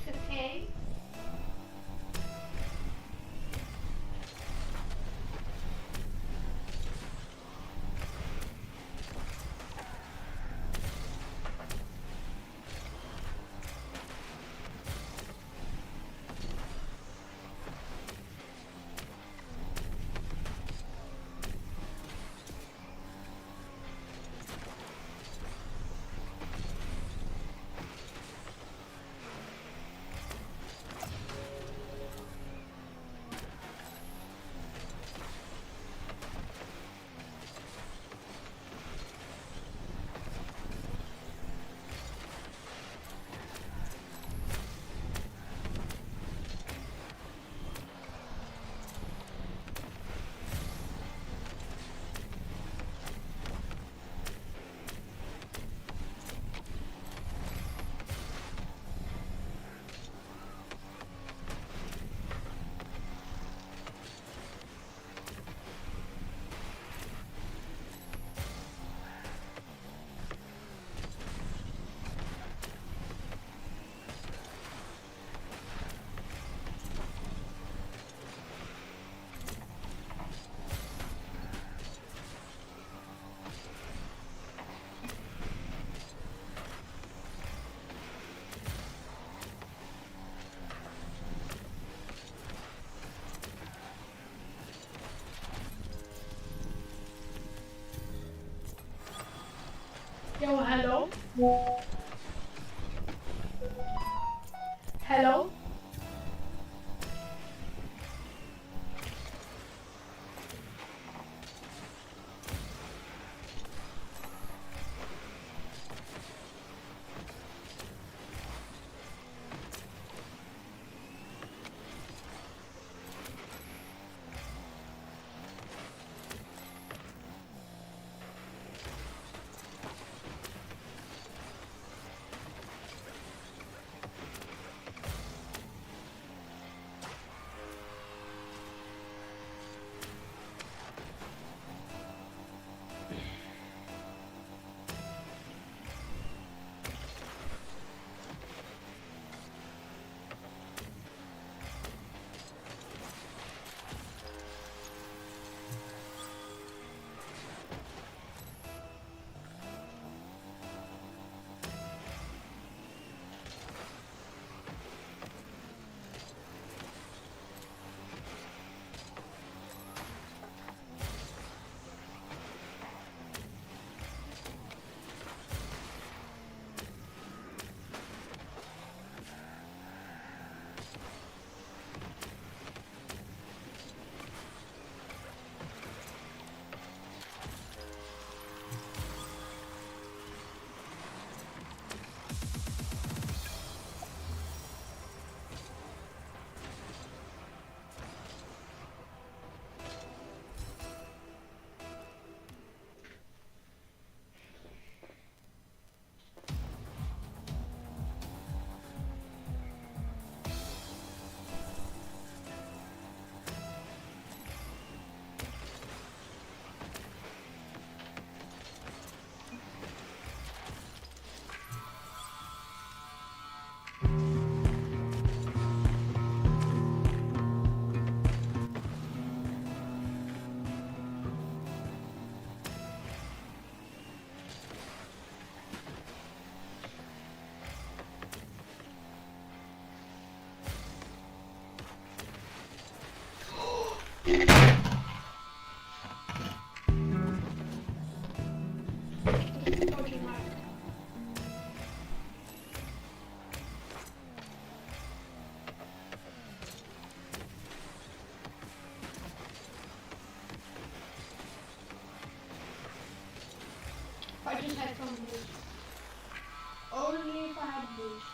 Okay. Yo, hello? Hello? I just had some boost. Only if I had boost.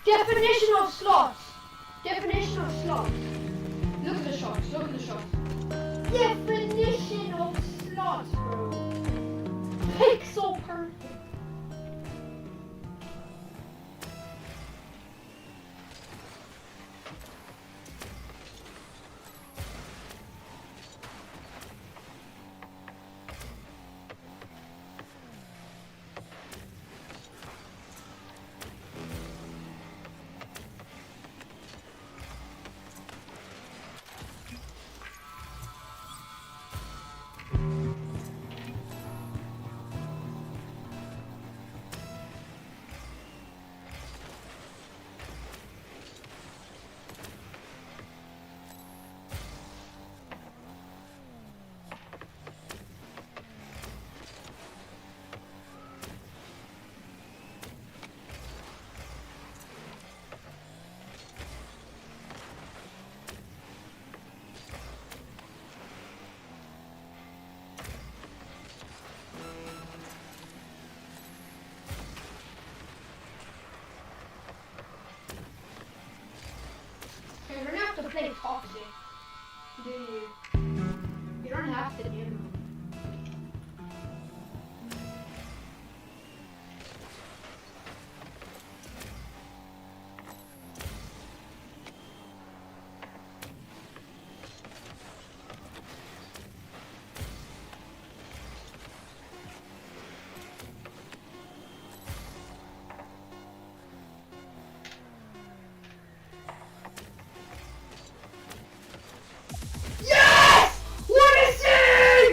Definition of slots. Definition of slots. Look at the shots. Look at the shots. Definition of slots, bro. Pixel perfect. You don't have to play toxic, do you? You don't have to, do you? Yes! What is this?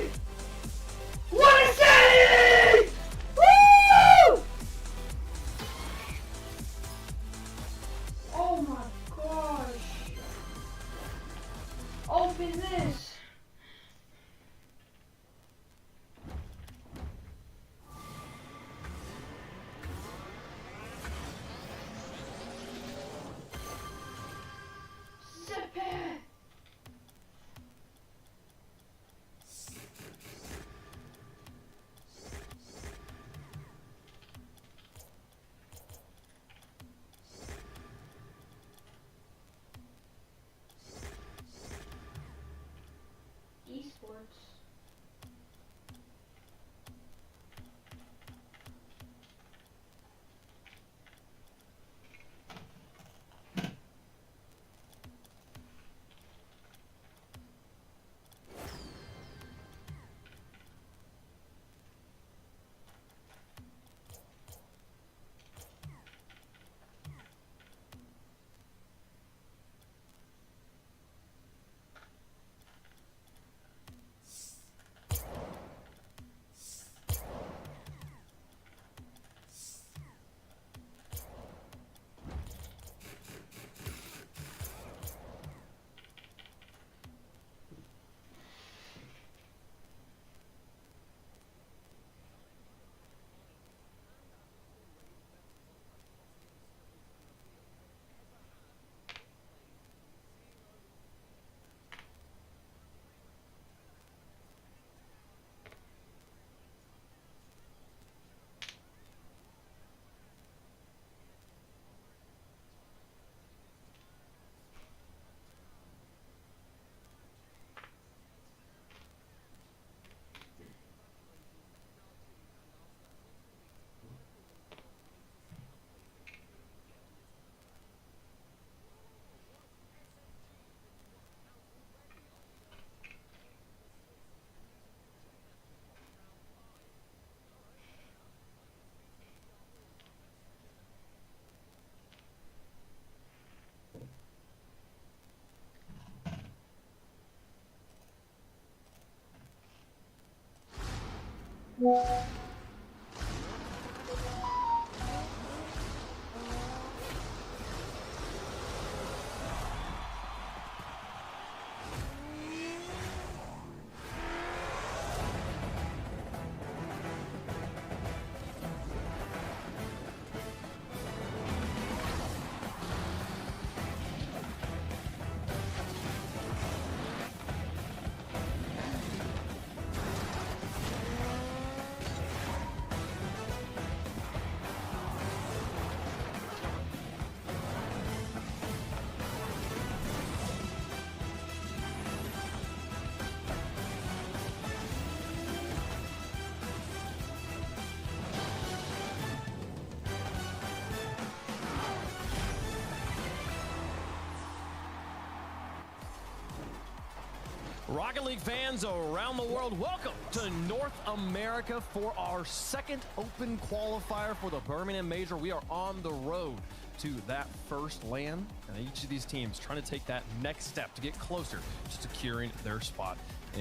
Rocket League fans around the world, welcome to North America for our second open qualifier for the Birmingham Major. We are on the road to that first LAN, and each of these teams trying to take that next step to get closer to securing their spot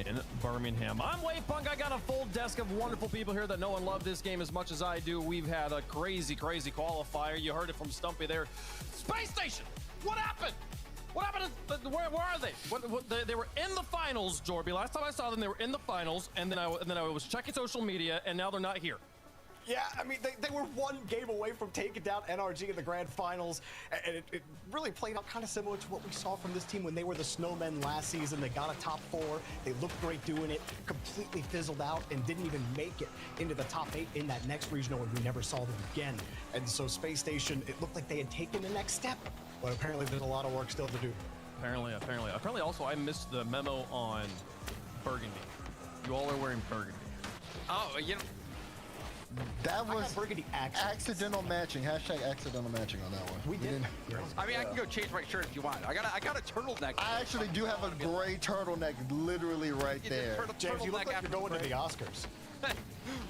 in Birmingham. I'm Wave Punk. I got a full desk of wonderful people here that know and love this game as much as I do. We've had a crazy qualifier. You heard it from Stumpy there. Space Station, what happened? What happened? Where are they? They were in the finals, Jorby. Last time I saw them, they were in the finals, and then I was checking social media, and now they're not here. Yeah, I mean, they were one game away from taking down NRG in the grand finals, and it really played out kind of similar to what we saw from this team when they were the Snowmen last season. They got a top 4, they looked great doing it, completely fizzled out, and didn't even make it into the top 8 in that next regional, and we never saw them again. And so Space Station, it looked like they had taken the next step, but apparently there's a lot of work still to do. Apparently also I missed the memo on Burgundy. You all are wearing Burgundy. Oh, you know. That was Burgundy accidental matching. Hashtag accidental matching on that one. We didn't. I mean, I can go change my shirt if you want. I got a turtleneck. I actually do have a gray turtleneck literally right there. James, you look like you're going to the Oscars.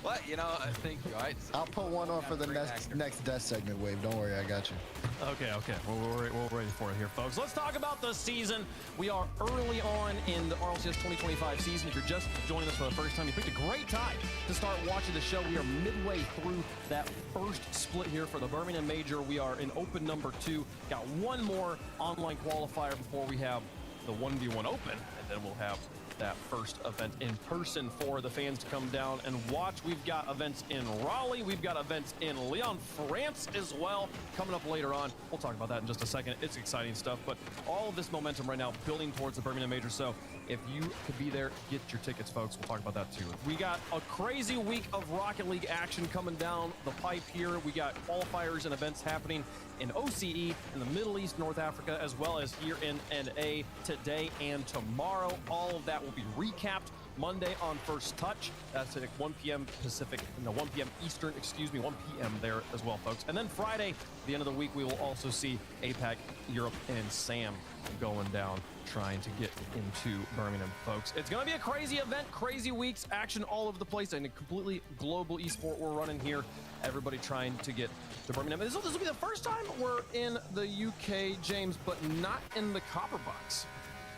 What? You know, thank you. I'll put one on for the next death segment, Wave. Don't worry, I got you. Okay. We're ready for it here, folks. Let's talk about the season. We are early on in the RLCS 2025 season. If you're just joining us for the first time, you picked a great time to start watching the show. We are midway through that first split here for the Birmingham Major. We are in open number 2. Got one more online qualifier before we have the 1v1 open, and then we'll have that first event in person for the fans to come down and watch. We've got events in Raleigh. We've got events in Lyon, France as well coming up later on. We'll talk about that in just a second. It's exciting stuff, but all of this momentum right now building towards the Birmingham Major. So if you could be there, get your tickets, folks. We'll talk about that too. We got a crazy week of Rocket League action coming down the pipe here. We got qualifiers and events happening in OCE, in the Middle East, North Africa, as well as here in NA today and tomorrow. All of that will be recapped Monday on First Touch. That's at 1 p.m. Pacific, no, 1 p.m. Eastern, 1 p.m. there as well, folks. And then Friday, at the end of the week, we will also see APAC, Europe, and SAM going down, trying to get into Birmingham, folks. It's going to be a crazy event, crazy weeks, action all over the place, and a completely global esport we're running here. Everybody trying to get to Birmingham. This will be the first time we're in the UK, James, but not in the Copper Box.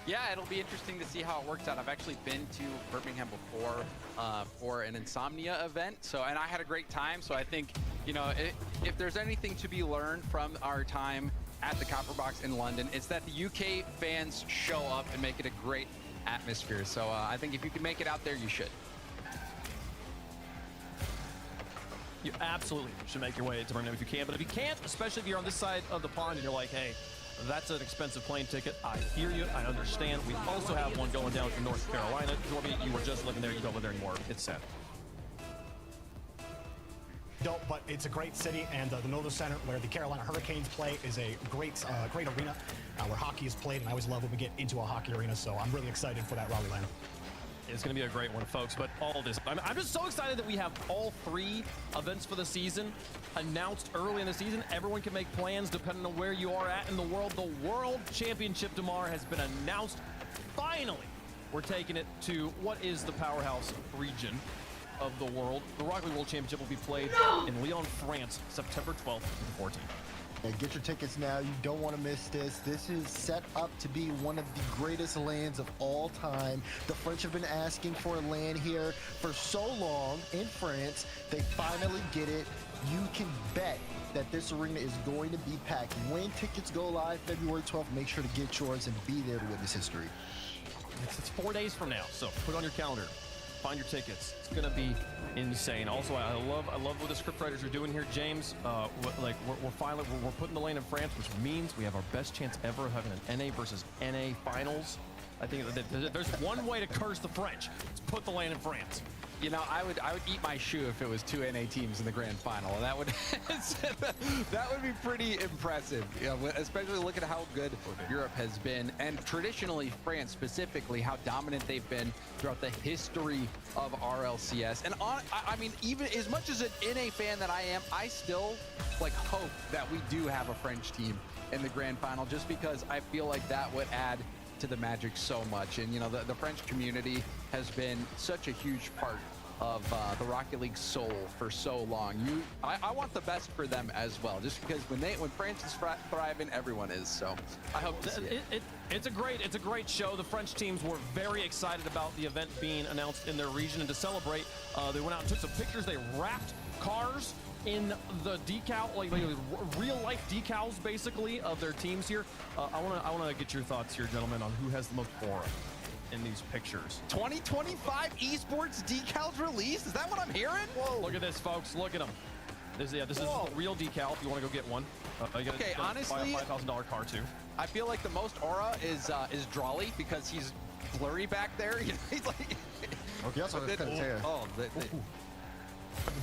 Yeah, it'll be interesting to see how it works out. I've actually been to Birmingham before for an Insomnia event, and I had a great time. So I think, you know, if there's anything to be learned from our time at the Copper Box in London, it's that the UK fans show up and make it a great atmosphere. So I think if you can make it out there, you should. You absolutely should make your way to Birmingham if you can, but if you can't, especially if you're on this side of the pond and you're like, hey, that's an expensive plane ticket. I hear you. I understand. We also have one going down to North Carolina. Jorby, you were just living there. You don't live there anymore. It's sad. Don't, but it's a great city, and the Nova Center, where the Carolina Hurricanes play, is a great arena where hockey is played, and I always love when we get into a hockey arena, so I'm really excited for that Raleigh LAN. It's going to be a great one, folks, but all this. I'm just so excited that we have all 3 events for the season announced early in the season. Everyone can make plans depending on where you are at in the world. The World Championship tomorrow has been announced. Finally, we're taking it to what is the powerhouse region of the world. The Rocket League World Championship will be played in Lyon, France, September 12th to the 14th. Hey, get your tickets now. You don't want to miss this. This is set up to be one of the greatest LANs of all time. The French have been asking for a LAN here for so long in France. They finally get it. You can bet that this arena is going to be packed. When tickets go live February 12th, make sure to get yours and be there to witness history. It's 4 days from now, so put it on your calendar. Find your tickets. It's gonna be insane. Also, I love what the scriptwriters are doing here, James. We're putting the lane in France, which means we have our best chance ever of having an NA versus NA finals. I think that there's one way to curse the French. It's put the lane in France. You know, I would eat my shoe if it was 2 NA teams in the grand final. That would that would be pretty impressive. You know, especially look at how good Europe has been, and traditionally France specifically, how dominant they've been throughout the history of RLCS. And I mean, even as much as an NA fan that I am, I still hope that we do have a French team in the grand final, just because I feel like that would add to the Magic so much. And, you know, the French community has been such a huge part of the Rocket League soul for so long. I want the best for them as well, just because when France is thriving, everyone is. So I hope to see it. It's a great show. The French teams were very excited about the event being announced in their region, and to celebrate, they went out and took some pictures. They wrapped cars in the decal, like real life decals, basically, of their teams here. I want to get your thoughts here, gentlemen, on who has the most aura in these pictures. 2025 esports decals release? Is that what I'm hearing? Whoa. Look at this, folks. Look at them. This is a real decal if you want to go get one. You gotta, okay, honestly, buy a $5,000 car too. I feel like the most aura is Drawley, because he's blurry back there. He's like... Okay, also hair. Oh,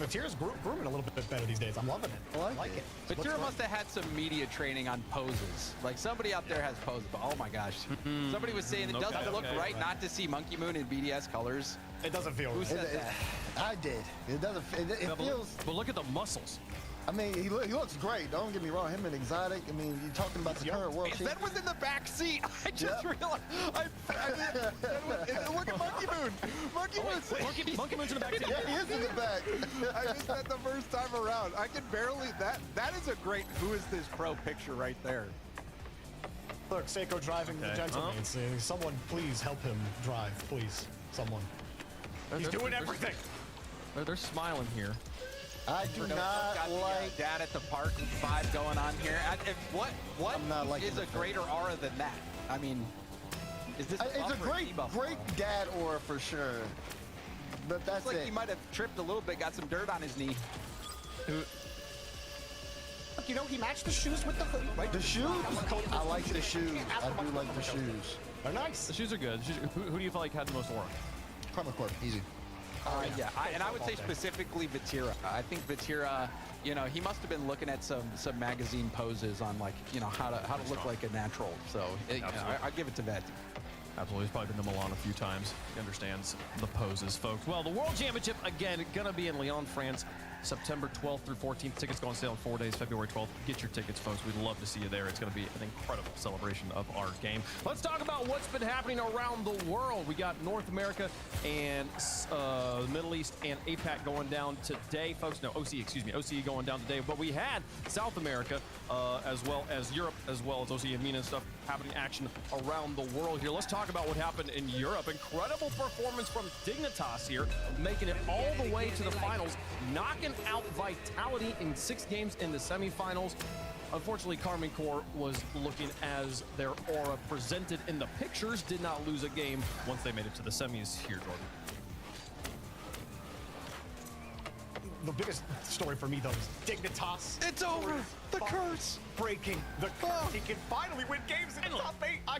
Vatira's grooming a little bit better these days. I'm loving it. I like it. Vatira must have had some media training on poses. Like, somebody out there has poses, but oh my gosh. Somebody was saying it doesn't look right not to see Monkey Moon in BDS colors. It doesn't feel Who right. said that? I did. It doesn't. It feels. But look at the muscles. I mean, he looks great. Don't get me wrong. Him and Exotic. I mean, you're talking about the current world champion. That was in the back seat. I just realized. Look at Monkey Moon. Monkey Moon's in the back too. Yeah, he is in the back. I missed that the first time around. I can barely. That is a great. Who is this pro picture right there? Look, Seiko driving the gentleman. Someone please help him drive, please. Someone. He's doing everything. They're smiling here. I do not like Dad at the park 5 going on here. What is a greater aura than that? I mean, is this? It's a great dad aura for sure. But that's like it. he might have tripped a little bit, got some dirt on his knee. Look, you know, he matched the shoes with the hoodie. Right? The shoes? I like the shoes. I do like the shoes. They're nice. The shoes are good. Who do you feel like had the most aura? Karma Corp, easy. Yeah, and I would say specifically Vatira. I think Vatira, you know, he must have been looking at some magazine poses on, like, you know, how to look like a natural. So I give it to that. Absolutely. He's probably been to Milan a few times. He understands the poses, folks. Well, the World Championship, again, going to be in Lyon, France, September 12th through 14th. Tickets go on sale in 4 days, February 12th. Get your tickets, folks. We'd love to see you there. It's going to be an incredible celebration of our game. Let's talk about what's been happening around the world. We got North America and Middle East and APAC going down today, folks. No, OCE going down today. But we had South America as well as Europe, as well as OCE and MENA stuff happening action around the world here. Let's talk about what happened in Europe. Incredible performance from Dignitas here, making it all the way to the finals, knocking out Vitality in 6 games in the semifinals. Unfortunately, Karmine Corp was looking as their aura presented in the pictures, did not lose a game once they made it to the semis here, Jordan. The biggest story for me, though, is Dignitas. It's over. The curse. Breaking the curse. He can finally win games in the top 8. I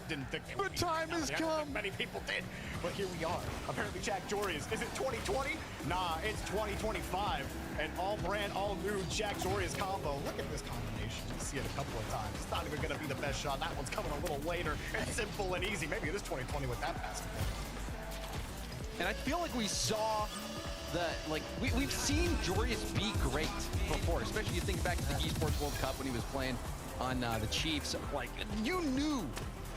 didn't think it would. The time has come. Many people did, but here we are. Apparently, Jack Jory is it 2020? Nah, it's 2025. And all brand, all new Jack Jory's combo. Look at this combination. You see it a couple of times. It's not even going to be the best shot. That one's coming a little later. It's simple and easy. Maybe it is 2020 with that pass. And I feel like we saw we've seen Jorius be great before, especially you think back to the Esports World Cup when he was playing on the Chiefs. Like, you knew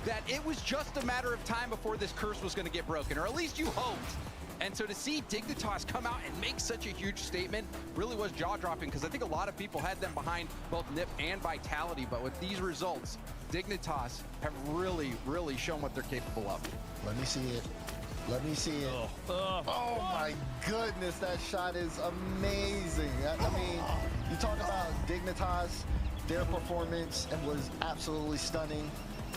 that it was just a matter of time before this curse was going to get broken, or at least you hoped. And so to see Dignitas come out and make such a huge statement really was jaw-dropping, because I think a lot of people had them behind both NIP and Vitality, but with these results, Dignitas have really, really shown what they're capable of. Let me see it. Let me see it. Oh my goodness, that shot is amazing. I mean, you talk about Dignitas, their performance was absolutely stunning.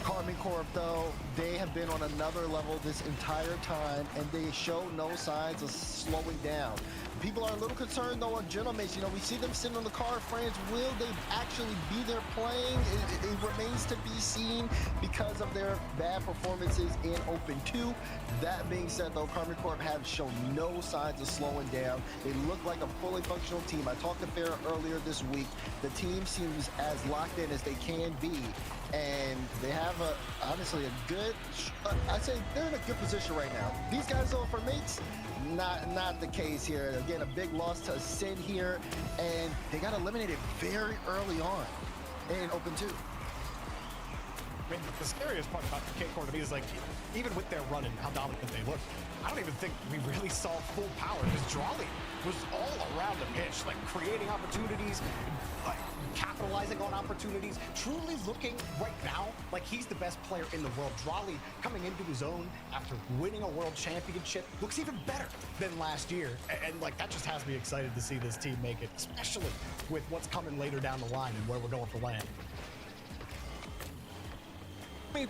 Karmine Corp, though, they have been on another level this entire time, and they show no signs of slowing down. People are a little concerned, though, on Gentlemates. You know, we see them sitting on the car. France, will they actually be there playing? It remains to be seen because of their bad performances in Open 2. That being said, though, Karmine Corp have shown no signs of slowing down. They look like a fully functional team. I talked to Farrah earlier this week. The team seems as locked in as they can be. And they have, honestly, a good, I'd say they're in a good position right now. These guys, though, for mates, not the case here. Again, a big loss to Sin here, and they got eliminated very early on in Open 2. I mean, the scariest part about K-Core to me is like, even with their run and how dominant they look, I don't even think we really saw full power because Drawley was all around the pitch, like creating opportunities, like capitalizing on opportunities, truly looking right now like he's the best player in the world. Drawley coming into his own after winning a world championship looks even better than last year. And like that just has me excited to see this team make it, especially with what's coming later down the line and where we're going for land.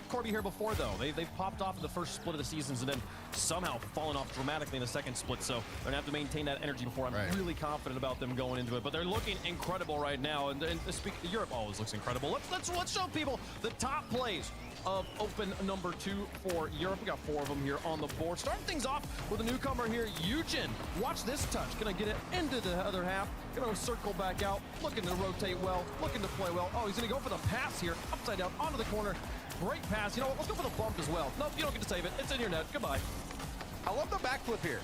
Corby here before though. They've popped off in the first split of the seasons and then somehow fallen off dramatically in the second split. So they're gonna have to maintain that energy before I'm really confident about them going into it. But they're looking incredible right now. And Europe always looks incredible. Let's show people the top plays of open number 2 for Europe. We got 4 of them here on the board. Starting things off with a newcomer here, Eugen. Watch this touch. Gonna get it into the other half. Gonna circle back out. Looking to rotate well. Looking to play well. Oh, he's gonna go for the pass here. Upside down onto the corner. Great pass. You know what? Let's go for the bump as well. Nope, you don't get to save it. It's in your net. Goodbye. I love the backflip here.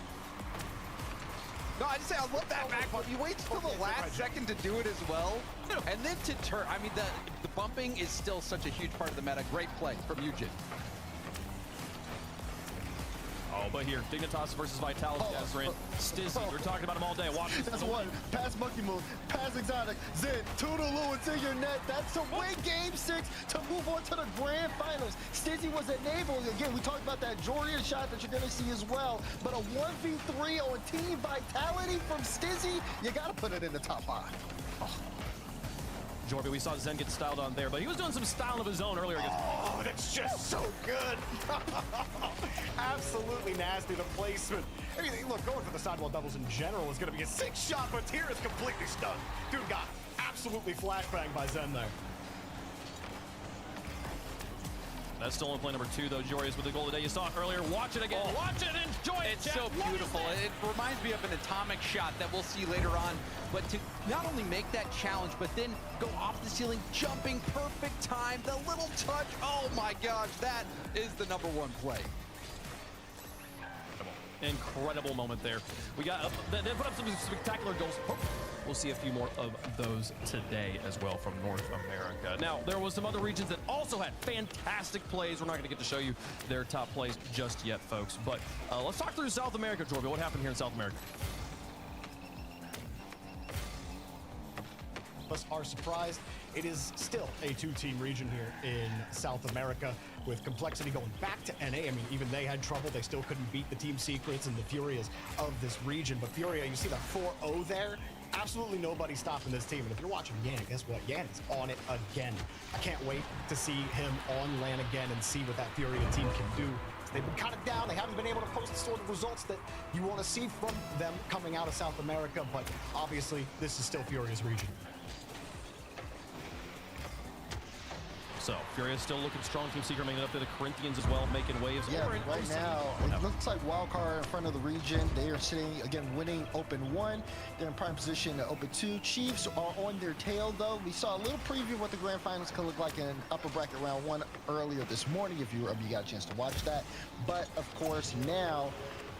No, I just say I love that backflip. He waits till the last second to do it as well. And then to turn. I mean, the bumping is still such a huge part of the meta. Great play from Eugen. Oh, but here, Dignitas versus Vitalis, Desrin, Stizzy. We're talking about him all day. Watch this. That's one. Pass monkey move. Pass exotic. Zen. Toodaloo into your net. That's to win game 6 to move on to the grand finals. Stizzy was enabled. Again, we talked about that Jordan shot that you're going to see as well. But a 1v3 on Team Vitality from Stizzy, you got to put it in the top 5. Jorby, we saw Zen get styled on there, but he was doing some style of his own earlier. Oh, that's just so good. Absolutely nasty, the placement. I mean, look, going for the sidewall doubles in general is going to be a 6-shot, but here is completely stunned. Dude got absolutely flashbanged by Zen there. That's stolen play number 2, though. Jorius with the goal today. You saw it earlier. Watch it again. Watch it. Enjoy it. It's so beautiful. It reminds me of an atomic shot that we'll see later on. But to not only make that challenge, but then go off the ceiling, jumping, perfect time, the little touch. Oh my gosh, that is the #1 play. Incredible moment there. We got they put up some spectacular goals. We'll see a few more of those today as well from North America. Now, there was some other regions that also had fantastic plays. We're not going to get to show you their top plays just yet, folks. But let's talk through South America, Jorby. What happened here in South America? Us are surprised. It is still a 2-team region here in South America with Complexity going back to NA. I mean, even they had trouble. They still couldn't beat the Team Secrets and the Furias of this region. But Furia, you see that 4-0 there? Absolutely nobody stopping this team. And if you're watching Yan, guess what? Yan is on it again. I can't wait to see him on LAN again and see what that Furia team can do. They've been kind of down. They haven't been able to post the sort of results that you want to see from them coming out of South America. But obviously, this is still Furia's region. So, Furia still looking strong. Team Secret making it up to the Corinthians as well, making waves. Yeah, right now, it looks like Wildcard in front of the region. They are sitting, again, winning Open 1. They're in prime position to Open 2. Chiefs are on their tail, though. We saw a little preview of what the grand finals could look like in upper bracket round 1 earlier this morning, if you got a chance to watch that. But, of course, now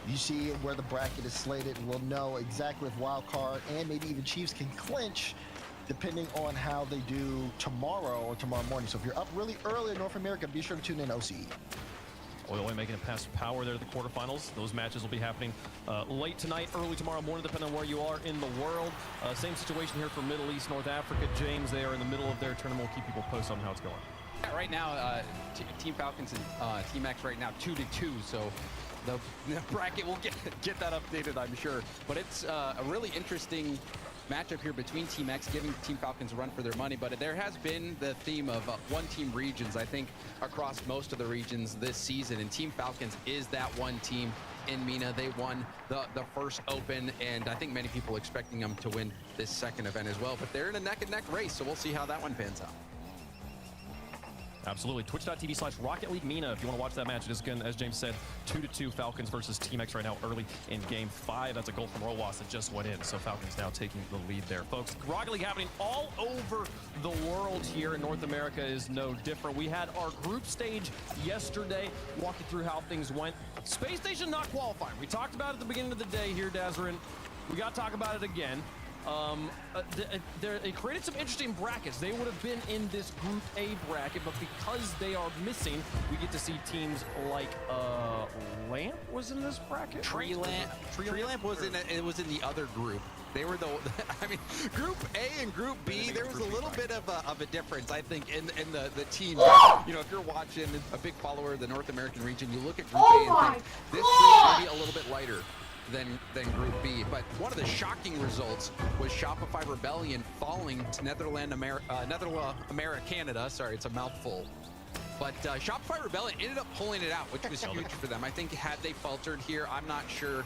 you see where the bracket is slated, and we'll know exactly if Wildcard and maybe even Chiefs can clinch depending on how they do tomorrow or tomorrow morning. So if you're up really early in North America, be sure to tune in OCE. Oilway making it past Power there to the quarterfinals. Those matches will be happening late tonight, early tomorrow morning, depending on where you are in the world. Same situation here for Middle East, North Africa. James, they are in the middle of their tournament. We'll keep people posted on how it's going. Yeah, right now, Team Falcons and Team X right now 2-2. So the bracket will get that updated, I'm sure. But it's a really interesting matchup here between Team X, giving Team Falcons a run for their money. But there has been the theme of one-team regions, I think, across most of the regions this season. And Team Falcons is that one team in MENA. They won the first Open, and I think many people expecting them to win this second event as well. But they're in a neck-and-neck race, so we'll see how that one pans out. Absolutely. Twitch.tv/Rocket League MENA if you want to watch that match. It is, again, as James said, 2-2 Falcons versus Team X right now early in Game 5. That's a goal from Rowas that just went in, so Falcons now taking the lead there. Folks, Rocket League happening all over the world here, and North America is no different. We had our group stage yesterday, walking through how things went. Space Station not qualifying. We talked about it at the beginning of the day here, Dazarin. We got to talk about it again. They created some interesting brackets. They would have been in this Group A bracket, but because they are missing, we get to see teams like Lamp was in this bracket. Tree Lamp was in it was in the other group. They were the I mean, Group A and Group B, there was a little bit of a difference, I think, in the teams. You know, if you're watching a big follower of the North American region, you look at Group A and think this group may be a little bit lighter than Group B. But one of the shocking results was Shopify Rebellion falling to Netherlands Canada. Sorry, it's a mouthful. But Shopify Rebellion ended up pulling it out, which was huge for them. I think had they faltered here, I'm not sure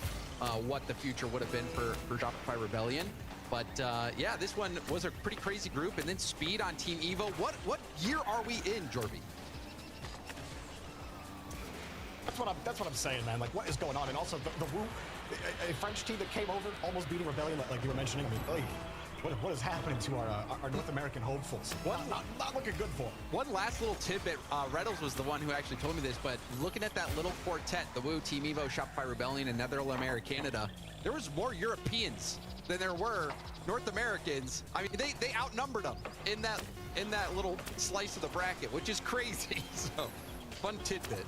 what the future would have been for Shopify Rebellion. But yeah, this one was a pretty crazy group. And then Speed on Team Evo. What year are we in, Jorby? That's what I'm saying, man. Like, what is going on? And also the Wu, a French team that came over, almost beating Rebellion, like you were mentioning. I mean, what is happening to our North American hopefuls? Not looking good for them. One last little tidbit. Reynolds was the one who actually told me this, but looking at that little quartet, the Wu, Team Evo, Shopify Rebellion, and Netherlands Canada, there was more Europeans than there were North Americans. I mean, they outnumbered them in that little slice of the bracket, which is crazy. So, fun tidbit.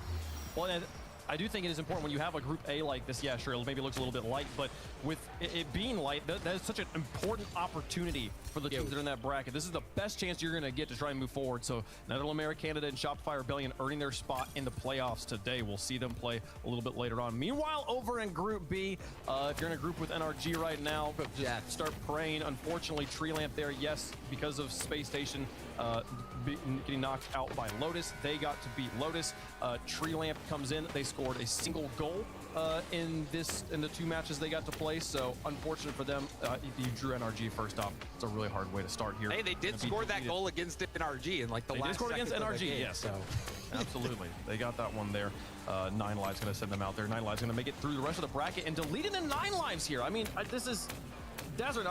Well, and I do think it is important when you have a Group A like this. Yeah, sure, it maybe looks a little bit light, but with it being light, that is such an important opportunity for the teams that are in that bracket. This is the best chance you're going to get to try and move forward. So Netherlands Canada and Shopify Rebellion earning their spot in the playoffs today. We'll see them play a little bit later on. Meanwhile, over in Group B, if you're in a group with NRG right now, just start praying. Unfortunately, Tree Lamp there, yes, because of Space Station getting knocked out by Lotus. They got to beat Lotus. Tree Lamp comes in. They scored a single goal in the two matches they got to play. So unfortunate for them. You drew NRG first off. It's a really hard way to start here. Hey, they did score that goal against NRG in like the last second against NRG. Game, yes, so absolutely, they got that one there. 9 Lives going to send them out there. 9 Lives going to make it through the rest of the bracket and deleting the 9 Lives here. I mean, this is Dazzler.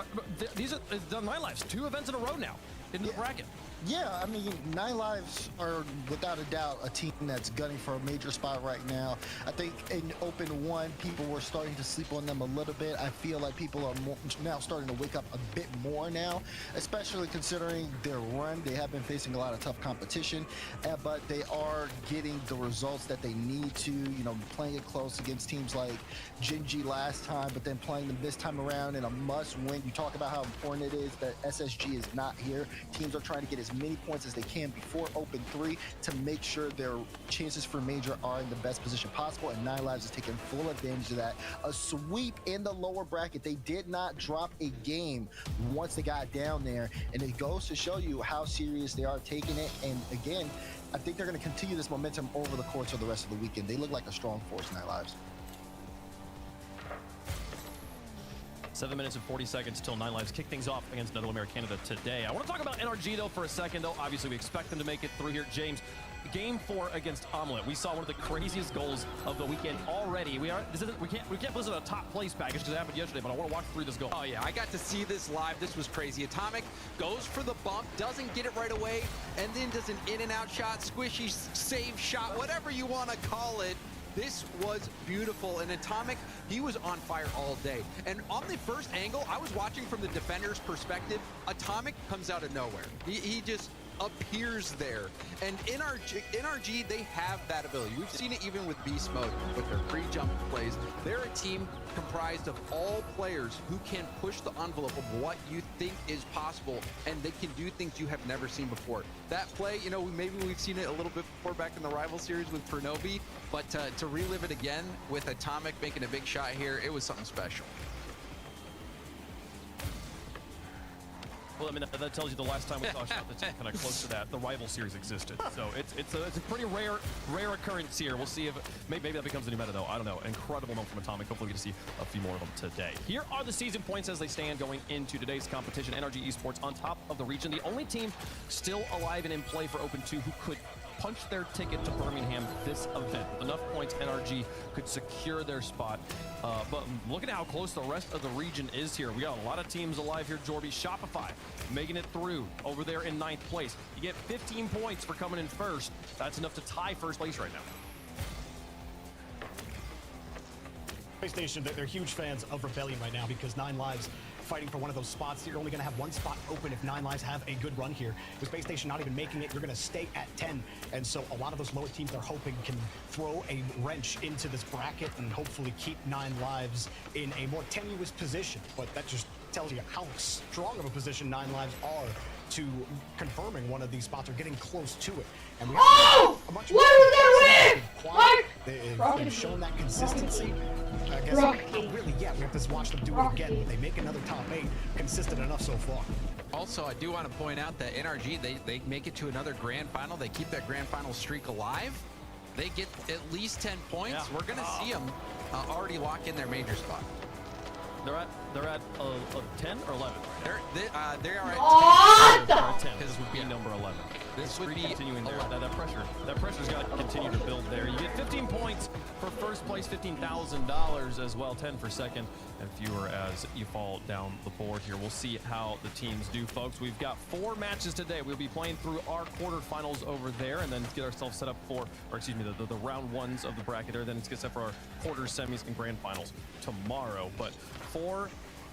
These are the 9 Lives. 2 events in a row now in the bracket. Yeah, I mean, 9 Lives are without a doubt a team that's gunning for a major spot right now. I think in Open 1, people were starting to sleep on them a little bit. I feel like people are now starting to wake up a bit more now, especially considering their run. They have been facing a lot of tough competition, but they are getting the results that they need to, you know, playing it close against teams like Genji last time, but then playing them this time around in a must-win. You talk about how important it is that SSG is not here. Teams are trying to get as many points as they can before Open 3 to make sure their chances for major are in the best position possible, and 9 Lives is taking full advantage of that. A sweep in the lower bracket. They did not drop a game once they got down there, and it goes to show you how serious they are taking it. And again, I think they're going to continue this momentum over the course of the rest of the weekend. They look like a strong force, 9 Lives. 7 minutes and 40 seconds till 9 Lives kick things off against Netherlands Canada today. I want to talk about NRG though for a second though. Obviously we expect them to make it through here. James, game 4 against Omelette. We saw one of the craziest goals of the weekend already. We can't listen to a top place package because it happened yesterday, but I want to walk through this goal. Oh yeah, I got to see this live. This was crazy. Atomic goes for the bump, doesn't get it right away, and then does an in and out shot, squishy save shot, whatever you want to call it. This was beautiful, and Atomic, he was on fire all day. And on the first angle, I was watching from the defender's perspective. Atomic comes out of nowhere. He just appears there. And NRG, they have that ability. We've seen it even with Beast Mode, with their pre-jump plays. They're a team comprised of all players who can push the envelope of what you think is possible, and they can do things you have never seen before. That play, you know, maybe we've seen it a little bit before back in the Rival Series with Pronovi, but to relive it again with Atomic making a big shot here, it was something special. Well, I mean, that tells you the last time we saw a shot that's kind of close to that, the Rival Series existed. So it's a pretty rare occurrence here. We'll see if maybe that becomes a new meta, though. I don't know. Incredible moment from Atomic. Hopefully we get to see a few more of them today. Here are the season points as they stand going into today's competition. NRG Esports on top of the region. The only team still alive and in play for Open 2 who could punch their ticket to Birmingham this event. With enough points, NRG could secure their spot. But look at how close the rest of the region is here. We got a lot of teams alive here, Jorby. Shopify making it through over there in 9th place. You get 15 points for coming in first. That's enough to tie first place right now. Space Station, they're huge fans of Rebellion right now because 9 Lives fighting for one of those spots. You're only going to have one spot open if 9 Lives have a good run here. With Space Station not even making it, you're going to stay at 10. And so a lot of those lower teams are hoping can throw a wrench into this bracket and hopefully keep 9 Lives in a more tenuous position. But that just tells you how strong of a position 9 Lives are to confirming one of these spots or getting close to it. And we have a much what was that win? They've shown that consistency. I guess not really yet. We have to watch them do it again. But they make another top 8 consistent enough so far. Also, I do want to point out that NRG, they make it to another grand final. They keep that grand final streak alive. They get at least 10 points. Yeah. We're going to see them already lock in their major spot. They're at 10 or 11. They are at 10. They're at 10. This would be number 11. This would be continuing there. That pressure's got to continue to build there. You get 15 points for first place, $15,000 as well, 10 for second, and fewer as you fall down the board here. We'll see how the teams do, folks. We've got 4 matches today. We'll be playing through our quarterfinals over there, and then get ourselves set up for, or excuse me, the round 1s of the bracket there. Then let's get set for our quarters, semis, and grand finals tomorrow. But 4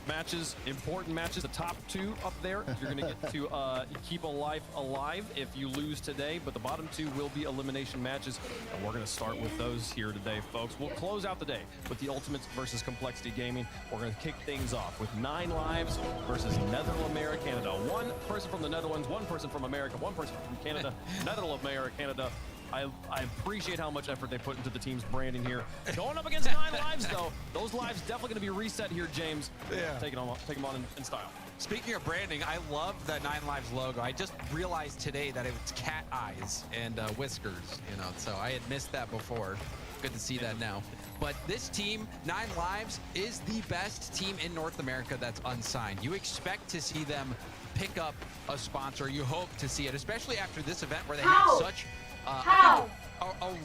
matches, important matches. The top 2 up there, you're going to get to keep a life alive if you lose today, but the bottom 2 will be elimination matches, and we're going to start with those here today, folks. We'll close out the day with the Ultimates versus Complexity Gaming. We're going to kick things off with 9 Lives versus Netherlands, Canada. 1 person from the Netherlands, 1 person from America, 1 person from Canada. Netherlands, Canada. I appreciate how much effort they put into the team's branding here. Going up against 9 Lives, though, those lives definitely going to be reset here, James. Yeah. Take them on in style. Speaking of branding, I love that 9 Lives logo. I just realized today that it was cat eyes and whiskers, you know, so I had missed that before. Good to see that now. But this team, 9 Lives, is the best team in North America that's unsigned. You expect to see them pick up a sponsor. You hope to see it, especially after this event where they have such a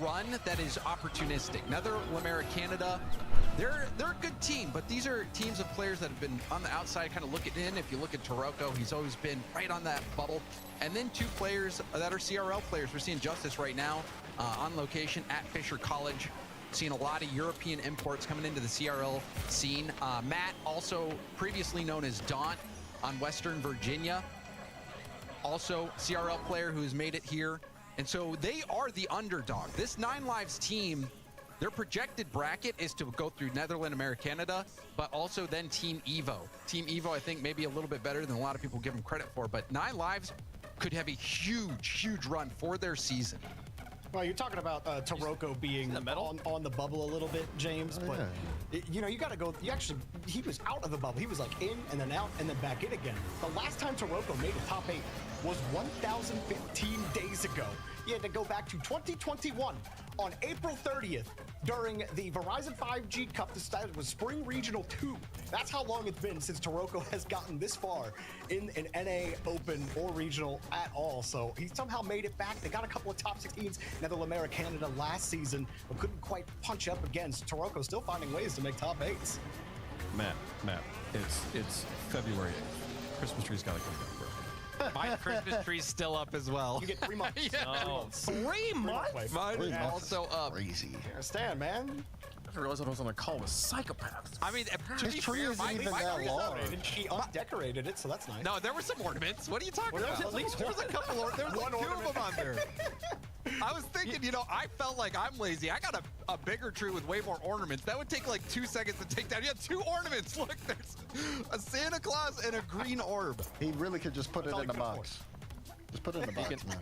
run that is opportunistic. Netherlands, Canada, they're a good team, but these are teams of players that have been on the outside kind of looking in. If you look at Taroko, he's always been right on that bubble. And then 2 players that are CRL players. We're seeing Justice right now on location at Fisher College. Seeing a lot of European imports coming into the CRL scene. Matt, also previously known as Daunt on Western Virginia. Also CRL player who's made it here. And so they are the underdog. This 9 Lives team, their projected bracket is to go through Netherlands, Canada, but also then Team Evo. Team Evo, I think, maybe a little bit better than a lot of people give them credit for, but 9 Lives could have a huge run for their season. Well, you're talking about Taroko being on the bubble a little bit, James, but you know, you got to go. He was out of the bubble. He was like in and then out and then back in again. The last time Taroko made a top 8 was 1,015 days ago. He had to go back to 2021 on April 30th during the Verizon 5G Cup that started with Spring Regional 2. That's how long it's been since Taroko has gotten this far in an NA Open or Regional at all. So he somehow made it back. They got a couple of top 16s, Netherlands, Canada last season, but couldn't quite punch up against Taroko. Still finding ways to make top 8s. Matt, it's February 8th. Christmas tree's got to come down, bro. My Christmas tree's still up as well. You get 3 months. Yeah. Oh, 3 months? Mine is also up. Crazy. I understand, man. I didn't realize I was on a call with psychopaths. I mean, to His be tree fair, isn't my even that tree's long. up. He undecorated it, so that's nice. No, there were some ornaments. What are you talking Well, about? there's There was a couple of, there was like 2 of them on there. I was thinking, you know, I felt like I'm lazy. I got a bigger tree with way more ornaments. That would take like 2 seconds to take down. You have 2 ornaments. Look, there's a Santa Claus and a green orb. He really could just put it all in the he could box. Just put it in the box, man.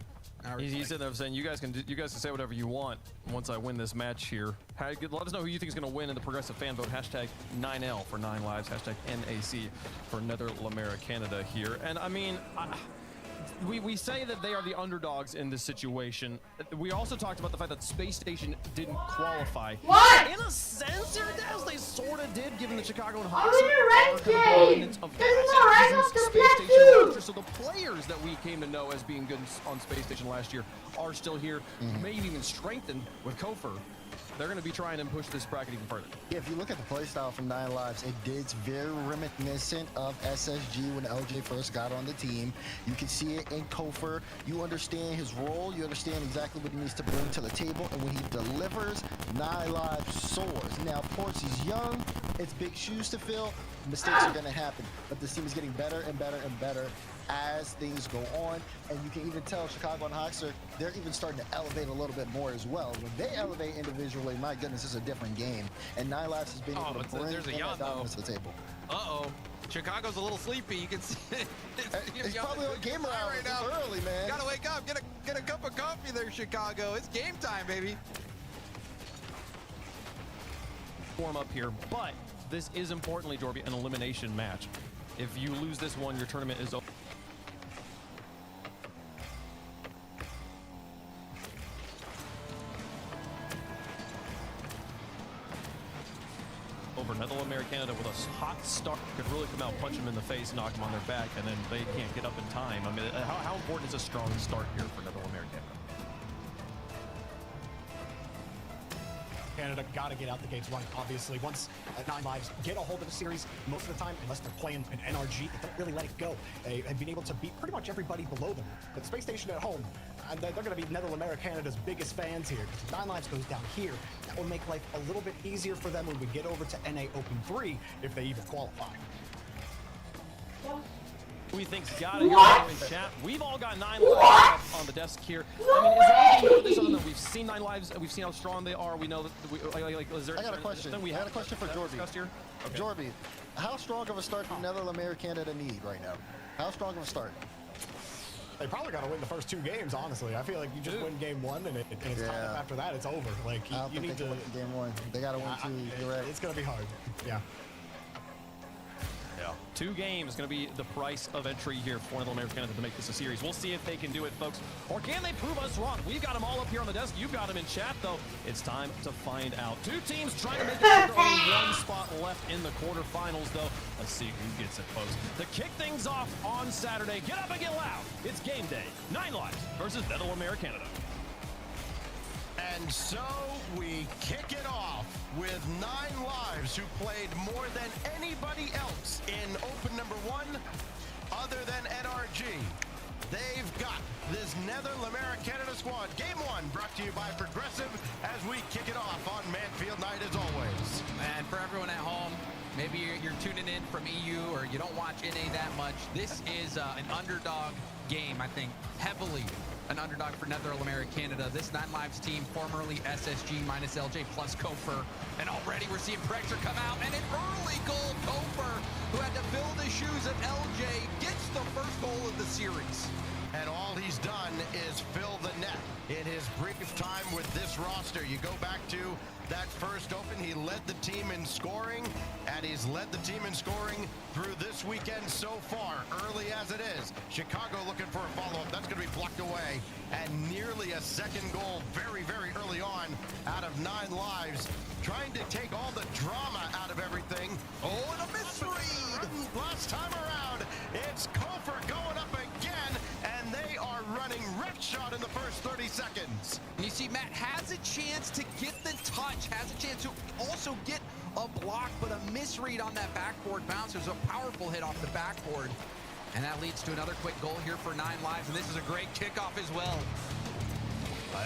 He's sitting there saying, you guys can say whatever you want once I win this match here. Let us know who you think is going to win in the progressive fan vote. Hashtag 9L for 9 Lives. Hashtag NAC for Netherlands, Canada here. And I mean, we say that they are the underdogs in this situation. We also talked about the fact that Space Station didn't qualify. What? In a sense, here, Daz, they sort of did, given the Chicago and I'm Hawks in a ranked game. of This is not ranked last up to season's the Space Station two. roster. So the players that we came to know as being good on Space Station last year are still here, maybe even strengthened with Kofor they're going to be trying to push this bracket even further. Yeah, if you look at the playstyle from 9 Lives, it's very reminiscent of SSG when LJ first got on the team. You can see it in Kofor. You understand his role. You understand exactly what he needs to bring to the table. And when he delivers, 9 Lives soars. Now, of course, he's young. It's big shoes to fill. Mistakes are going to happen. But this team is getting better and better and better as things go on. And you can even tell Chicago and Hoxer, they're even starting to elevate a little bit more as well. When they elevate individually, my goodness, it's a different game. And 9 Lives has been able to bring there's a in yawn, that dominance to the table. Uh-oh. Chicago's a little sleepy. You can see It's probably on gamer hours. right now. It's early, man. Gotta wake up. Get a cup of coffee there, Chicago. It's game time, baby. Warm up here, but this is importantly, Jorby, an elimination match. If you lose this one, your tournament is over. Netherlands, Canada with a hot start could really come out, punch them in the face, knock them on their back, and then they can't get up in time. I mean, how important is a strong start here for Netherlands, Canada? Canada got to get out the gates running, obviously. Once 9 Lives get a hold of the series, most of the time, unless they're playing an NRG, they don't really let it go. They have been able to beat pretty much everybody below them. But Space Station at home, and they're going to be Netherlands Canada's biggest fans here. If 9 Lives goes down here, that will make life a little bit easier for them when we get over to NA Open 3, if they even qualify. Who we think's got it here in chat? We've all got 9 Lives up on the desk here. I mean, is there anything more to this other than we've seen 9 Lives, we've seen how strong they are, we know that, is there... I got a question. I got a question for Jorby. Okay. Jorby, how strong of a start do Netherlands Canada need right now? How strong of a start? They probably got to win the first 2 games, honestly. I feel like you just win game 1, and it's kind of after that, it's over. Like, you need to win game 1. They got to win 2. You're right. It's going to be hard. Yeah. 2 games going to be the price of entry here for Netherlands Canada to make this a series. We'll see if they can do it, folks. Or can they prove us wrong? We've got them all up here on the desk. You've got them in chat, though. It's time to find out. 2 teams trying to make it with only 1 spot left in the quarterfinals, though. Let's see who gets it, folks. To kick things off on Saturday, get up and get loud. It's game day. 9 Lives versus Netherlands Canada. And so we kick it off with 9 Lives, who played more than anybody else in Open number 1 other than NRG. They've got this Netherlands Canada squad. Game 1 brought to you by Progressive as we kick it off on Manfield Night as always. And for everyone at home, maybe you're tuning in from EU or you don't watch NA that much, this is an underdog game, I think, heavily an underdog for Netherlands Canada. This 9 Lives team, formerly SSG minus LJ plus Kofor. And already we're seeing pressure come out. And an early goal, Kofor, who had to fill the shoes of LJ, gets the first goal of the series. And all he's done is fill the net in his brief time with this roster. You go back to that first Open, he led the team in scoring, and he's led the team in scoring through this weekend so far, early as it is. Chicago looking for a follow-up. That's going to be blocked away. And nearly a second goal very, very early on out of 9 Lives, trying to take all the drama out of everything. Oh, and a misread! Last time around, it's Kofor going up again, and they are running wreck shot in the first 30 seconds. And you see, Matt has a chance to get the touch, has a chance to also get a block, but a misread on that backboard bounce. There's a powerful hit off the backboard. And that leads to another quick goal here for 9 Lives, and this is a great kickoff as well.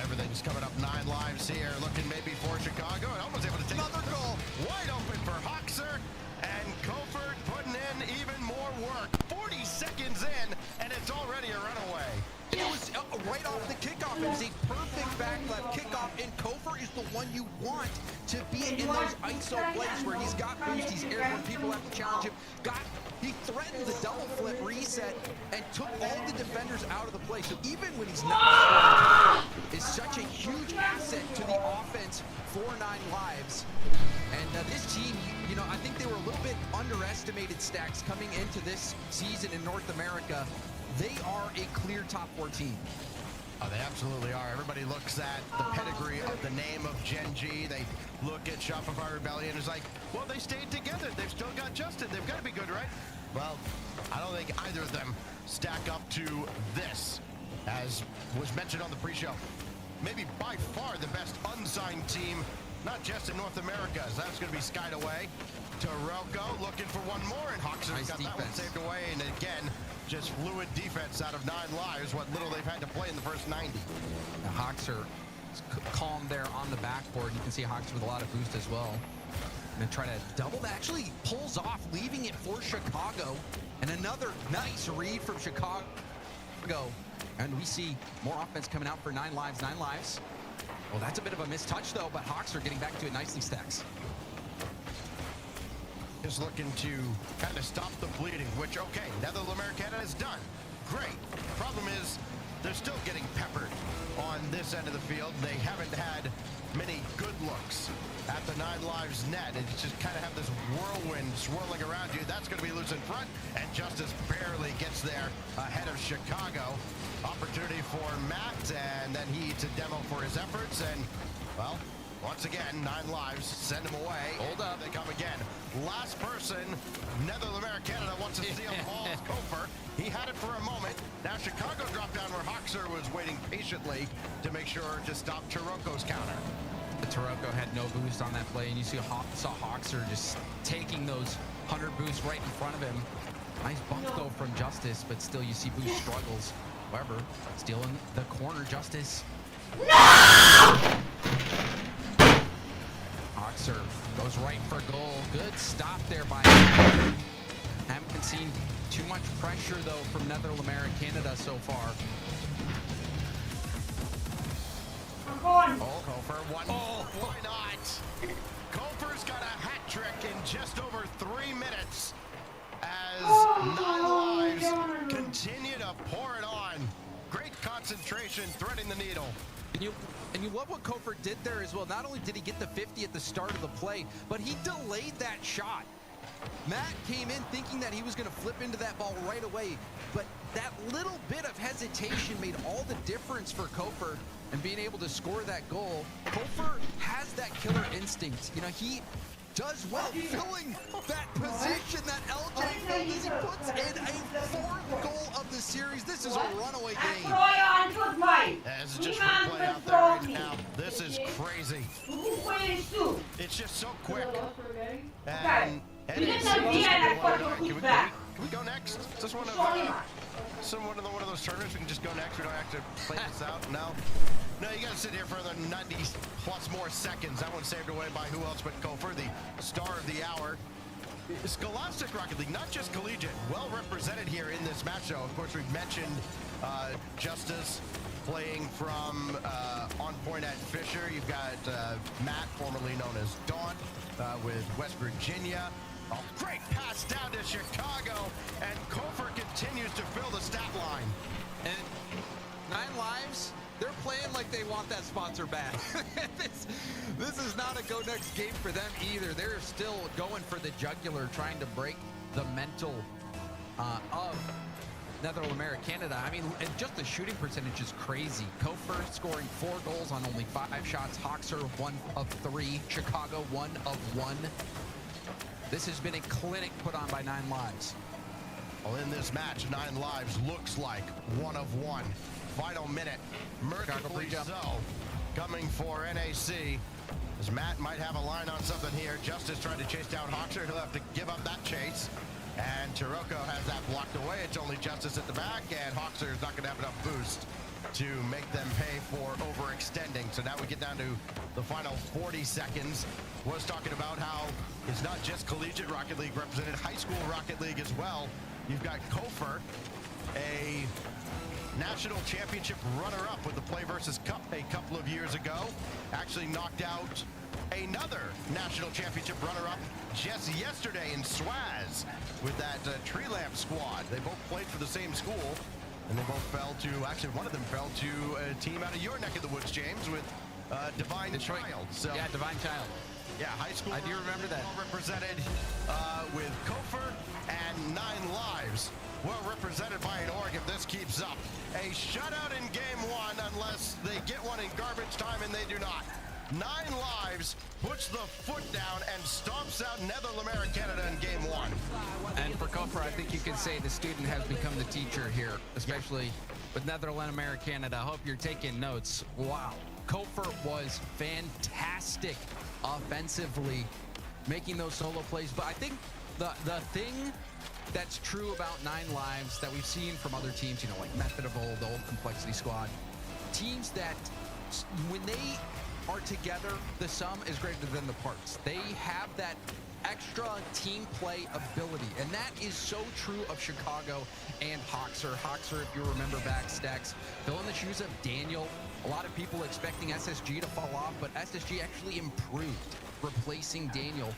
Everything's coming up. 9 Lives here, looking maybe for Chicago, and almost able to take another goal. Wide open for Hoxer, and Kofor putting in even more work. 40 seconds in, and it's already a runaway. It was right off the kickoff. It was a perfect backlap kickoff, and Kofor is the one you want to be in those ISO plays where he's got boost, he's airborne, people have to challenge him. He threatened the double flip reset and took all the defenders out of the play. So even when he's not scoring, is such a huge asset to the offense for 9 Lives. And this team, you know, I think they were a little bit underestimated, Stacks, coming into this season in North America. They are a clear top 4 team. Oh, they absolutely are. Everybody looks at the pedigree of the name of Gen G. They look at Shopify Rebellion. It's like, well, they stayed together. They've still got Justin. They've got to be good, right? Well, I don't think either of them stack up to this, as was mentioned on the pre-show. maybe by far the best unsigned team, not just in North America, as that's going to be skied away. Taroko looking for one more, and Hoxer's Nice got that one defense. saved away, and again, just fluid defense out of 9 lives, what little they've had to play in the first 90. Now, Hoxer is calm there on the backboard. You can see Hoxer with a lot of boost as well. And then try to double that. Actually pulls off, leaving it for Chicago. And another nice read from Chicago. And we see more offense coming out for 9 lives, 9 lives. Well, that's a bit of a missed touch, though, but Hoxer getting back to it nicely, Stacks. Just looking to kind of stop the bleeding, which, okay, Netherlands has done. Great. Problem is, they're still getting peppered on this end of the field. They haven't had many good looks at the 9 lives net. And you just kind of have this whirlwind swirling around you. That's going to be loose in front, and Justice barely gets there ahead of Chicago. Opportunity for Matt, and then he eats a demo for his efforts, and, well, once again, 9 lives, send him away. Hold up. They come again. Last person, Netherlands Canada wants to see on the ball is Kofer. He had it for a moment. Now Chicago dropped down where Hoxer was waiting patiently to make sure to stop Taroko's counter. The Taroko had no boost on that play, and you saw Hoxer just taking those 100 boosts right in front of him. Nice bump, though, from Justice, but still you see Boost struggles. However, still in the corner, Justice. Hoxer goes right for goal. Good stop there by him. Haven't seen too much pressure, though, from Netherlands Canada so far. Oh, Kofer, one. Oh, why not? Kofer's got a hat trick in just over 3 minutes as 9 lives continue to pour it on. Great concentration, threading the needle. And you love what Kofer did there as well. Not only did he get the 50 at the start of the play, but he delayed that shot. Matt came in thinking that he was going to flip into that ball right away, but that little bit of hesitation made all the difference for Kofer and being able to score that goal. Kofer has that killer instinct. You know, he does well filling that position that LJ filled as he puts in a 4th goal of the series. This is a runaway game. As it just replay out there right now, this is crazy. It's just so quick. And can we go next? Is this one of those tournaments we can just go next? We don't have to play this out? No, you gotta sit here for another 90 plus more seconds. That one saved away by who else but Kofer, the star of the hour. Scholastic Rocket League, not just collegiate, well represented here in this match show. Of course, we've mentioned Justice playing from On Point at Fisher. You've got Matt, formerly known as Dawn, with West Virginia. Oh, great pass down to Chicago, and Kofer continues to fill the stat line. And 9 lives, they're playing like they want that sponsor back. This is not a go next game for them either. They're still going for the jugular, trying to break the mental of Netherlands Canada. I mean, and just the shooting percentage is crazy. Kofer scoring 4 goals on only 5 shots. Hoxer 1 of 3. Chicago 1 of 1. This has been a clinic put on by 9 lives. Well, in this match, 9 lives looks like 1 of 1. Final minute, mercifully so, coming for NAC. As Matt might have a line on something here. Justice trying to chase down Hoxer. He'll have to give up that chase. And Taroko has that blocked away. It's only Justice at the back, and Hoxer is not going to have enough boost to make them pay for overextending. So now we get down to the final 40 seconds. Was talking about how it's not just collegiate Rocket League represented, high school Rocket League as well. You've got Kofer, a national championship runner-up with the Play vs. Cup a couple of years ago. Actually knocked out another national championship runner-up just yesterday in Swaz with that Tree Lamp squad. They both played for the same school, and they both fell to, actually one of them fell to a team out of your neck of the woods, James, with Divine Child. So, yeah, Divine Child. Yeah, high school. I do remember that. Well represented with Kofer and 9 lives. Well represented by an org if this keeps up. A shutout in game 1 unless they get one in garbage time, and they do not. 9 lives puts the foot down and stomps out Netherlands Canada in game 1. And for Kofer, I think you can say the student has become the teacher here, especially with Netherlands Canada. I hope you're taking notes. Wow. Kofer was fantastic offensively, making those solo plays. But I think the thing that's true about 9 Lives that we've seen from other teams, you know, like Method of Old, the old Complexity Squad, teams that when they are together, the sum is greater than the parts. They have that extra team play ability, and that is so true of Chicago and Hoxer. Hoxer, if you remember back, Stacks, fill in the shoes of Daniel. A lot of people expecting SSG to fall off, but SSG actually improved, replacing Daniel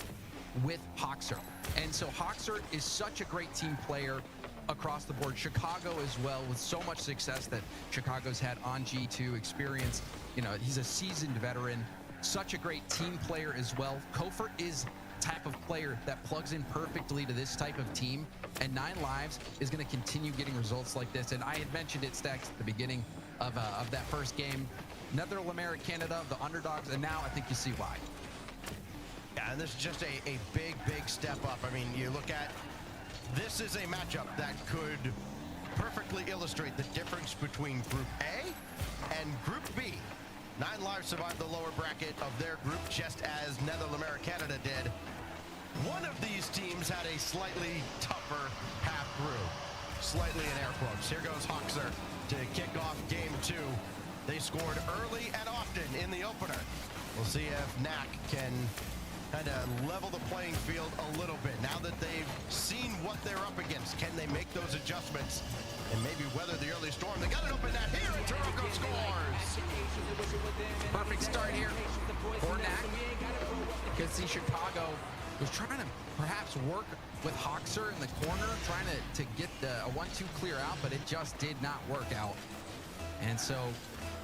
with Hoxer. And so Hoxer is such a great team player across the board. Chicago as well, with so much success that Chicago's had on G2 experience. You know, he's a seasoned veteran, such a great team player as well. Kofer is type of player that plugs in perfectly to this type of team, and 9 Lives is going to continue getting results like this. And I had mentioned it, Stacks, at the beginning of that first game. Nether Canada, the underdogs, and now I think you see why. Yeah, and this is just a big step up. I mean, you look at, this is a matchup that could perfectly illustrate the difference between Group A and Group B. 9 Lives survived the lower bracket of their group, just as Nether Canada did. One of these teams had a slightly tougher path through. Slightly in air quotes. Here goes Hoxer to kick off game 2. They scored early and often in the opener. We'll see if Knack can kind of level the playing field a little bit. Now that they've seen what they're up against, can they make those adjustments and maybe weather the early storm? They got it open net here, and Toronto scores. Perfect start here for Knack. You can see Chicago was trying to perhaps work with Hoxer in the corner, trying to get a 1-2 clear out, but it just did not work out. And so,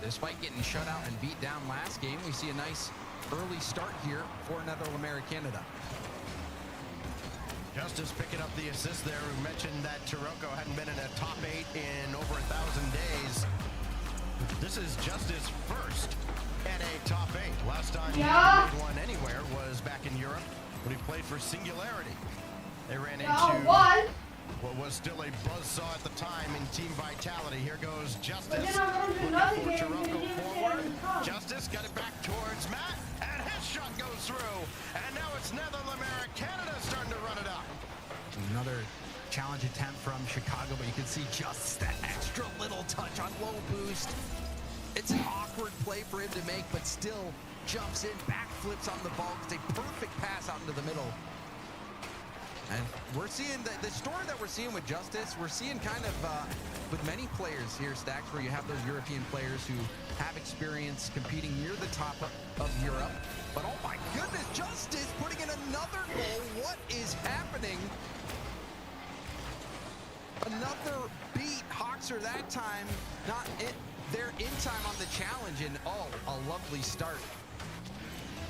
despite getting shut out and beat down last game, we see a nice early start here for Nether Canada. Justice picking up the assist there. We mentioned that Toronto hadn't been in a top 8 in over 1,000 days. This is Justice first at a top 8. Last time he made one anywhere was back in Europe when he played for Singularity. They ran into what was still a buzzsaw at the time in Team Vitality. Here goes Justice looking for Toronto forward. Justice got it back towards Matt, and his shot goes through. And now it's Nether Canada starting to run it up. Another challenge attempt from Chicago, but you can see just that extra little touch on low boost. It's an awkward play for him to make, but still jumps in, backflips on the ball. It's a perfect pass out into the middle. And we're seeing the story that we're seeing with Justice, we're seeing kind of with many players here, Stacks, where you have those European players who have experience competing near the top of Europe. But oh my goodness, Justice putting in another goal. What is happening? Another beat. Hoxer that time, not there in time on the challenge, and oh, a lovely start.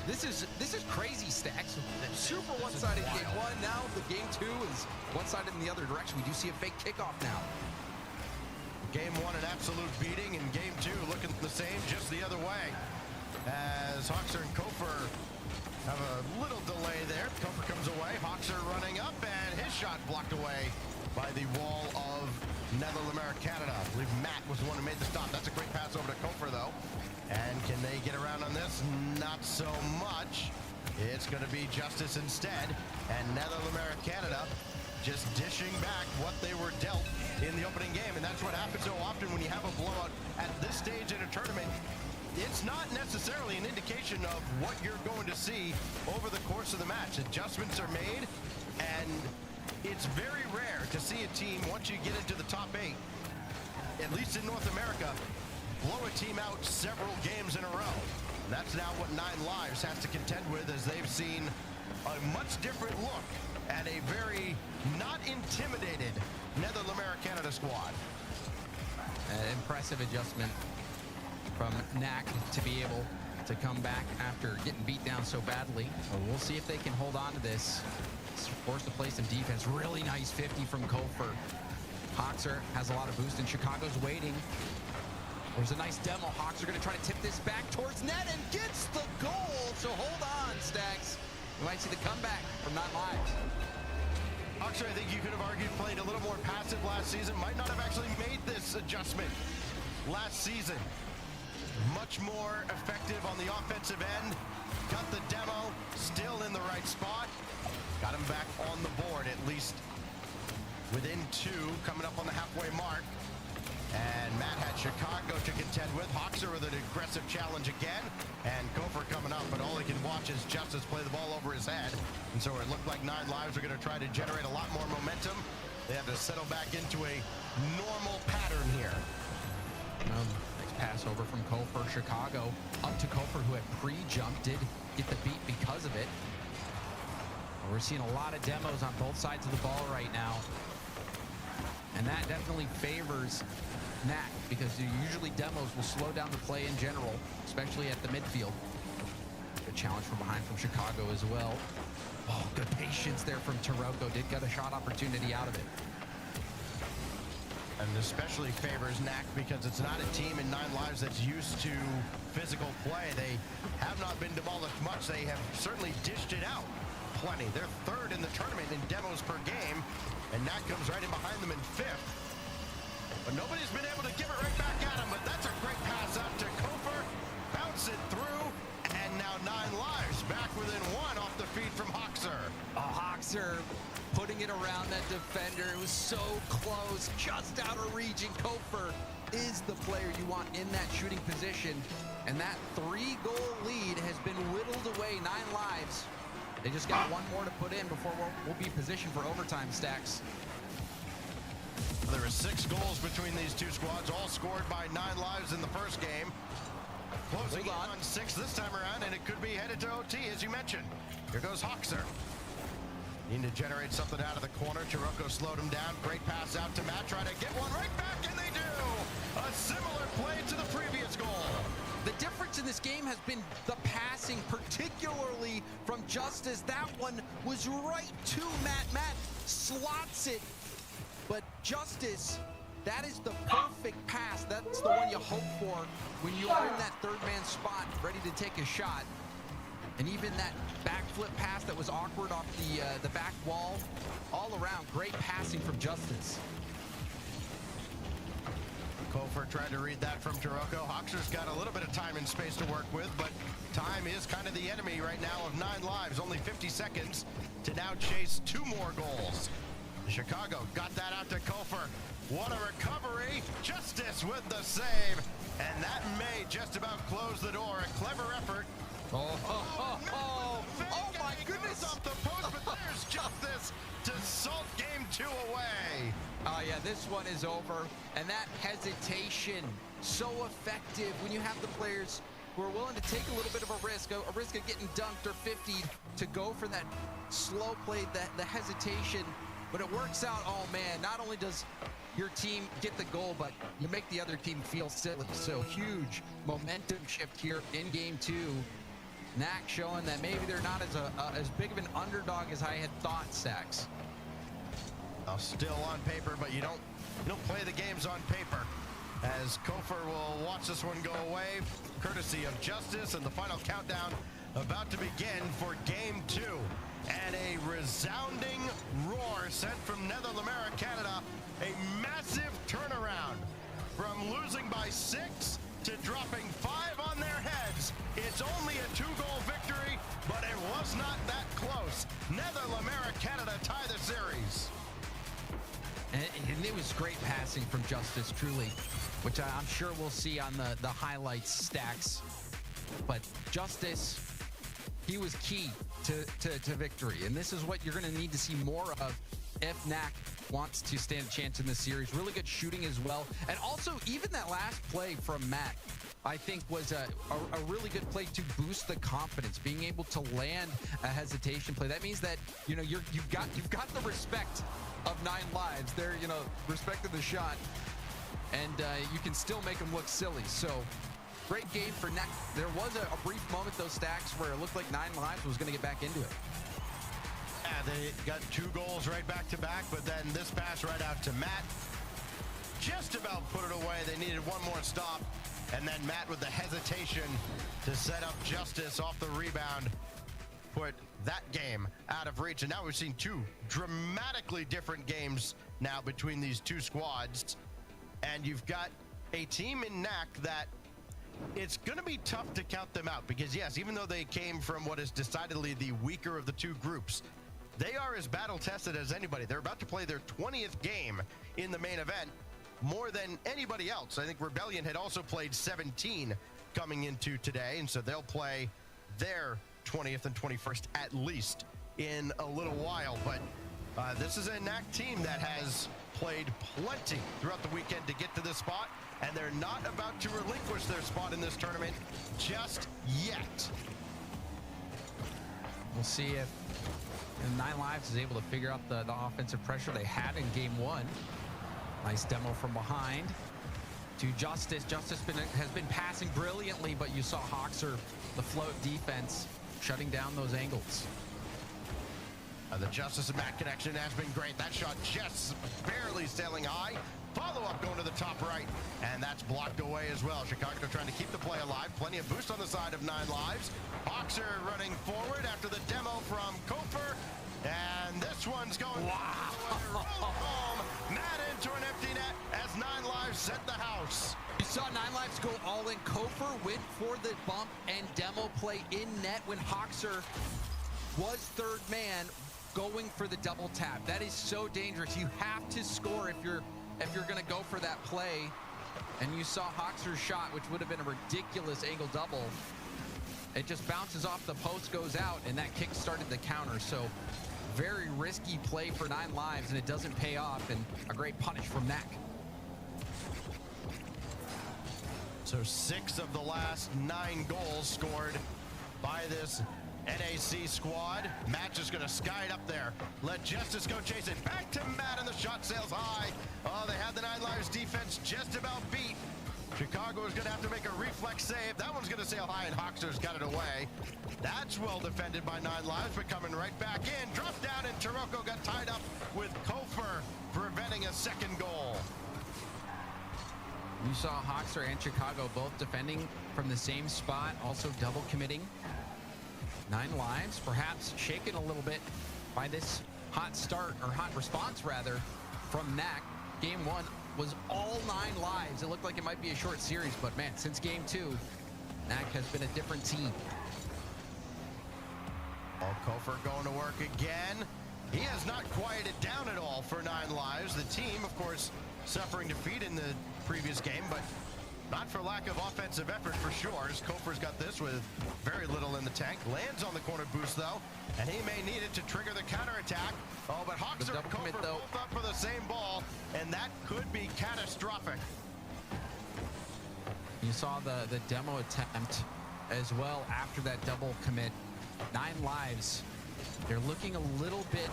This is crazy, Stacks. Super one-sided game 1. Now the game 2 is one-sided in the other direction. We do see a fake kickoff now. Game 1 an absolute beating, and game 2 looking the same, just the other way. As Hoxer and Kofer have a little delay there. Kofer comes away, Hoxer running up, and his shot blocked away by the wall of Nether Canada. I believe Matt was the one who made the stop. That's a great pass over to Kofer, though. And can they get around on this? Not so much. It's going to be Justice instead. And Nether Canada just dishing back what they were dealt in the opening game. And that's what happens so often when you have a blowout at this stage in a tournament. It's not necessarily an indication of what you're going to see over the course of the match. Adjustments are made, and it's very rare to see a team, once you get into the top 8, at least in North America, blow a team out several games in a row. That's now what 9 Lives has to contend with, as they've seen a much different look at a very not intimidated Nether Canada squad. An impressive adjustment from Knack to be able to come back after getting beat down so badly. We'll see if they can hold on to this. Forced to play some defense. Really nice 50 from Kofer. Hoxer has a lot of boost, and Chicago's waiting. There's a nice demo. Hoxer going to try to tip this back towards net and gets the goal. So hold on, Stacks. You might see the comeback from 9 Lives. Hoxer, I think you could have argued, played a little more passive last season. Might not have actually made this adjustment last season. much more effective on the offensive end. Got the demo, still in the right spot. Got him back on the board, at least within 2, coming up on the halfway mark. And Matt had Chicago to contend with. Hoxer with an aggressive challenge again. And Gopher coming up, but all he can watch is Justice play the ball over his head. And so it looked like 9 Lives are going to try to generate a lot more momentum. They have to settle back into a normal pattern here. Nice pass over from Kofer. Chicago up to Kofer, who had pre-jumped, did get the beat because of it. We're seeing a lot of demos on both sides of the ball right now. And that definitely favors Knack, because usually demos will slow down the play in general, especially at the midfield. Good challenge from behind from Chicago as well. Oh, good patience there from Taroko. Did get a shot opportunity out of it. And especially favors Knack because it's not a team in 9 Lives that's used to physical play. They have not been demolished much. They have certainly dished it out plenty. They're 3rd in the tournament in demos per game, and Knack comes right in behind them in 5th. But nobody's been able to give it right back at him, but that's a great pass out to Kofer. Bounce it through, and now 9 Lives back within 1 off the feed from Hoxer. Hoxer putting it around that defender. It was so close, just out of reach, and Kofer is the player you want in that shooting position. And that 3-goal lead has been whittled away. 9 Lives. They just got 1 more to put in before we'll be positioned for overtime, Stacks. There were 6 goals between these two squads, all scored by 9 Lives in the first game. Closing in on 6 this time around, and it could be headed to OT, as you mentioned. Here goes Hoxer. Need to generate something out of the corner. Taroko slowed him down. Great pass out to Matt. Try to get one right back, and they do! A similar play to the previous goal. The difference in this game has been the passing, particularly from Justice. That one was right to Matt. Matt slots it, but Justice, that is the perfect pass. That's the one you hope for when you are in that 3rd-man spot, ready to take a shot. And even that backflip pass that was awkward off the back wall, all around, great passing from Justice. Kofer tried to read that from Taroko. Hoxer's got a little bit of time and space to work with, but time is kind of the enemy right now of 9 Lives. Only 50 seconds to now chase 2 more goals. Chicago got that out to Kofer. What a recovery. Justice with the save. And that may just about close the door. A clever effort. Oh my goodness. Off the post, but there's Justice to salt game 2 away. Oh yeah, this one is over. And that hesitation, so effective when you have the players who are willing to take a little bit of a risk of getting dunked or 50'd, to go for that slow play, the hesitation. But it works out. Oh man, not only does your team get the goal, but you make the other team feel silly. So huge momentum shift here in game 2. Knack showing that maybe they're not as big of an underdog as I had thought, Stacks. Still on paper, but you don't play the games on paper. As Kofer will watch this one go away, courtesy of Justice, and the final countdown about to begin for game 2. And a resounding roar sent from Netherlands, Canada. A massive turnaround from losing by 6 to dropping 5 on their heads. It's only a 2-goal victory, but it was not that close. Netherlands, Canada tie the series. And it was great passing from Justice, truly, which I'm sure we'll see on the highlights, Stacks. But Justice, he was key to victory. And this is what you're going to need to see more of if Knack wants to stand a chance in this series. Really good shooting as well. And also, even that last play from Matt, I think was a really good play to boost the confidence, being able to land a hesitation play. That means that, you know, you've got the respect of 9 Lives. They're, you know, respected the shot, and you can still make them look silly. So great game for Knack. There was a brief moment, those Stacks, where it looked like 9 Lives was going to get back into it. Yeah, they got 2 goals right back to back, but then this pass right out to Matt. Just about put it away. They needed one more stop. And then Matt with the hesitation to set up Justice off the rebound. Put that game out of reach. And now we've seen 2 dramatically different games now between these 2 squads. And you've got a team in Knack that it's going to be tough to count them out because, yes, even though they came from what is decidedly the weaker of the two groups, they are as battle-tested as anybody. They're about to play their 20th game in the main event, more than anybody else. I think Rebellion had also played 17 coming into today, and so they'll play their 20th and 21st at least in a little while. But this is a NAC team that has played plenty throughout the weekend to get to this spot, and they're not about to relinquish their spot in this tournament just yet. We'll see if Nine Lives is able to figure out the offensive pressure they had in game one. Nice demo from behind to Justice. Justice has been passing brilliantly, but you saw Hoxer, the float defense, shutting down those angles. The Justice and Matt connection has been great. That shot just barely sailing high. Follow-up going to the top right, and that's blocked away as well. Chicago trying to keep the play alive. Plenty of boost on the side of Nine Lives. Hoxer running forward after the demo from Kofer, and this one's going home. Matt into an empty net as Nine Lives set the house. You saw Nine Lives go all in. Kofer went for the bump and demo play in net when Hoxer was third man going for the double tap. That is so dangerous. You have to score if you're going to go for that play. And you saw Hoxer's shot, which would have been a ridiculous angle double. It just bounces off the post, goes out, and that kick started the counter. So very risky play for Nine Lives, and it doesn't pay off, and a great punish from NAC. So 6 of the last 9 goals scored by this NAC squad. Matt just going to sky it up there. Let Justice go chase it. Back to Matt, and the shot sails high. Oh, they had the Nine Lives defense just about beat. Chicago is going to have to make a reflex save. That one's going to sail high, and Hoxer's got it away. That's well defended by Nine Lives, but coming right back in. Dropped down, and Taroko got tied up with Kofer, preventing a second goal. You saw Hoxer and Chicago both defending from the same spot, also double committing. Nine Lives perhaps shaken a little bit by this hot start, or hot response rather, from NAC. Game one was all 9 lives. It looked like it might be a short series, but man, since game 2, NAC has been a different team. Oh, Kofer going to work again. He has not quieted down at all for 9 lives. The team, of course, suffering defeat in the previous game, but not for lack of offensive effort for sure, as Kofer's got this with very little in the tank. Lands on the corner boost, though, and he may need it to trigger the counterattack. Oh, but Hoxer and Kofer both up for the same ball, and that could be catastrophic. You saw the demo attempt as well after that double commit. 9 lives. They're looking a little bit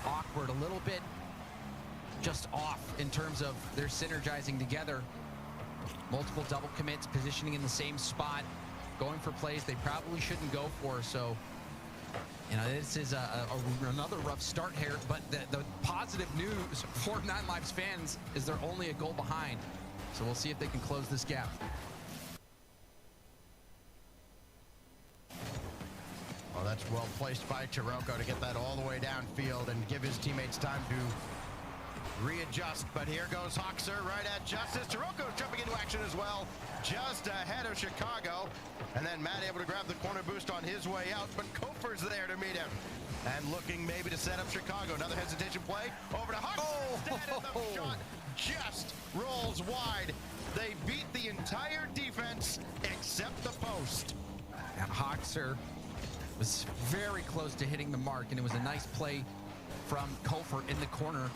awkward, a little bit just off in terms of their synergizing together. Multiple double commits, positioning in the same spot, going for plays they probably shouldn't go for. So, you know, this is another rough start here, but the positive news for 9 Lives fans is they're only a goal behind. So we'll see if they can close this gap. Oh, that's well placed by Taroko to get that all the way downfield and give his teammates time to readjust. But here goes Hoxer right at Justice. Taroko jumping into action as well, just ahead of Chicago. And then Matt able to grab the corner boost on his way out, but Kofer's there to meet him. And looking maybe to set up Chicago. Another hesitation play over to Hoxer. Instead, and the shot just rolls wide. They beat the entire defense except the post. And Hoxer was very close to hitting the mark, and it was a nice play from Kofer in the corner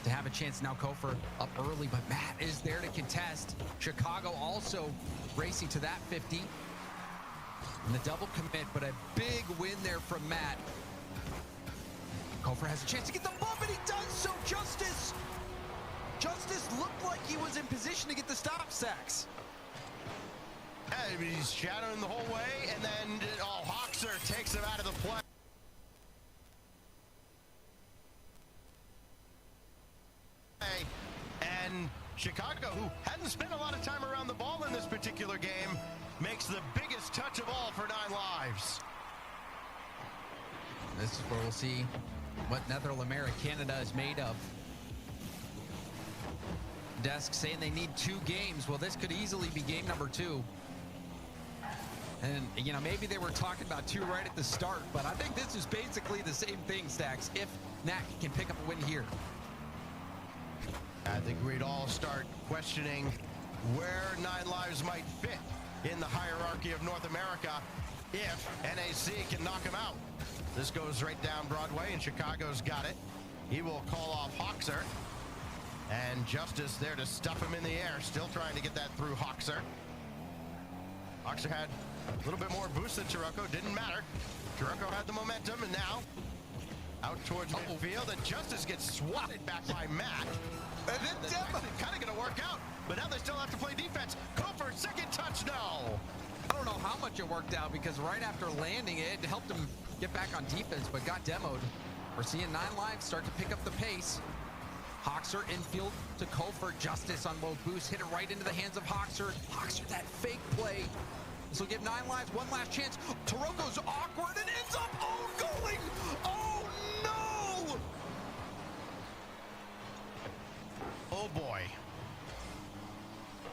to have a chance. Now Kofer up early, but Matt is there to contest. Chicago also racing to that 50. And the double commit, but a big win there from Matt. Kofer has a chance to get the bump, and he does so. Justice looked like he was in position to get the stop sacks. And he's shadowing the whole way, and then Hoxer takes him out of the play. And Chicago, who hadn't spent a lot of time around the ball in this particular game, makes the biggest touch of all for 9 lives. This is where we'll see what Netherlands Canada is made of. Desk saying they need 2 games. Well, this could easily be game number 2. And, you know, maybe they were talking about 2 right at the start, but I think this is basically the same thing, Stacks, if Knack can pick up a win here. I think we'd all start questioning where 9 Lives might fit in the hierarchy of North America if NAC can knock him out. This goes right down Broadway, and Chicago's got it. He will call off Hoxer. And Justice there to stuff him in the air. Still trying to get that through Hoxer. Hoxer had a little bit more boost than Taroko. Didn't matter. Taroko had the momentum, and now out towards midfield, and Justice gets swatted back by Matt. And then kind of going to work out, but now they still have to play defense. Kofer, second touch, no. I don't know how much it worked out because right after landing it helped him get back on defense, but got demoed. We're seeing 9 Lives start to pick up the pace. Hoxer infield to Kofer. Justice on low boost. Hit it right into the hands of Hoxer. Hoxer, that fake play. This will give 9 Lives one last chance. Taroko's awkward and ends up goaling. Oh, no! Oh, boy.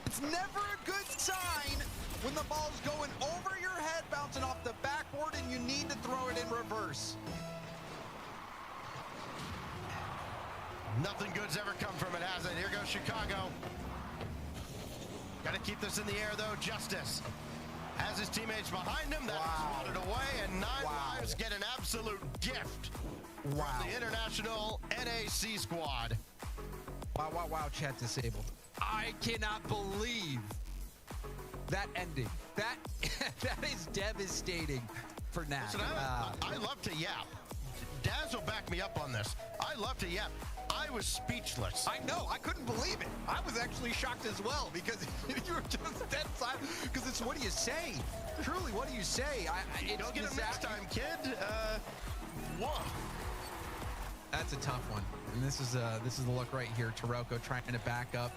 It's never a good sign when the ball's going over your head, bouncing off the backboard, and you need to throw it in reverse. Nothing good's ever come from it, has it? Here goes Chicago. Got to keep this in the air, though. Justice has his teammates behind him. That is swatted away, and 9 Lives get an absolute gift from the international NAC squad. Wow, chat disabled. I cannot believe that ending. That is devastating for Nat. Listen, I love to yap. Daz will back me up on this. I love to yap. I was speechless. I know. I couldn't believe it. I was actually shocked as well because you were just dead silent. Because it's, what do you say? Truly, what do you say? Don't get him next time, kid. Whoa. That's a tough one. And this is the look right here. Taroko trying to back up.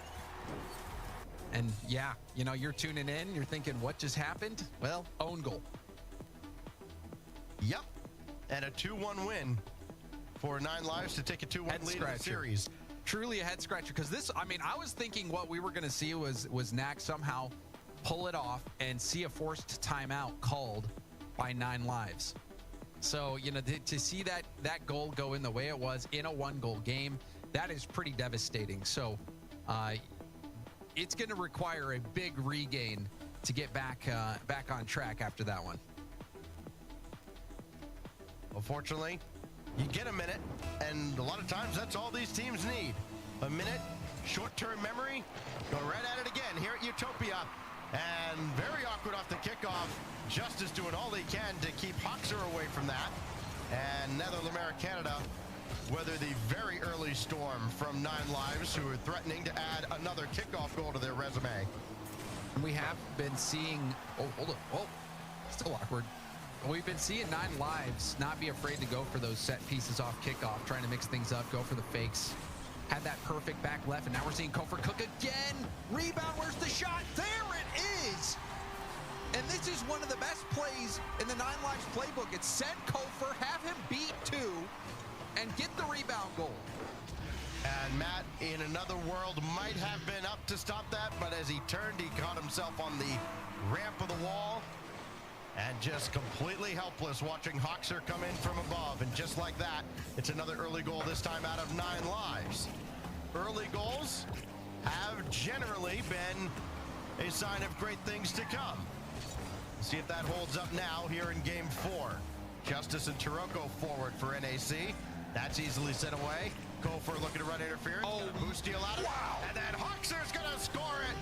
And yeah, you know, you're tuning in. You're thinking, what just happened? Well, own goal. Yep. And a 2-1 win for 9 Lives to take a 2-1 lead in the series. Truly a head scratcher, because this, I mean, I was thinking what we were going to see was Knack somehow pull it off and see a forced timeout called by 9 Lives. So, you know, to see that goal go in the way it was in a 1-goal game, that is pretty devastating. So it's going to require a big regain to get back on track after that one. Unfortunately, you get a minute, and a lot of times that's all these teams need. A minute, short-term memory, go right at it again here at Utopia. And very awkward off the kickoff. Justice doing all he can to keep Hoxer away from that. And Netherlands Canada weather the very early storm from 9 Lives, who are threatening to add another kickoff goal to their resume. We have been seeing, hold on, still awkward. We've been seeing 9 Lives not be afraid to go for those set pieces off kickoff, trying to mix things up, go for the fakes. Had that perfect back left, and now we're seeing Kofer cook again. Rebound, where's the shot? There it is! And this is one of the best plays in the 9 Lives playbook. It's send Kofer, have him beat 2, and get the rebound goal. And Matt, in another world, might have been up to stop that, but as he turned, he caught himself on the ramp of the wall. And just completely helpless watching Hoxer come in from above. And just like that, it's another early goal, this time out of 9 Lives. Early goals have generally been a sign of great things to come. See if that holds up now here in game 4. Justice and Taroko forward for NAC. That's easily sent away. Kofer looking to run interference. Boost deal out of it. And then Hoxer's going to score it.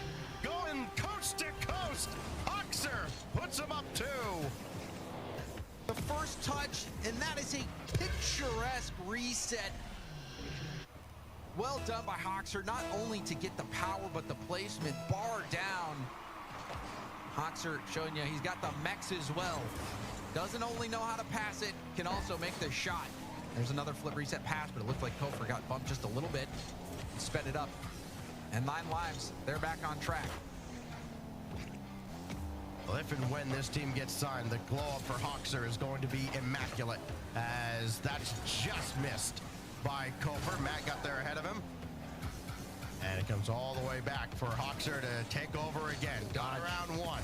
Going coast to coast. Hoxer puts him up 2. The first touch, and that is a picturesque reset. Well done by Hoxer, not only to get the power, but the placement. Bar down. Hoxer showing you he's got the mechs as well. Doesn't only know how to pass it, can also make the shot. There's another flip reset pass, but it looked like Kofer got bumped just a little bit and sped it up. And 9 Lives, they're back on track. Well, if and when this team gets signed, the glow up for Hoxer is going to be immaculate, as that's just missed by Kofer. Matt got there ahead of him. And it comes all the way back for Hoxer to take over again. Got around one.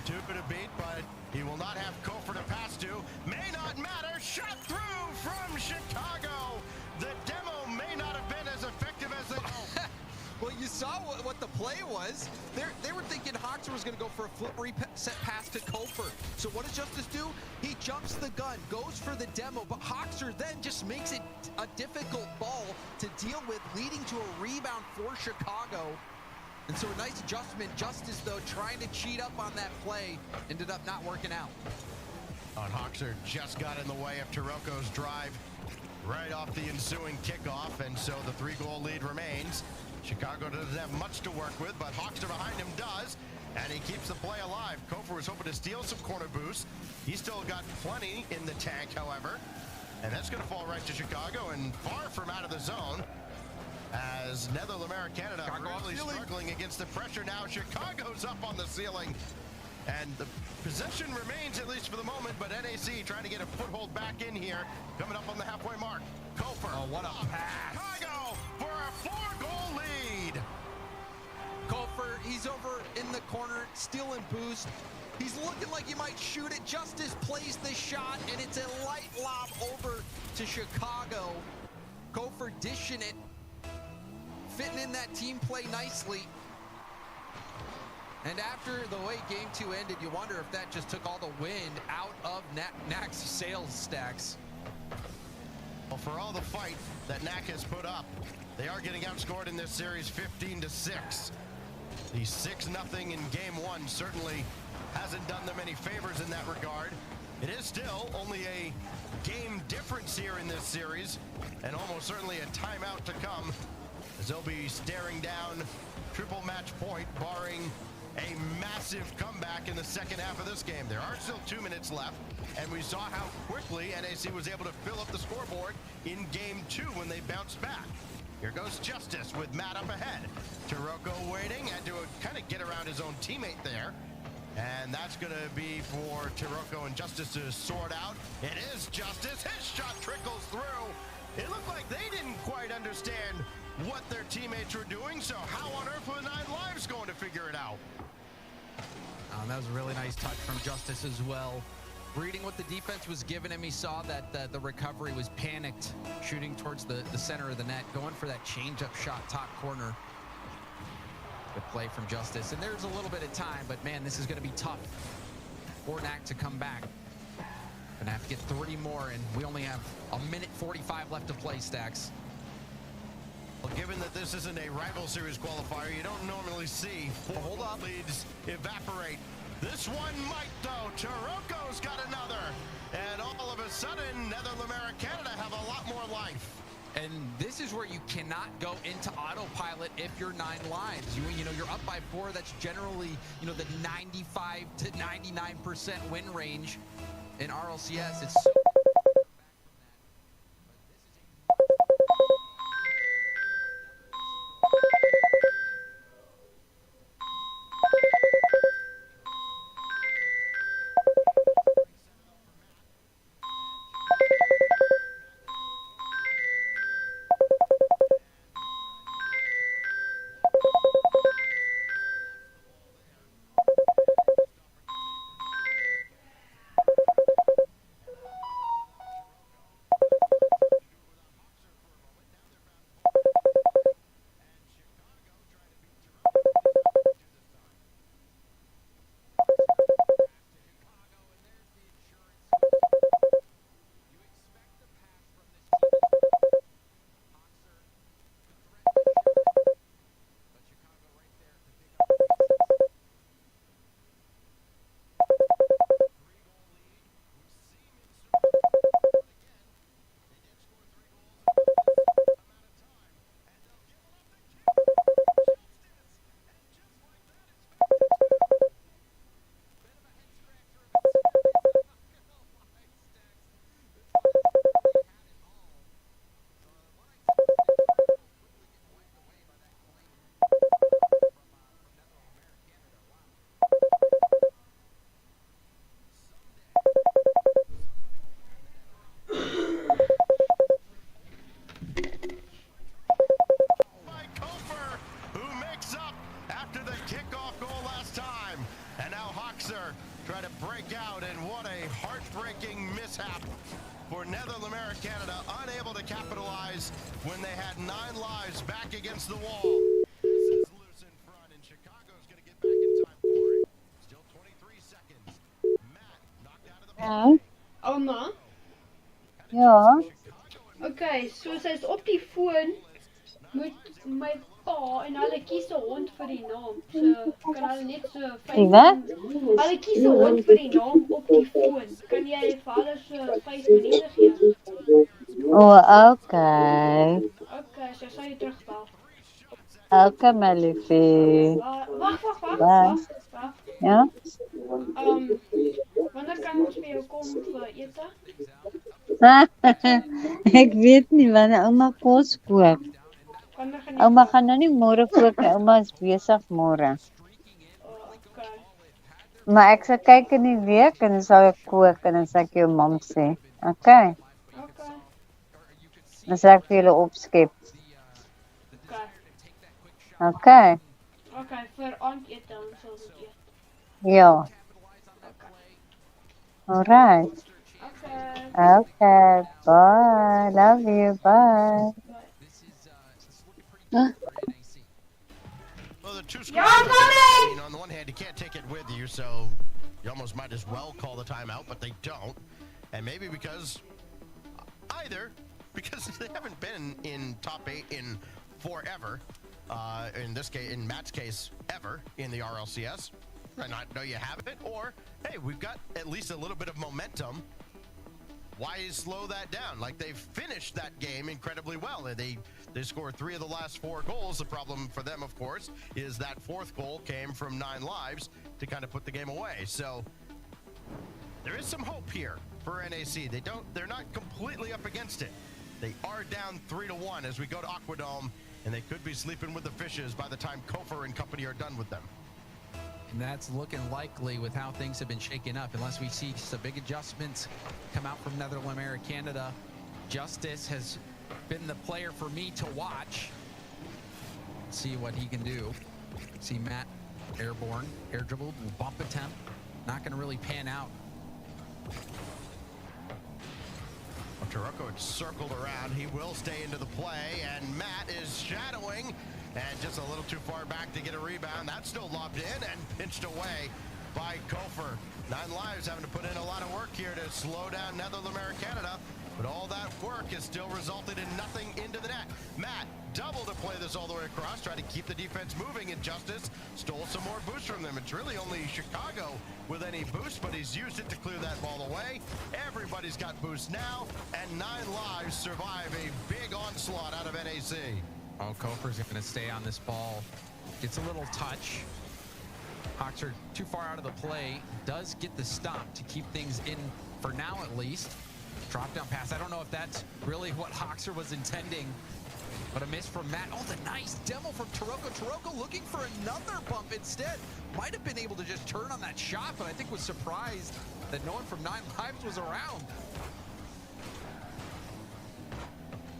Two to beat, but he will not have Kofor to pass to. May not matter. Shot through from Chicago. The demo may not have been as effective as they hoped. Well, you saw what the play was. They were thinking Hoxer was going to go for a flip reset pass to Kofor. So what does Justice do? He jumps the gun, goes for the demo, but Hoxer then just makes it a difficult ball to deal with, leading to a rebound for Chicago. And so a nice adjustment. Justice, though, trying to cheat up on that play, ended up not working out. Hoxer just got in the way of Taroko's drive right off the ensuing kickoff, and so the 3-goal lead remains. Chicago doesn't have much to work with, but Hoxer behind him does, and he keeps the play alive. Kofor was hoping to steal some corner boosts. He's still got plenty in the tank, however, and that's going to fall right to Chicago and far from out of the zone, as Netherlands Canada really struggling against the pressure now. Chicago's up on the ceiling, and the possession remains, at least for the moment, but NAC trying to get a foothold back in here, coming up on the halfway mark. Kofor. Oh, what a pass. Chicago for a 4-goal lead. Kofor, he's over in the corner, stealing boost. He's looking like he might shoot it. Justice plays the shot, and it's a light lob over to Chicago. Kofor dishing it, fitting in that team play nicely. And after the way Game 2 ended, you wonder if that just took all the wind out of NAC's sales stacks. Well, for all the fight that NAC has put up, they are getting outscored in this series 15-6. The 6-0 in Game 1 certainly hasn't done them any favors in that regard. It is still only a game difference here in this series, and almost certainly a timeout to come, as they'll be staring down triple match point, barring a massive comeback in the second half of this game. There are still 2 minutes left, and we saw how quickly NAC was able to fill up the scoreboard in Game 2 when they bounced back. Here goes Justice with Matt up ahead. Taroko waiting, had to kind of get around his own teammate there. And that's going to be for Taroko and Justice to sort out. It is Justice. His shot trickles through. It looked like they didn't quite understand what their teammates were doing, so how on earth were 9 Lives going to figure it out? That was a really nice touch from Justice as well. Reading what the defense was giving him, he saw that the recovery was panicked, shooting towards the center of the net, going for that change-up shot top corner. Good play from Justice, and there's a little bit of time, but man, this is going to be tough for NAC to come back. Gonna have to get 3 more, and we only have 1:45 left to play, Stacks. Well, given that this isn't a rival series qualifier, you don't normally see 4 leads evaporate. This one might, though. Taroko's got another. And all of a sudden, Netherlands Canada have a lot more life. And this is where you cannot go into autopilot if you're 9 lives. You know, you're up by 4. That's generally, you know, the 95 to 99% win range in RLCS. It's so Hoxer try to break out, and what a heartbreaking mishap for Netherlands Canada, unable to capitalize when they had 9 lives back against the wall. This is loose in front, and Chicago's going to get back in time for it. Still 23 seconds. Matt knocked out of the play. Alma. Ja, Okay, so sy's op die foon moet my pa en hulle kies 'n hond vir die naam. So kan hulle net so die wat? Hulle kies 'n hond vir die naam op die foon. Kan jy vir hulle so 5 minute gee? Oh, okay. Okay, so sal jy terugbel. Okay, my liefie. Wag. Ja? Wanneer kan ons vir jou kom vir ete? Ek weet nie wanneer ouma kos kook. Wanneer gaan jy? Ouma gaan nou nie môre kook nie. Ouma is besig môre. Okay. Maar ek sal kyk in die week en dan sal ek kook en dan sal ek jou mam sê. Okay. Okay. Dan sal ek vir julle opskep. Okay. Okay. Okay, vir aandete ons sal dit eet. Ja. Okay. Alright. Okay. Okay. Bye. Love you. Bye. Well, the two Yeah, I'm coming! on the one hand, you can't take it with you, so you almost might as well call the timeout, but they don't. And maybe because they haven't been in top 8 in forever. In this case, in Matt's case, ever in the RLCS. Might not know you have it, or hey, we've got at least a little bit of momentum. Why slow that down? Like, they've finished that game incredibly well. They scored 3 of the last 4 goals. The problem for them, of course, is that 4th goal came from 9 lives to kind of put the game away. So there is some hope here for NAC. They're not completely up against it. They are down 3-1 as we go to Aquadome, and they could be sleeping with the fishes by the time Kofor and company are done with them. And that's looking likely with how things have been shaken up, unless we see some big adjustments come out from Netherlands Canada. Justice has been the player for me to watch. See what he can do. See Matt airborne, air dribbled, bump attempt. Not going to really pan out. Well, Taroko had circled around. He will stay into the play, and Matt is shadowing. And just a little too far back to get a rebound. That's still lobbed in and pinched away by Kofor. 9 lives having to put in a lot of work here to slow down Netherlands Canada. But all that work has still resulted in nothing into the net. Matt, double to play this all the way across, try to keep the defense moving, and Justice stole some more boost from them. It's really only Chicago with any boost, but he's used it to clear that ball away. Everybody's got boost now, and 9 lives survive a big onslaught out of NAC. Oh, Kofor's going to stay on this ball. Gets a little touch. Hoxer too far out of the play. Does get the stop to keep things in, for now at least. Drop down pass. I don't know if that's really what Hoxer was intending, but a miss from Matt. Oh, the nice demo from Taroko. Taroko looking for another bump instead. Might have been able to just turn on that shot, but I think was surprised that no one from 9 lives was around.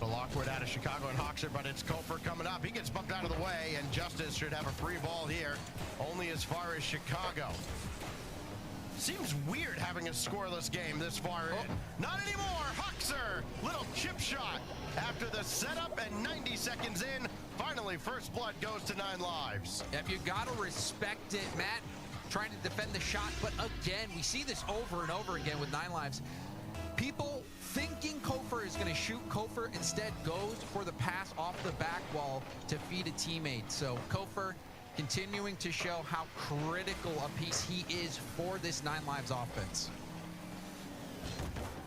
Awkward out of Chicago and Hoxer, but it's Kofor coming up. He gets bumped out of the way, and Justice should have a free ball here, only as far as Chicago. Seems weird having a scoreless game this far in. Not anymore. Hoxer, little chip shot after the setup, and 90 seconds in, finally first blood goes to 9 lives. Yep, you got to respect it, Matt. Trying to defend the shot, but again, we see this over and over again with 9 lives. People thinking Kofor is going to shoot. Kofor instead goes for the pass off the back wall to feed a teammate. So Kofor continuing to show how critical a piece he is for this 9 lives offense.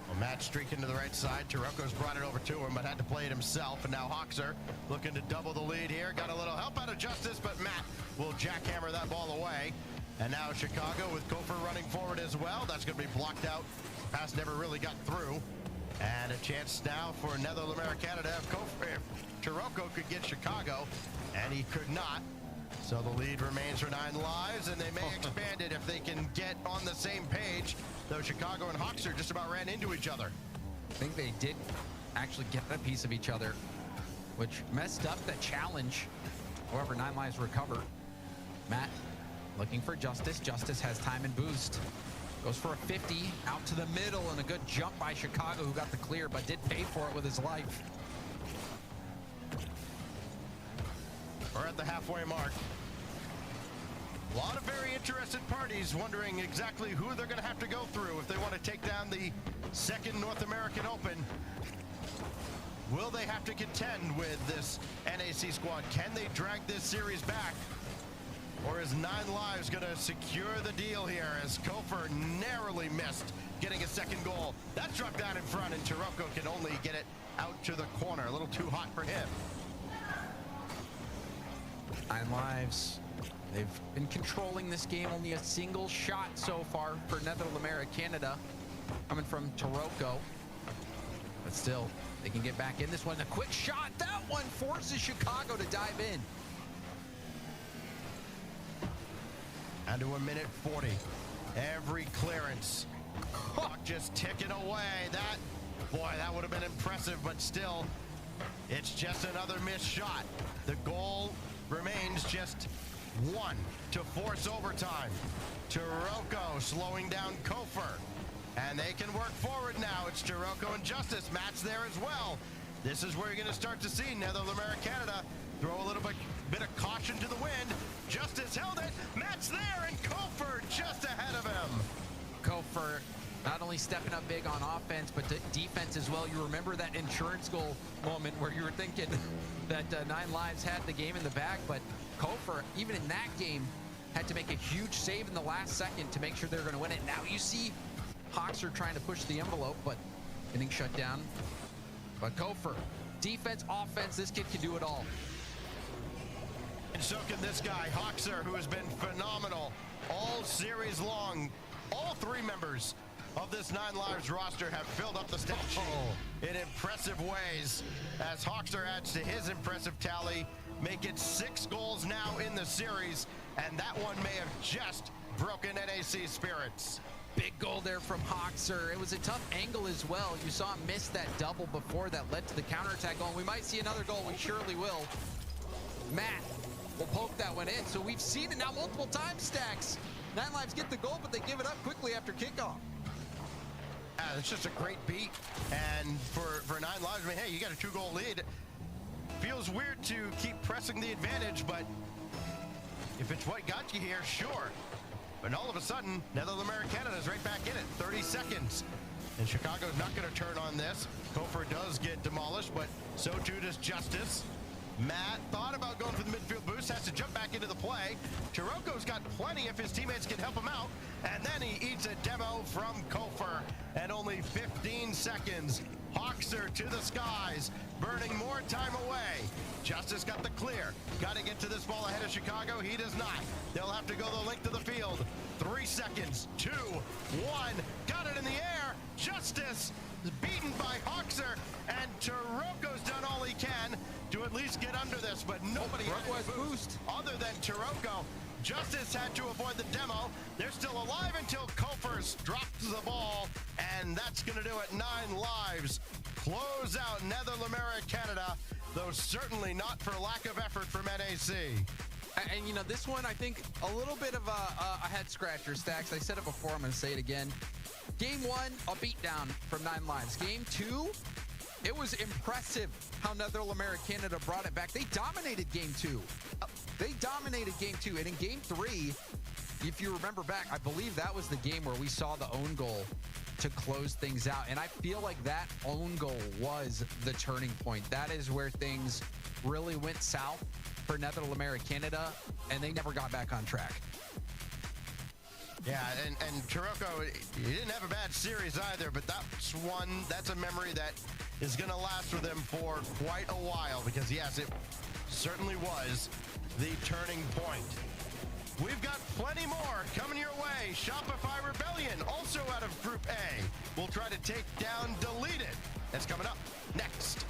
Well, Matt streaking to the right side. Taroko's brought it over to him, but had to play it himself. And now Hoxer looking to double the lead here. Got a little help out of Justice, but Matt will jackhammer that ball away. And now Chicago with Kofor running forward as well. That's going to be blocked out. Pass never really got through. And a chance now for Netherlands Canada if Taroko could get Chicago, and he could not. So the lead remains for 9 lives, and they may expand it if they can get on the same page, though Chicago and Hoxer just about ran into each other. I think they did actually get a piece of each other, which messed up the challenge. However, 9 lives recover. Matt Looking for Justice. Justice has time and boost. Goes for a 50 out to the middle, and a good jump by Chicago, who got the clear but did pay for it with his life. We're at the halfway mark. A lot of very interested parties wondering exactly who they're going to have to go through if they want to take down the second North American Open. Will they have to contend with this NAC squad? Can they drag this series back? Or is Nine Lives going to secure the deal here as Kofor narrowly missed getting a second goal? That's struck down in front, and Taroko can only get it out to the corner. A little too hot for him. Nine Lives. They've been controlling this game. Only a single shot so far for Netherlands Canada coming from Taroko. But still, they can get back in this one. A quick shot. That one forces Chicago to dive in. Down to a minute 40. Every clearance. Clock just ticking away. That would have been impressive, but still, it's just another missed shot. The goal remains just one to force overtime. Taroko slowing down Kofor. And they can work forward now. It's Taroko and Justice. Matt's there as well. This is where you're going to start to see Netherlands Canada throw a little bit of caution to the wind. Justice held it. Matt's there, and Kofor just ahead of him. Kofor not only stepping up big on offense, but defense as well. You remember that insurance goal moment where you were thinking that Nine Lives had the game in the bag, but Kofor, even in that game, had to make a huge save in the last second to make sure they're going to win it. Now you see Hawks are trying to push the envelope, but getting shut down. But Kofor, defense, offense, this kid can do it all. And so can this guy, Hawkser, who has been phenomenal all series long. All three members of this Nine Lives roster have filled up the stat sheet in impressive ways as Hawkser adds to his impressive tally, make it 6 goals now in the series, and that one may have just broken NAC spirits. Big goal there from Hawkser. It was a tough angle as well. You saw him miss that double before that led to the counterattack goal. We might see another goal. We surely will. Matt will poke that one in. So we've seen it now multiple times, Stacks. Nine Lives get the goal, but they give it up quickly after kickoff. It's just a great beat. And for Nine Lives, I mean, hey, you got a 2-goal lead. Feels weird to keep pressing the advantage, but if it's what got you here, sure. But all of a sudden, Netherlands Canada's right back in it. 30 seconds. And Chicago's not going to turn on this. Kofor does get demolished, but so too does Justice. Matt thought about going for the midfield boost, has to jump back into the play. Taroko's got plenty if his teammates can help him out. And then he eats a demo from Kofor. And only 15 seconds. Hawkser to the skies, burning more time away. Justice got the clear. Got to get to this ball ahead of Chicago. He does not. They'll have to go the length of the field. 3 seconds. 2, 1. Got it in the air. Justice is beaten by Hawkser. And Taroko's done all he can to at least get under this. But nobody has boost other than Taroko. Justice had to avoid the demo. They're still alive until Kofor drops the ball. And that's going to do it. 9 Lives close out Netherlands Canada, though certainly not for lack of effort from NAC. And you know, this one, I think a little bit of a head scratcher, Stacks. I said it before, I'm going to say it again. Game 1, a beatdown from 9 Lives. Game 2, it was impressive how Netherlands Canada brought it back. They dominated Game 2. They dominated Game 2. And in Game 3, if you remember back, I believe that was the game where we saw the own goal to close things out. And I feel like that own goal was the turning point. That is where things really went south for Netherlands Canada, and they never got back on track. Yeah, and Taroko, he didn't have a bad series either, but that's a memory that is going to last with him for quite a while, because yes, it certainly was the turning point. We've got plenty more coming your way. Shopify Rebellion, also out of Group A. We'll try to take down Delete It. That's coming up next.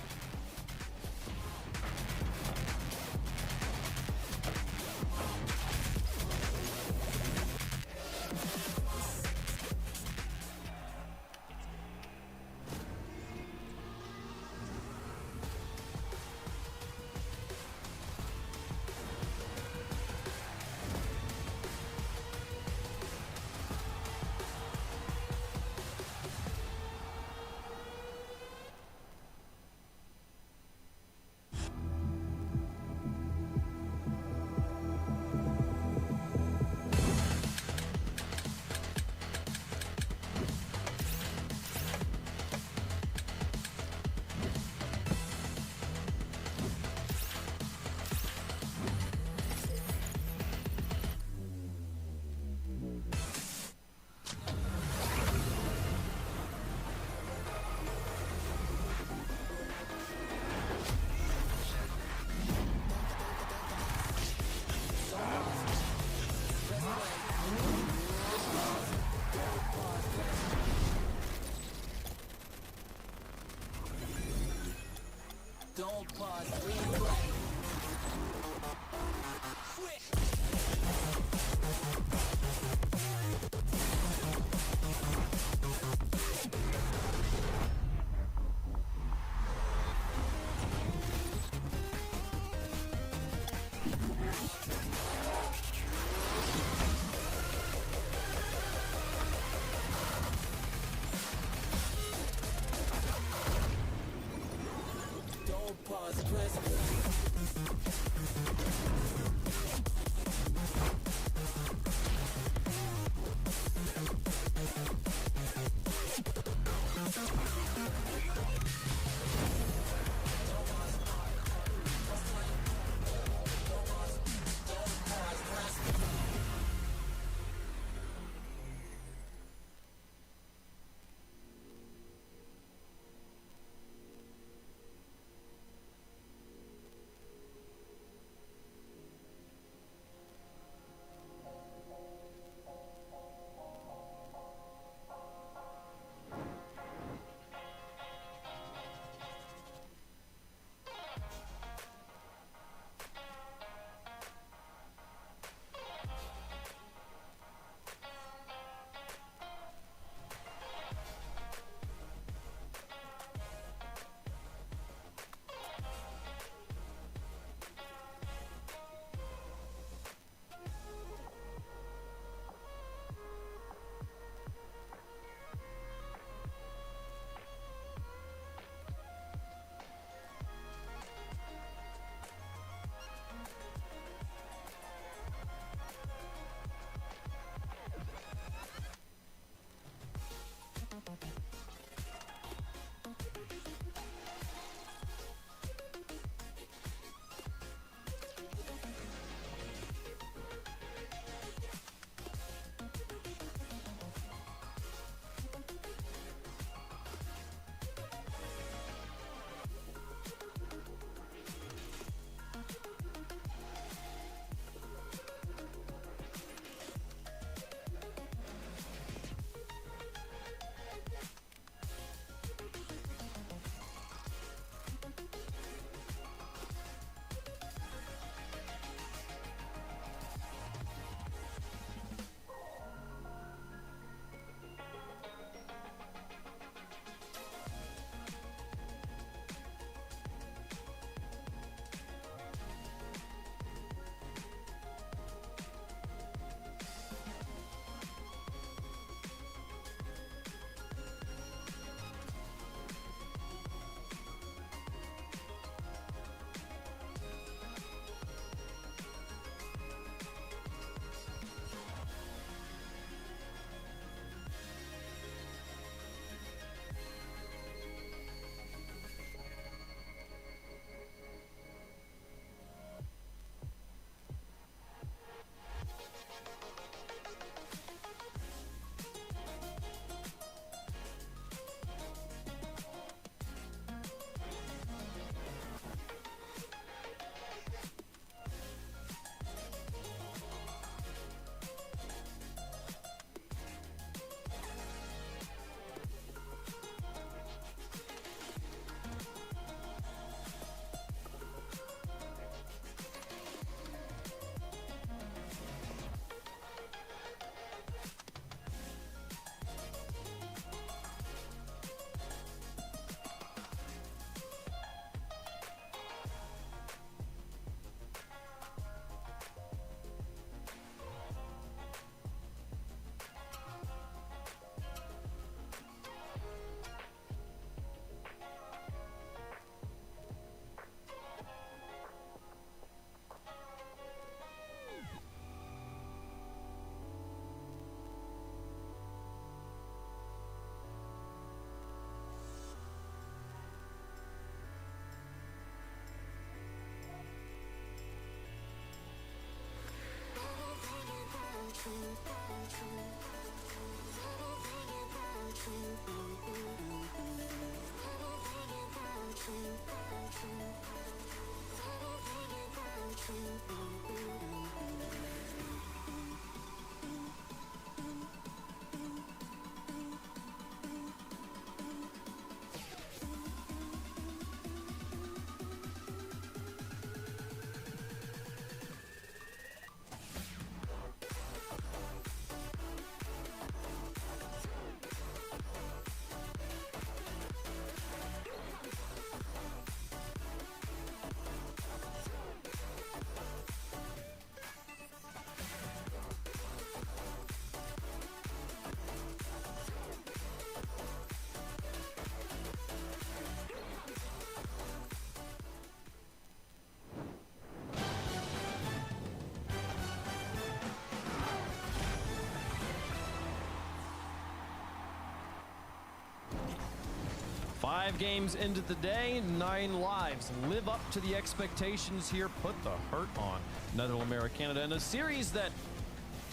5 games into the day, 9 lives. Live up to the expectations here. Put the hurt on Netherlands, Canada in a series that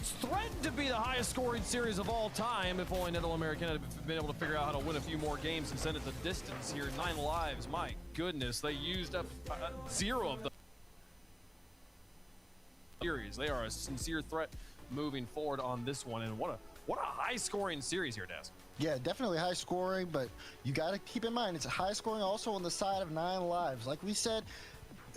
threatened to be the highest scoring series of all time if only Netherlands, Canada had been able to figure out how to win a few more games and send it the distance here. 9 lives, my goodness. They used up 0 of the series. They are a sincere threat moving forward on this one, and what a high scoring series here, Daz. Yeah, definitely high scoring, but you got to keep in mind it's a high scoring also on the side of 9 lives. Like we said,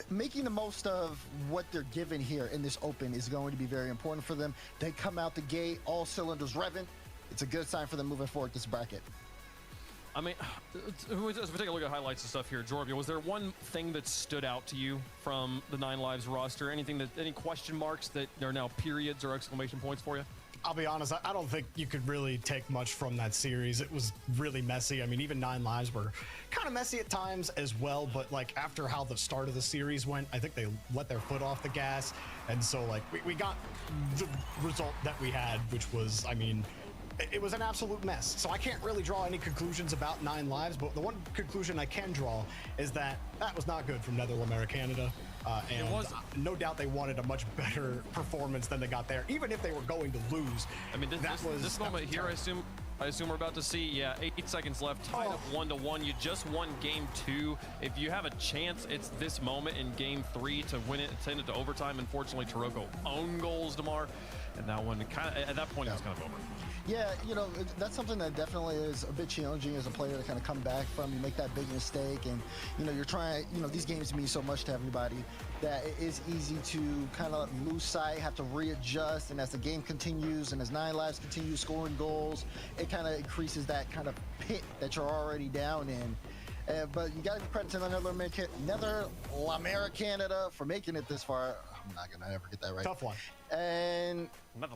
making the most of what they're given here in this open is going to be very important for them. They come out the gate, all cylinders revving. It's a good sign for them moving forward this bracket. I mean, as we take a look at highlights and stuff here, Jorbia, was there one thing that stood out to you from the 9 lives roster? Any question marks that are now periods or exclamation points for you? I'll be honest, I don't think you could really take much from that series. It was really messy. I mean, even 9 lives were kind of messy at times as well, but like after how the start of the series went, I think they let their foot off the gas. And so like we got the result that we had, which was, I mean, it was an absolute mess. So I can't really draw any conclusions about 9 lives, but the one conclusion I can draw is that was not good from Netherlands, Canada. And it was no doubt they wanted a much better performance than they got there, even if they were going to lose. I mean, this moment here, I assume we're about to see, yeah, 8 seconds left, tied up 1-1. You just won game 2. If you have a chance, it's this moment in game 3 to win it, send it to overtime. Unfortunately, Taroko own goals, DeMar, and that one kind of, at that point, it was kind of over. Yeah, you know, that's something that definitely is a bit challenging as a player to kind of come back from. You make that big mistake and, you know, you're trying, you know, these games mean so much to everybody that it is easy to kind of lose sight, have to readjust. And as the game continues and as 9 lives continue scoring goals, it kind of increases that kind of pit that you're already down in. But you got to give credit to the Netherlands, Canada for making it this far. I'm not going to ever get that right. Tough one. And,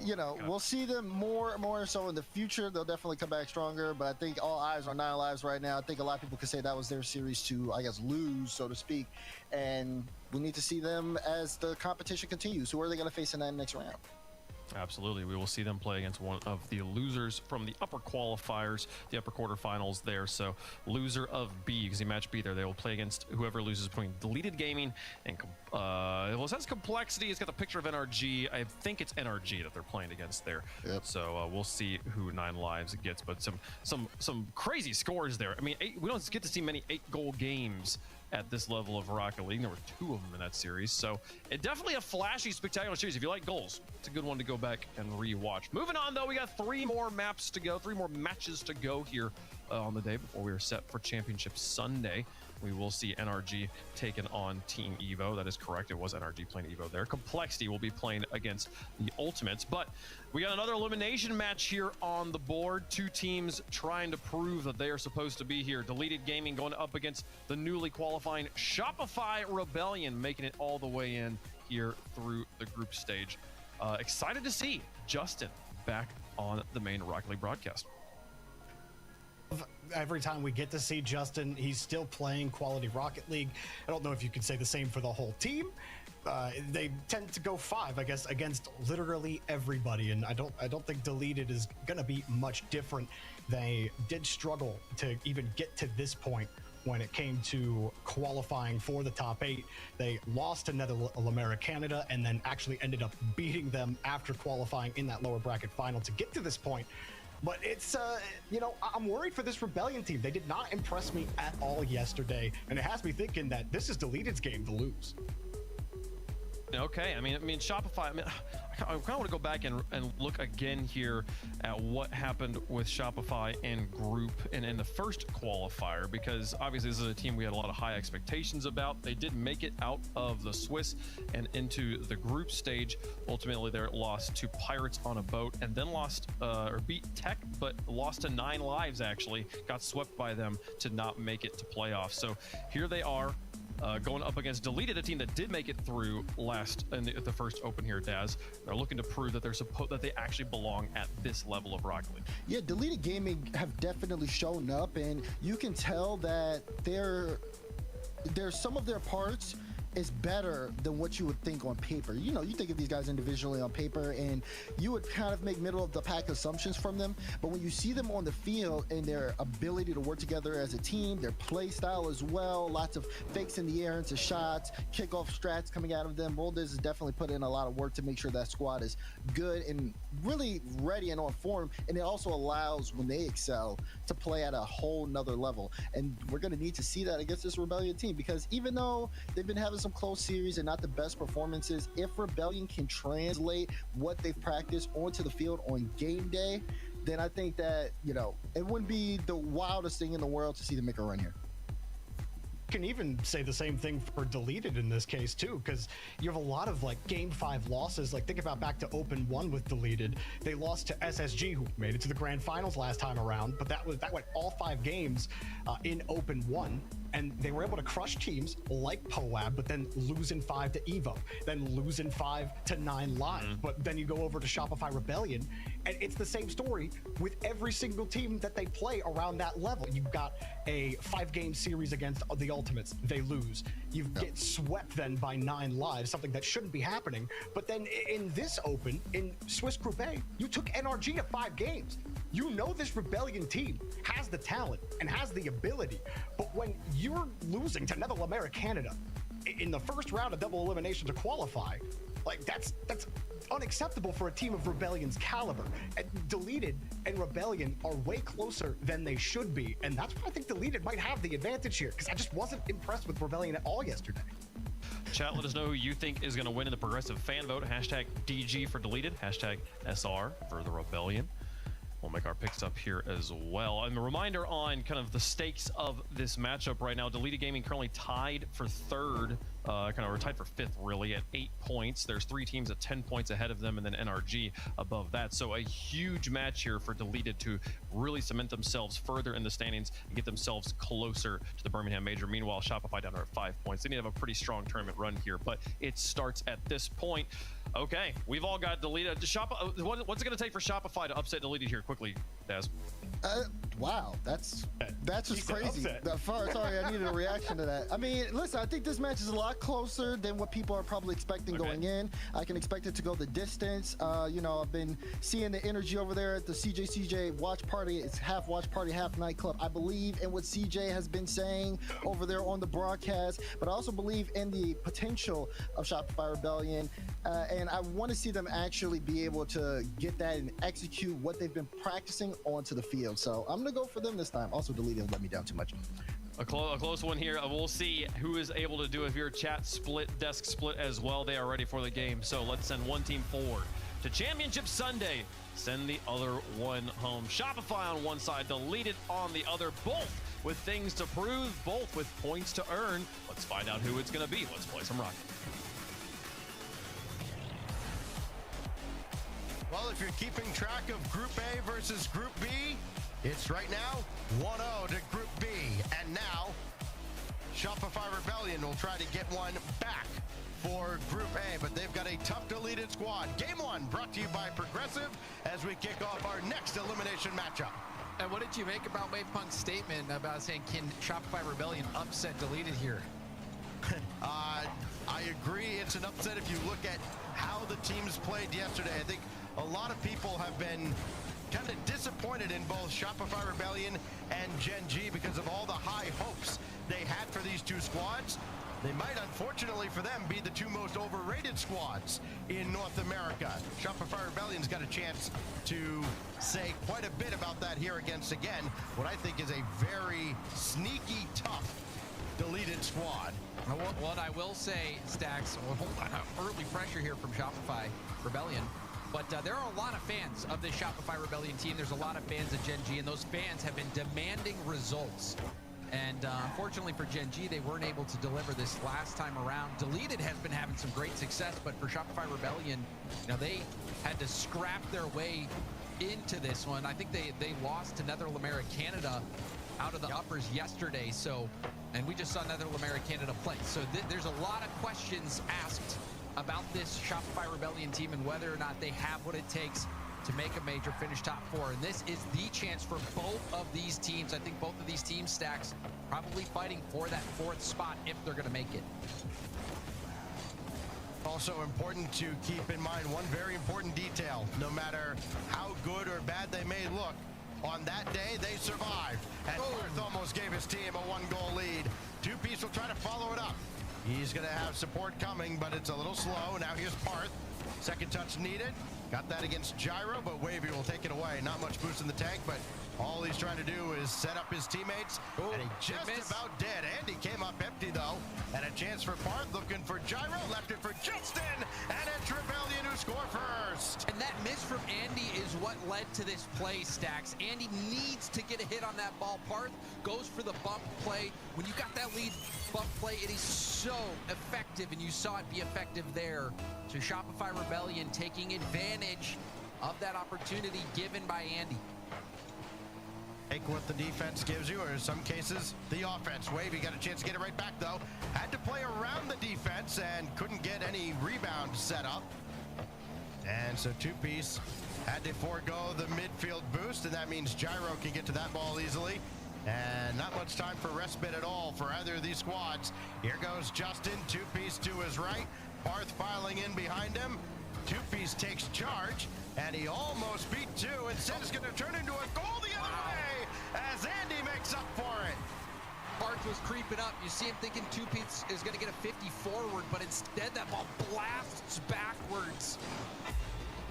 you know, we'll see them more so in the future. They'll definitely come back stronger. But I think all eyes are 9 lives right now. I think a lot of people could say that was their series to, I guess, lose, so to speak. And we need to see them as the competition continues. Who are they going to face in that next round? Absolutely. We will see them play against one of the losers from the upper qualifiers, the upper quarterfinals there. So loser of B, because the match B there, they will play against whoever loses between Deleted Gaming and, well, it says Complexity. It's got the picture of NRG. I think it's NRG that they're playing against there. Yep. So we'll see who 9 lives gets, but some crazy scores there. I mean, we don't get to see many 8-goal games at this level of Rocket League. There were 2 of them in that series. So it definitely a flashy, spectacular series. If you like goals, it's a good one to go back and re-watch. Moving on, though, we got 3 more maps to go, 3 more matches to go here on the day before we are set for Championship Sunday. We will see NRG taking on Team Evo. That is correct. It was NRG playing Evo there. Complexity will be playing against the Ultimates. But we got another elimination match here on the board. 2 teams trying to prove that they are supposed to be here. Deleted Gaming going up against the newly qualifying Shopify Rebellion, making it all the way in here through the group stage. Excited to see Justin back on the main Rocket League broadcast. Every time we get to see Justin, he's still playing quality Rocket League. I don't know if you could say the same for the whole team. They tend to go 5, I guess, against literally everybody, and I don't think Deleted is going to be much different. They did struggle to even get to this point when it came to qualifying for the top 8. They lost to Netherlands, Canada, and then actually ended up beating them after qualifying in that lower bracket final to get to this point. But it's, you know, I'm worried for this Rebellion team. They did not impress me at all yesterday, and it has me thinking that this is Deleted's game to lose. Okay, I mean, Shopify, I kind of want to go back and look again here at what happened with Shopify and Group and in the first qualifier, because obviously this is a team we had a lot of high expectations about. They did make it out of the Swiss and into the group stage. Ultimately, they lost to Pirates on a boat and then lost, or beat Tech, but lost to 9 lives actually, got swept by them to not make it to playoffs. So here they are. Going up against Deleted, a team that did make it through last in the first open here, Daz. They're looking to prove that that they actually belong at this level of Rocket League. Yeah, Deleted Gaming have definitely shown up, and you can tell that there's some of their parts is better than what you would think on paper. You know, you think of these guys individually on paper and you would kind of make middle of the pack assumptions from them, but when you see them on the field and their ability to work together as a team, their play style as well, lots of fakes in the air into shots, kickoff strats coming out of them, Roldez has definitely put in a lot of work to make sure that squad is good and really ready and on form, and it also allows, when they excel, to play at a whole nother level. And we're going to need to see that against this Rebellion team, because even though they've been having some close series and not the best performances, if Rebellion can translate what they've practiced onto the field on game day, then I think that, you know, it wouldn't be the wildest thing in the world to see them make a run here. Can even say the same thing for Deleted in this case too, because you have a lot of like game 5 losses. Like think about back to Open 1 with Deleted. They lost to SSG, who made it to the grand finals last time around, but that went all 5 games in Open 1. And they were able to crush teams like Poab, but then lose in 5 to Evo, then lose in 5 to 9 Live. But then you go over to Shopify Rebellion, and it's the same story with every single team that they play around that level. You've got a 5-game series against the Ultimates, they lose. You get swept then by 9 Live, something that shouldn't be happening. But then in this Open, in Swiss Group A, you took NRG to 5 games. You know this Rebellion team has the talent and has the ability, but when you're losing to Nether Canada in the first round of double elimination to qualify, like that's unacceptable for a team of Rebellion's caliber. And Deleted and Rebellion are way closer than they should be, and that's why I think Deleted might have the advantage here, because I just wasn't impressed with Rebellion at all yesterday. Chat, let us know who you think is going to win in the progressive fan vote. Hashtag DG for Deleted, hashtag SR for the Rebellion. We'll make our picks up here as well. And a reminder on kind of the stakes of this matchup right now. Deleted Gaming currently tied for 3rd, or tied for 5th really at 8 points. There's 3 teams at 10 points ahead of them, and then NRG above that. So a huge match here for Deleted to really cement themselves further in the standings and get themselves closer to the Birmingham Major. Meanwhile, Shopify down there at 5 points. They need to have a pretty strong tournament run here, but it starts at this point. Okay, we've all got Deleted. What's it going to take for Shopify to upset Deleted here quickly, Daz? Wow, that's just crazy. Sorry, I needed a reaction to that. I mean, listen, I think this match is a lot closer than what people are probably expecting going in. I can expect it to go the distance. You know, I've been seeing the energy over there at the CJ watch party. It's half watch party, half nightclub. I believe in what CJ has been saying over there on the broadcast, but I also believe in the potential of Shopify Rebellion. And I want to see them actually be able to get that and execute what they've been practicing onto the field. So I'm going to go for them this time. Also, Deleted let me down too much. A close one here. We'll see who is able to do it here. Chat split, desk split as well. They are ready for the game. So let's send one team forward to Championship Sunday. Send the other one home. Shopify on one side, Deleted on the other. Both with things to prove, both with points to earn. Let's find out who it's going to be. Let's play some Rocket. Well, if you're keeping track of Group A versus Group B, it's right now 1-0 to Group B. And now, Shopify Rebellion will try to get one back for Group A, but they've got a tough Deleted squad. Game 1 brought to you by Progressive as we kick off our next elimination matchup. And what did you make about Wavepunk's statement about saying, can Shopify Rebellion upset Deleted here? I agree. It's an upset if you look at how the teams played yesterday. I think a lot of people have been kind of disappointed in both Shopify Rebellion and Gen G because of all the high hopes they had for these two squads. They might, unfortunately for them, be the 2 most overrated squads in North America. Shopify Rebellion's got a chance to say quite a bit about that here against, again, what I think is a very sneaky, tough Deleted squad. What I will say, Stacks, early pressure here from Shopify Rebellion. But there are a lot of fans of this Shopify Rebellion team. There's a lot of fans of Gen G, and those fans have been demanding results. And unfortunately for Gen G, they weren't able to deliver this last time around. Deleted has been having some great success, but for Shopify Rebellion, you know, they had to scrap their way into this one. I think they lost to Nether Canada out of the uppers yesterday. So, and we just saw Nether Canada play. So there's a lot of questions asked about this Shopify Rebellion team and whether or not they have what it takes to make a major, finish top 4. And this is the chance for both of these teams. I think both of these teams, Stacks, probably fighting for that 4th spot if they're going to make it. Also important to keep in mind one very important detail. No matter how good or bad they may look, on that day they survived. And Parth almost gave his team a 1-goal lead. 2Piece will try to follow it up. He's going to have support coming, but it's a little slow. Now here's Parth. Second touch needed. Got that against Gyro, but Wavy will take it away. Not much boost in the tank, but all he's trying to do is set up his teammates. And he just about dead. Andy came up empty, though. And a chance for Parth, looking for Gyro. Left it for Justin. And it's Rebellion who score first. And that miss from Andy is what led to this play, Stacks. Andy needs to get a hit on that ball. Parth goes for the bump play. When you got that lead bump play, it is so effective, and you saw it be effective there. So Shopify Rebellion taking advantage of that opportunity given by Andy. Take what the defense gives you, or in some cases, the offense. Wavy got a chance to get it right back, though. Had to play around the defense and couldn't get any rebound set up. And so 2Piece had to forego the midfield boost, and that means Gyro can get to that ball easily. And not much time for respite at all for either of these squads. Here goes Justin, 2Piece to his right. Parth filing in behind him. 2Piece takes charge, and he almost beat 2. Instead, it's going to turn into a goal the other way as Andy makes up for it. Parth was creeping up. You see him thinking 2Piece is going to get a 50 forward, but instead that ball blasts backwards.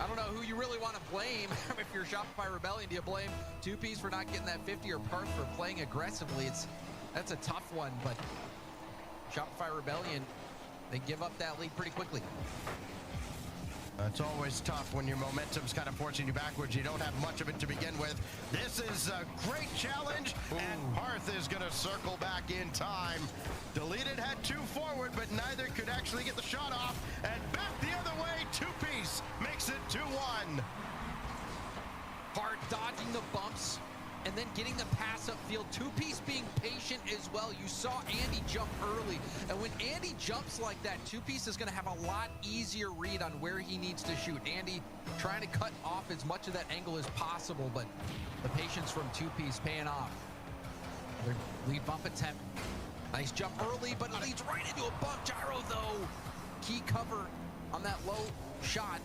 I don't know who you really want to blame. If you're Shopify Rebellion, do you blame 2Piece for not getting that 50 or Parth for playing aggressively? That's a tough one, but Shopify Rebellion, they give up that lead pretty quickly. It's always tough when your momentum's kind of forcing you backwards. You don't have much of it to begin with. This is a great challenge, and Parth is going to circle back in time. Deleted had 2 forward, but neither could actually get the shot off. And back the other way, 2Piece makes it 2-1. Parth dodging the bumps and then getting the pass upfield. 2Piece being patient as well. You saw Andy jump early, and when Andy jumps like that, 2Piece is going to have a lot easier read on where he needs to shoot. Andy trying to cut off as much of that angle as possible, but the patience from 2Piece paying off. Their lead bump attempt. Nice jump early, but it leads right into a bump. Gyro, though, key cover on that low shot.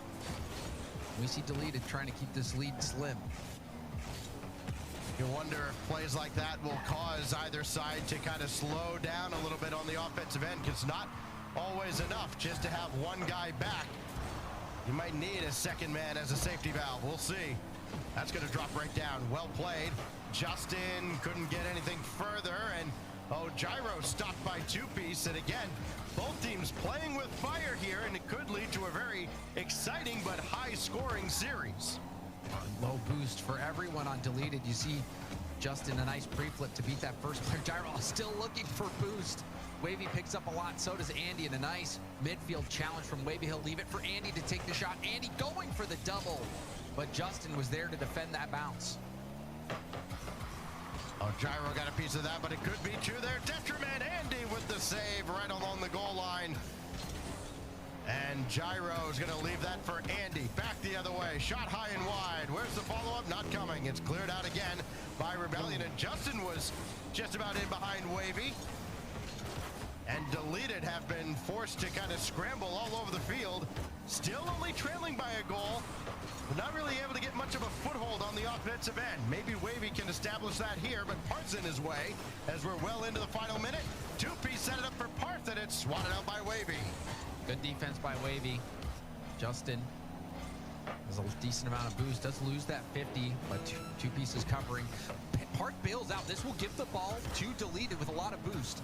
We see Deleted trying to keep this lead slim. You wonder if plays like that will cause either side to kind of slow down a little bit on the offensive end, because it's not always enough just to have one guy back. You might need a second man as a safety valve. We'll see. That's going to drop right down. Well played. Justin couldn't get anything further, and Gyro stopped by 2Piece. And again, both teams playing with fire here, and it could lead to a very exciting but high-scoring series. Low boost for everyone on Deleted. You see Justin, a nice pre-flip to beat that first player. Gyro still looking for boost. Wavy picks up a lot, so does Andy, and a nice midfield challenge from Wavy. He'll leave it for Andy to take the shot. Andy going for the double, but Justin was there to defend that bounce. Gyro got a piece of that, but it could be to their detriment. Andy with the save right along the goal line. And Gyro is going to leave that for Andy. Back the other way. Shot high and wide. Where's the follow-up? Not coming. It's cleared out again by Rebellion. And Justin was just about in behind Wavy. And Deleted have been forced to kind of scramble all over the field. Still only trailing by a goal. But not really able to get much of a foothold on the offensive end. Maybe Wavy can establish that here, but Parth's in his way as we're well into the final minute. 2Piece set it up for Parth, and it's swatted out by Wavy. Good defense by Wavy. Justin has a decent amount of boost. Does lose that 50, but 2Piece is covering. Parth bails out. This will give the ball to Deleted with a lot of boost.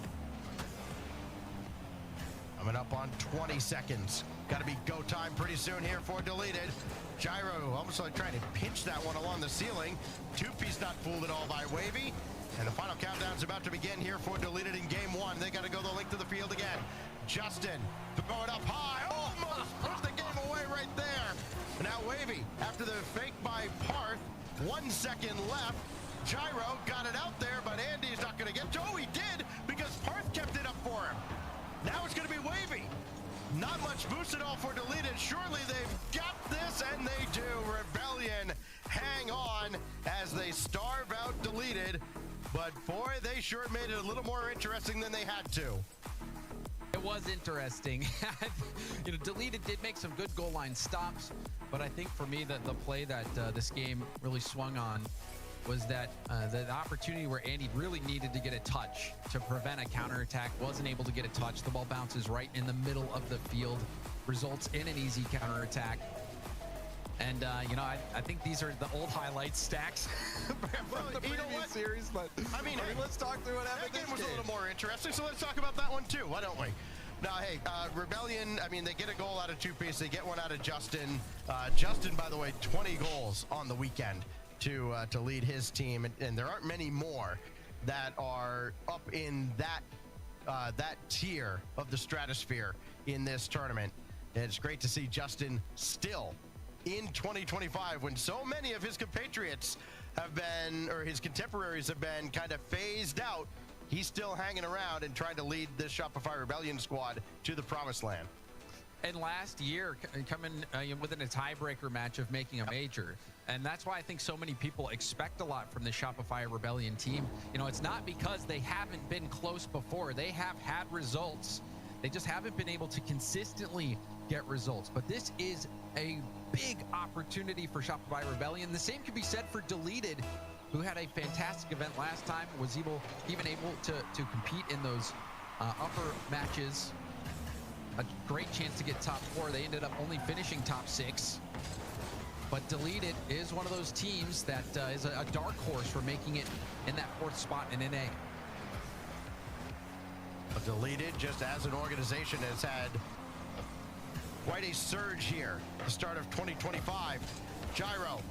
Coming up on 20 seconds. Got to be go time pretty soon here for Deleted. Gyro almost like trying to pinch that one along the ceiling. 2Piece not fooled at all by Wavy. And the final countdown's about to begin here for Deleted in game 1. They got to go the length of the field again. Justin throwing up high. Almost puts the game away right there. Now Wavy, after the fake by Parth, 1 second left. Gyro got it out there, but Andy's not going to get to. Oh, he did, because Parth kept it up for him. Now it's going to be Wavy. Not much boost at all for Deleted. Surely they've got this, and they do. Rebellion hang on as they starve out Deleted. But boy, they sure made it a little more interesting than they had to. It was interesting. Deleted did make some good goal line stops, but I think for me that the play that this game really swung on was that the opportunity where Andy really needed to get a touch to prevent a counterattack, wasn't able to get a touch. The ball bounces right in the middle of the field, results in an easy counterattack. And, I think these are the old highlight stacks from the previous series. But I mean, let's talk through what happened. That game was a little more interesting, so let's talk about that one too. Why don't we? Now, hey, Rebellion, I mean, they get a goal out of two-piece. They get one out of Justin. Justin, by the way, 20 goals on the weekend to lead his team. And there aren't many more that are up in that tier of the stratosphere in this tournament. And it's great to see Justin still in 2025 when so many of his compatriots have been, or his contemporaries have been kind of phased out. He's still hanging around and trying to lead this Shopify Rebellion squad to the promised land. And last year, coming within a tiebreaker match of making a major. And that's why I think so many people expect a lot from the Shopify Rebellion team. It's not because they haven't been close before. They have had results. They just haven't been able to consistently get results. But this is a big opportunity for Shopify Rebellion. The same could be said for Deleted, who had a fantastic event last time, was even able to compete in those upper matches. A great chance to get top 4. They ended up only finishing top 6. But Deleted is one of those teams that is a dark horse for making it in that 4th spot in NA. But Deleted, just as an organization, has had quite a surge here at the start of 2025. Gyro,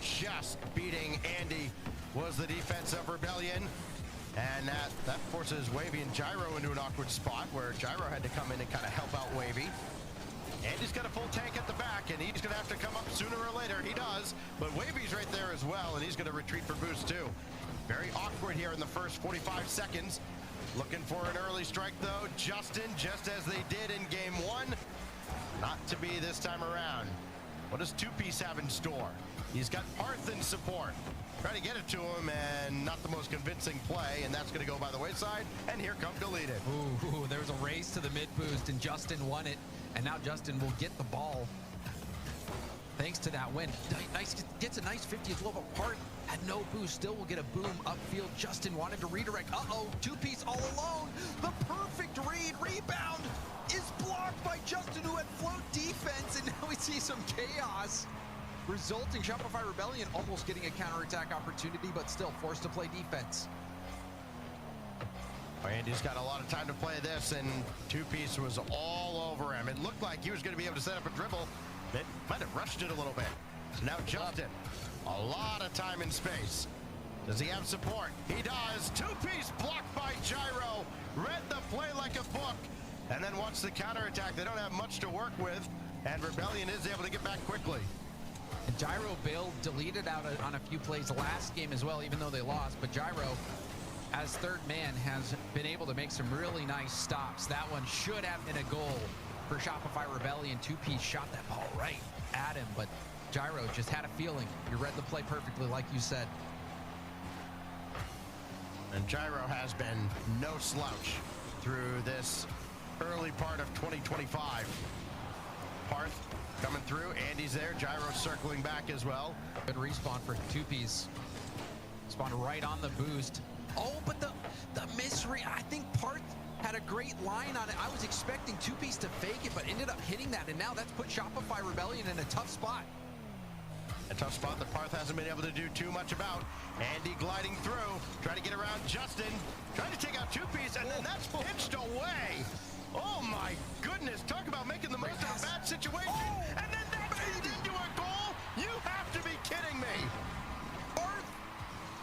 just beating Andy was the defense of Rebellion. And that forces Wavy and Gyro into an awkward spot where Gyro had to come in and kind of help out Wavy. Andy's got a full tank at the back, and he's going to have to come up sooner or later. He does, but Wavy's right there as well, and he's going to retreat for boost too. Very awkward here in the first 45 seconds. Looking for an early strike though. Justin, just as they did in game 1. Not to be this time around. What does Two-Piece have in store? He's got Parth in support. Trying to get it to him, and not the most convincing play, and that's going to go by the wayside, and here come Deleted. Ooh, there was a race to the mid boost, and Justin won it, and now Justin will get the ball thanks to that win. Gets a nice 50th level. Parth had no boost, still will get a boom upfield. Justin wanted to redirect. Two-Piece all alone. The perfect read. Rebound is blocked by Justin, who had float defense, and now we see some chaos, resulting Shopify Rebellion almost getting a counterattack opportunity, but still forced to play defense. Andy's got a lot of time to play this, and Two-Piece was all over him. It looked like he was going to be able to set up a dribble. It might have rushed it a little bit. So now Justin, a lot of time and space. Does he have support? He does. Two-Piece blocked by Gyro. Read the play like a book. And then once the counterattack, they don't have much to work with, and Rebellion is able to get back quickly. And Gyro bailed Deleted out on a few plays last game as well, even though they lost. But Gyro, as third man, has been able to make some really nice stops. That one should have been a goal for Shopify Rebellion. Two-Piece shot that ball right at him, but Gyro just had a feeling. You read the play perfectly, like you said. And Gyro has been no slouch through this early part of 2025. Parth coming through. Andy's there. Gyro circling back as well. Good respawn for Two-Piece. Spawned right on the boost. Oh, but the misread. I think Parth had a great line on it. I was expecting Two-Piece to fake it, but ended up hitting that, and now that's put Shopify Rebellion in a tough spot. A tough spot that Parth hasn't been able to do too much about. Andy gliding through, trying to get around Justin, trying to take out Two-Piece, and then that's pitched away. Oh my goodness, talk about making the most of a bad situation. And then that turned into a goal? You have to be kidding me. Parth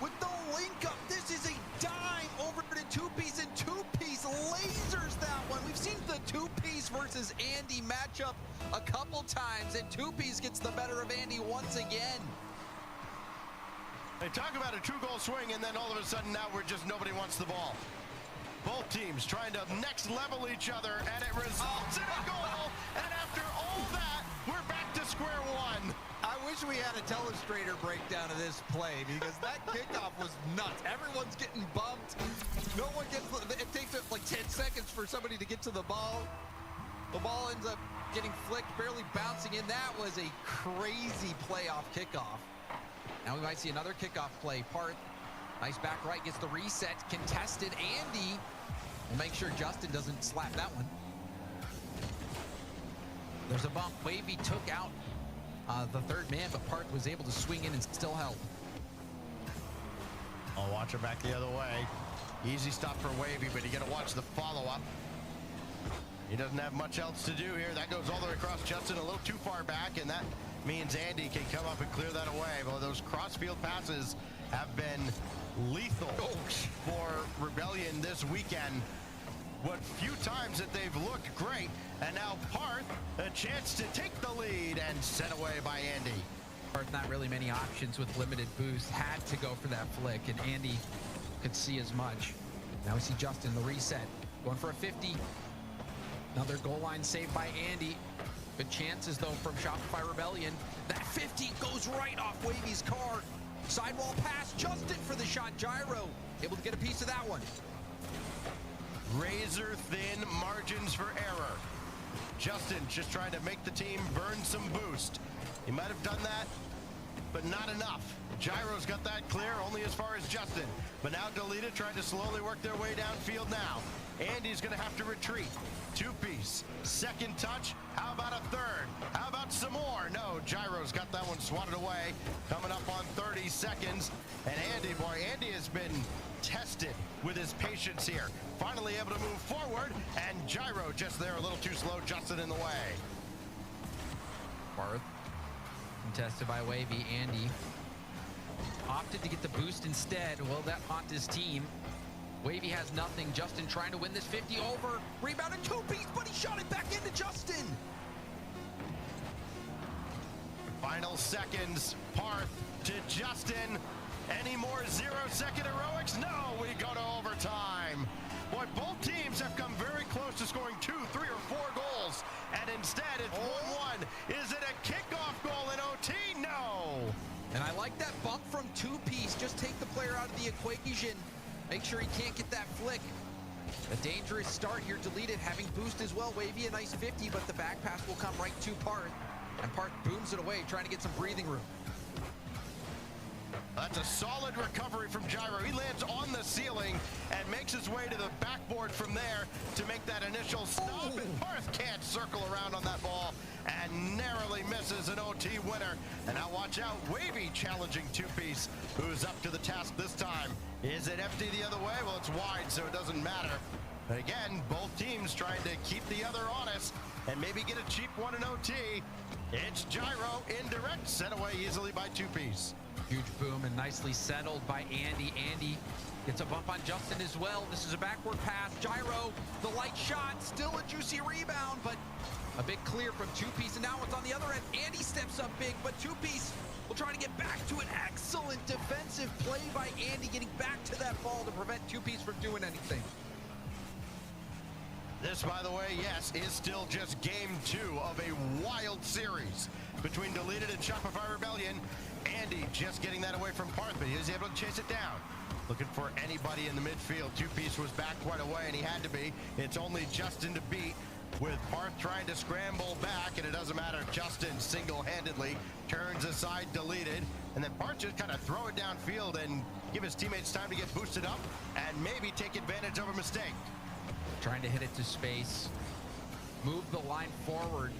with the link up. This is a dime over to Two-Piece, and Two-Piece lasers that one. We've seen the Two-Piece versus Andy matchup a couple times, and Two-Piece gets the better of Andy once again. They talk about a 2-goal swing, and then all of a sudden now we're just nobody wants the ball. Both teams trying to next level each other, and it results in a goal. And after all that, we're back to square one. I wish we had a telestrator breakdown of this play because that kickoff was nuts. Everyone's getting bumped. No one gets, it takes like 10 seconds for somebody to get to the ball. The ball ends up getting flicked, barely bouncing in. That was a crazy playoff kickoff. Now we might see another kickoff play. Parth, nice back right, gets the reset, contested. Andy will make sure Justin doesn't slap that one. There's a bump. Wavy took out the third man, but Parth was able to swing in and still help. I'll watch her back the other way. Easy stop for Wavy, but you got to watch the follow-up. He doesn't have much else to do here. That goes all the way across Justin, a little too far back, and that means Andy can come up and clear that away. Well, those cross-field passes have been lethal for Rebellion this weekend. What few times that they've looked great, and now Parth, a chance to take the lead and set away by Andy. Parth, not really many options with limited boost, had to go for that flick, and Andy could see as much. Now we see Justin, the reset, going for a 50. Another goal line saved by Andy. Good chances, though, from Shopify Rebellion. That 50 goes right off Wavy's car. Sidewall pass, Justin for the shot. Gyro able to get a piece of that one. Razor thin margins for error. Justin just trying to make the team burn some boost. He might have done that, but not enough. Gyro's got that clear only as far as Justin, but now Deleted trying to slowly work their way downfield now. Andy's gonna have to retreat. Two-piece, second touch, how about a third? How about some more? No, Gyro's got that one swatted away, coming up on 30 seconds. And Andy, boy, Andy has been tested with his patience here. Finally able to move forward, and Gyro just there a little too slow, Justin in the way. Parth, contested by Wavy. Andy opted to get the boost instead. Will that haunt his team? Wavy has nothing. Justin trying to win this 50 over. Rebounded two-piece, but he shot it back into Justin. Final seconds, Parth to Justin. Any more 0-second heroics? No, we go to overtime. Boy, both teams have come very close to scoring 2, 3, or 4 goals. And instead, it's 1-1. Is it a kickoff goal in OT? No. And I like that bump from two-piece. Just take the player out of the equation. Make sure he can't get that flick. A dangerous start here. Deleted, having boost as well. Wavy a nice 50, but the back pass will come right to Parth. And Parth booms it away, trying to get some breathing room. That's a solid recovery from Gyro. He lands on the ceiling and makes his way to the backboard from there to make that initial stop. And Parth can't circle around on that ball and narrowly misses an OT winner. And now watch out, Wavy challenging two-piece, who's up to the task this time. Is it empty the other way? Well, it's wide, so it doesn't matter. But again, both teams trying to keep the other honest and maybe get a cheap one in OT. It's Gyro, indirect, set away easily by two-piece. Huge boom and nicely settled by Andy. Andy gets a bump on Justin as well. This is a backward pass. Gyro, the light shot, still a juicy rebound, but a big clear from two-piece. And now it's on the other end. Andy steps up big, but two-piece will try to get back to an excellent defensive play by Andy, getting back to that ball to prevent two-piece from doing anything. This, by the way, yes, is still just game 2 of a wild series between Deleted and Shopify Rebellion. Andy just getting that away from Parth, but he was able to chase it down. Looking for anybody in the midfield. Two-piece was back quite away, and he had to be. It's only Justin to beat, with Parth trying to scramble back, and it doesn't matter. Justin single-handedly turns aside Deleted, and then Parth just kind of throw it downfield and give his teammates time to get boosted up and maybe take advantage of a mistake. Trying to hit it to space. Move the line forward.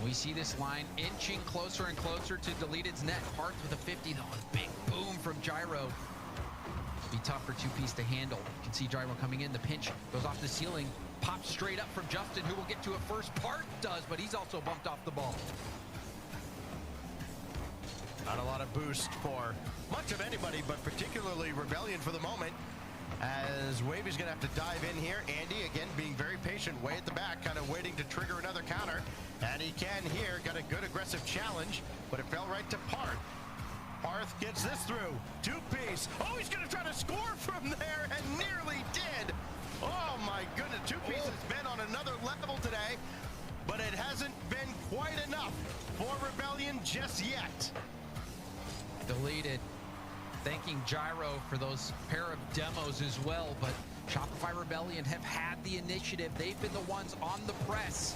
We see this line inching closer and closer to Deleted's net. Parth with a 50, though. A big boom from Gyro. Be tough for two-piece to handle. You can see Gyro coming in. The pinch goes off the ceiling. Pops straight up from Justin, who will get to it first. Parth does, but he's also bumped off the ball. Not a lot of boost for much of anybody, but particularly Rebellion for the moment, as Wavy's going to have to dive in here. Andy, again, being very patient, way at the back, kind of waiting to trigger another counter. And he can here. Got a good aggressive challenge, but it fell right to Parth. Parth Barth gets this through. Two-piece. Oh, he's going to try to score from there and nearly did. Oh, my goodness. Two-piece has been on another level today, but it hasn't been quite enough for Rebellion just yet. Deleted. Thanking Gyro for those pair of demos as well, but Shopify Rebellion have had the initiative. They've been the ones on the press.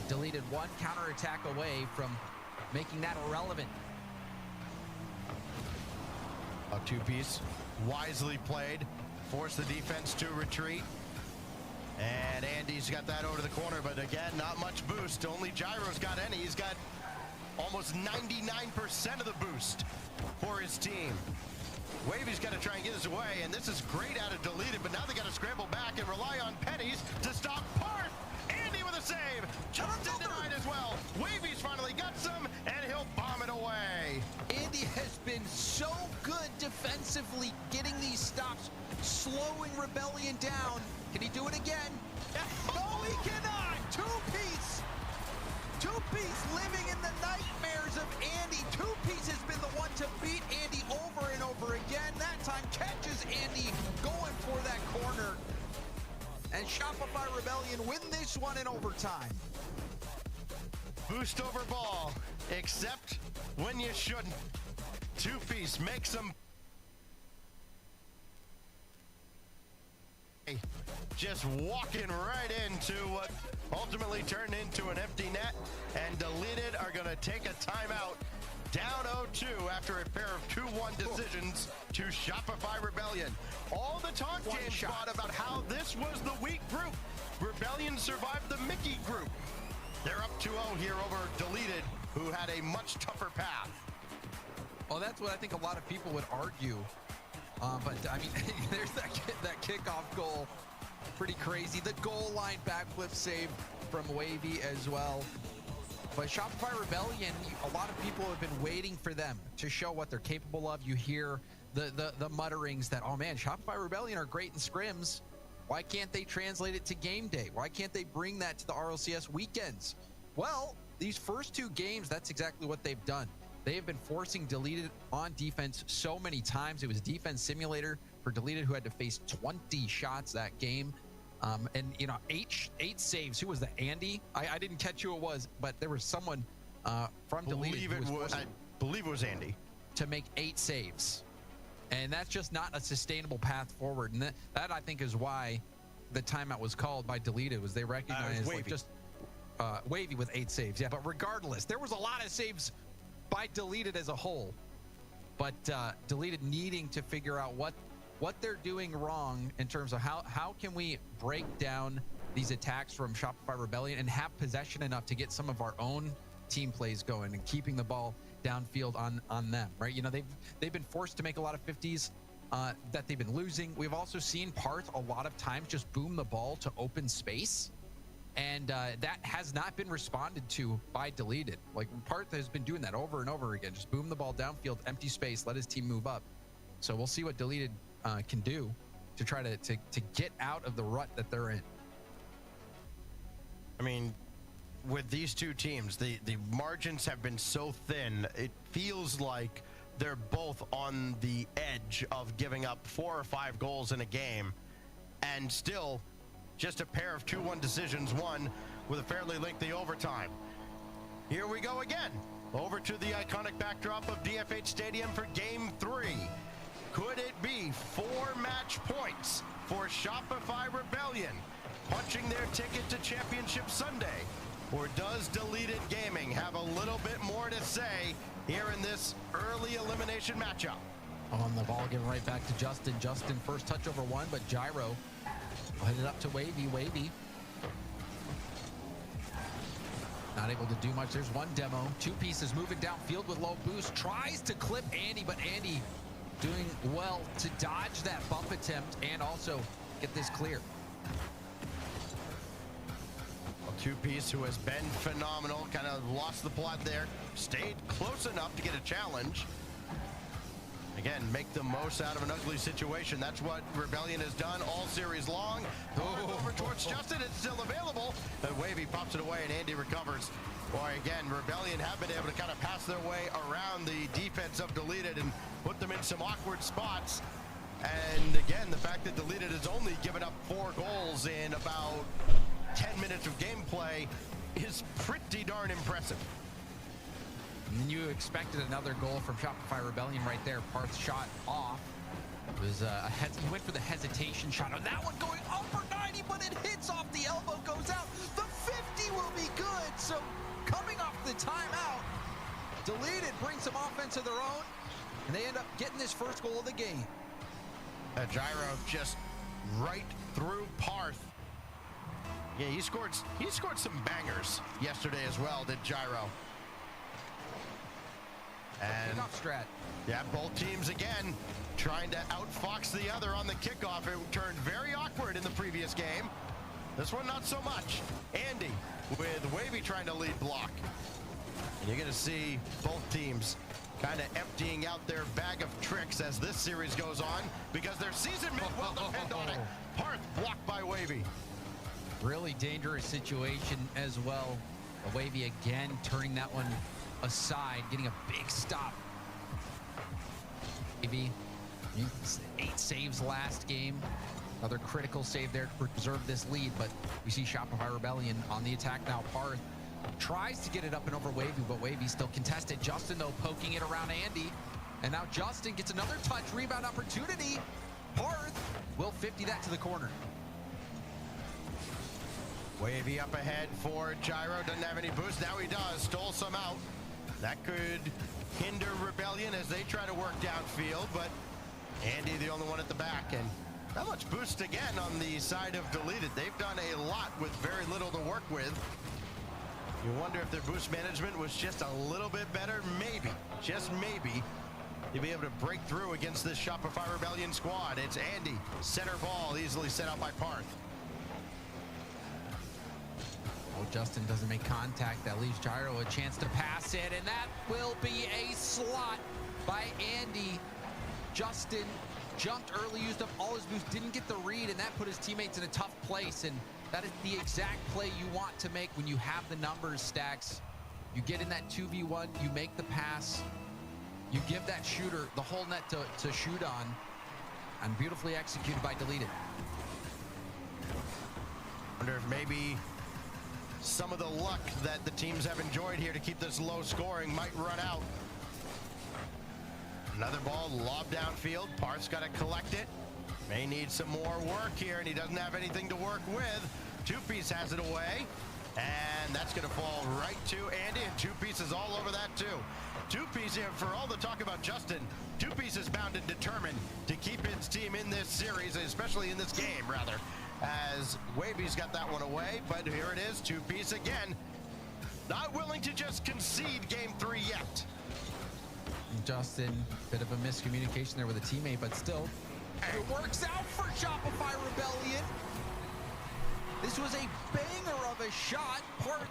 Deleted one counterattack away from making that irrelevant. A two-piece wisely played, forced the defense to retreat. And Andy's got that over the corner, but again, not much boost. Only Gyro's got any. He's got almost 99% of the boost for his team. Wavy's got to try and get this away, and this is great out of Deleted, but now they got to scramble back and rely on pennies to stop Parth. Andy with a save. Justin denied as well. Wavy's finally got some, and he'll bomb it away. Andy has been so good defensively, getting these stops, slowing Rebellion down. Can he do it again? No, he cannot. Two-piece. Two-piece living in the nightmares of Andy. Two-piece has been the one to beat Andy over and over again. That time catches Andy going for that corner. And Shopify Rebellion win this one in overtime. Boost over ball, except when you shouldn't. Two-piece makes them just walking right into what ultimately turned into an empty net, and Deleted are going to take a timeout down 0-2 after a pair of 2-1 decisions to Shopify Rebellion. All the talk James brought about how this was the weak group. Rebellion survived the Mickey group. They're up 2-0 here over Deleted, who had a much tougher path. Well, that's what I think a lot of people would argue. But, I mean, there's that kickoff goal. Pretty crazy. The goal line backflip save from Wavy as well. But Shopify Rebellion, a lot of people have been waiting for them to show what they're capable of. You hear the mutterings that, oh man, Shopify Rebellion are great in scrims. Why can't they translate it to game day? Why can't they bring that to the RLCS weekends? Well, these first two games, that's exactly what they've done. They have been forcing Deleted on defense so many times. It was defense simulator for Deleted, who had to face 20 shots that game. And, you know, eight saves. Who was that? Andy? I didn't catch who it was, but there was someone from Deleted I believe it was Andy. to make 8 saves. And that's just not a sustainable path forward. And that I think is why the timeout was called by Deleted, was they recognized like just Wavy with 8 saves. Yeah, but regardless, there was a lot of saves by Deleted as a whole. But Deleted needing to figure out what they're doing wrong in terms of how can we break down these attacks from Shopify Rebellion and have possession enough to get some of our own team plays going and keeping the ball downfield on them, right? You know, they've been forced to make a lot of 50s that they've been losing. We've also seen Parth a lot of times just boom the ball to open space, and that has not been responded to by Deleted. Like, Parth has been doing that over and over again, just boom the ball downfield, empty space, let his team move up. So we'll see what Deleted can do to try to get out of the rut that they're in. I mean, with these two teams, the margins have been so thin, it feels like they're both on the edge of giving up 4 or 5 goals in a game, and still just a pair of 2-1 decisions won with a fairly lengthy overtime. Here we go again, over to the iconic backdrop of DFH Stadium for Game 3. Could it be 4 match points for Shopify Rebellion, punching their ticket to Championship Sunday? Or does Deleted Gaming have a little bit more to say here in this early elimination matchup? On the ball, given right back to Justin. Justin first touch over one, but Gyro headed up to Wavy. Wavy not able to do much. There's one demo. 2 pieces moving downfield with low boost. Tries to clip Andy, but Andy doing well to dodge that bump attempt and also get this clear. A 2-piece who has been phenomenal, kind of lost the plot there, stayed close enough to get a challenge. Again, make the most out of an ugly situation. That's what Rebellion has done all series long. Over towards Justin, it's still available. But Wavy pops it away and Andy recovers. Boy, again, Rebellion have been able to kind of pass their way around the defense of Deleted and put them in some awkward spots. And again, the fact that Deleted has only given up 4 goals in about 10 minutes of gameplay is pretty darn impressive. And you expected another goal from Shopify Rebellion right there. Parth shot off. It was he went for the hesitation shot. On that one going upper 90, but it hits off the elbow, goes out. The 50 will be good. So coming off the timeout, Deleted brings some offense of their own, and they end up getting this first goal of the game. Gyro just right through Parth. Yeah, he scored some bangers yesterday as well, did Gyro. And Kickoff strat. yeah, both teams again trying to outfox the other on the kickoff. It turned very awkward in the previous game. This one not so much. Andy with Wavy trying to lead block. And you're going to see both teams kind of emptying out their bag of tricks as this series goes on because their season may well depend on it. Parth blocked by Wavy. Really dangerous situation as well. Wavy again turning that one aside, getting a big stop. Wavy, 8 saves last game. Another critical save there to preserve this lead, but we see Shopify Rebellion on the attack now. Parth tries to get it up and over Wavy, but Wavy still contested. Justin, though, poking it around Andy. And now Justin gets another touch, rebound opportunity. Parth will 50 that to the corner. Wavy up ahead for Gyro. Doesn't have any boost. Now he does. Stole some out. That could hinder Rebellion as they try to work downfield, but Andy the only one at the back. And not much boost again on the side of Deleted. They've done a lot with very little to work with. You wonder if their boost management was just a little bit better. Maybe, just maybe, to be able to break through against this Shopify Rebellion squad. It's Andy, center ball, easily set out by Parth. Oh, Justin doesn't make contact. That leaves Gyro a chance to pass it, and that will be a slot by Andy. Justin jumped early, used up all his boost, didn't get the read, and that put his teammates in a tough place. And that is the exact play you want to make when you have the numbers, Stacks. You get in that 2v1, you make the pass, you give that shooter the whole net to shoot on, and beautifully executed by Deleted. Wonder if maybe some of the luck that the teams have enjoyed here to keep this low scoring might run out. Another ball lobbed downfield. Parth's got to collect it. May need some more work here, and he doesn't have anything to work with. Two-Piece has it away, and that's going to fall right to Andy, and Two-Piece is all over that too. Two-Piece, for all the talk about Justin, Two-Piece is bound and determined to keep his team in this series, especially in this game, rather, as Wavy's got that one away, but here it is, Two-Piece again, not willing to just concede game 3 yet. Justin, bit of a miscommunication there with a teammate, but still, it works out for Shopify Rebellion. This was a banger of a shot. Parth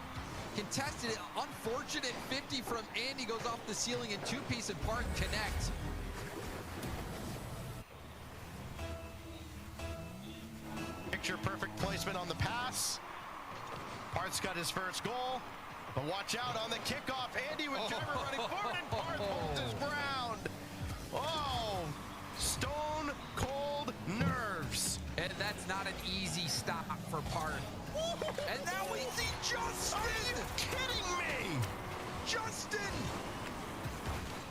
contested it. Unfortunate 50 from Andy goes off the ceiling, and Two-Piece and Parth connect. Picture perfect placement on the pass. Parth's got his first goal. But watch out on the kickoff. Andy with Gyro running forward, and Parth holds his ground. Oh, stone cold nerves. And that's not an easy stop for Parth. And now we see Justin. Are you kidding me? Justin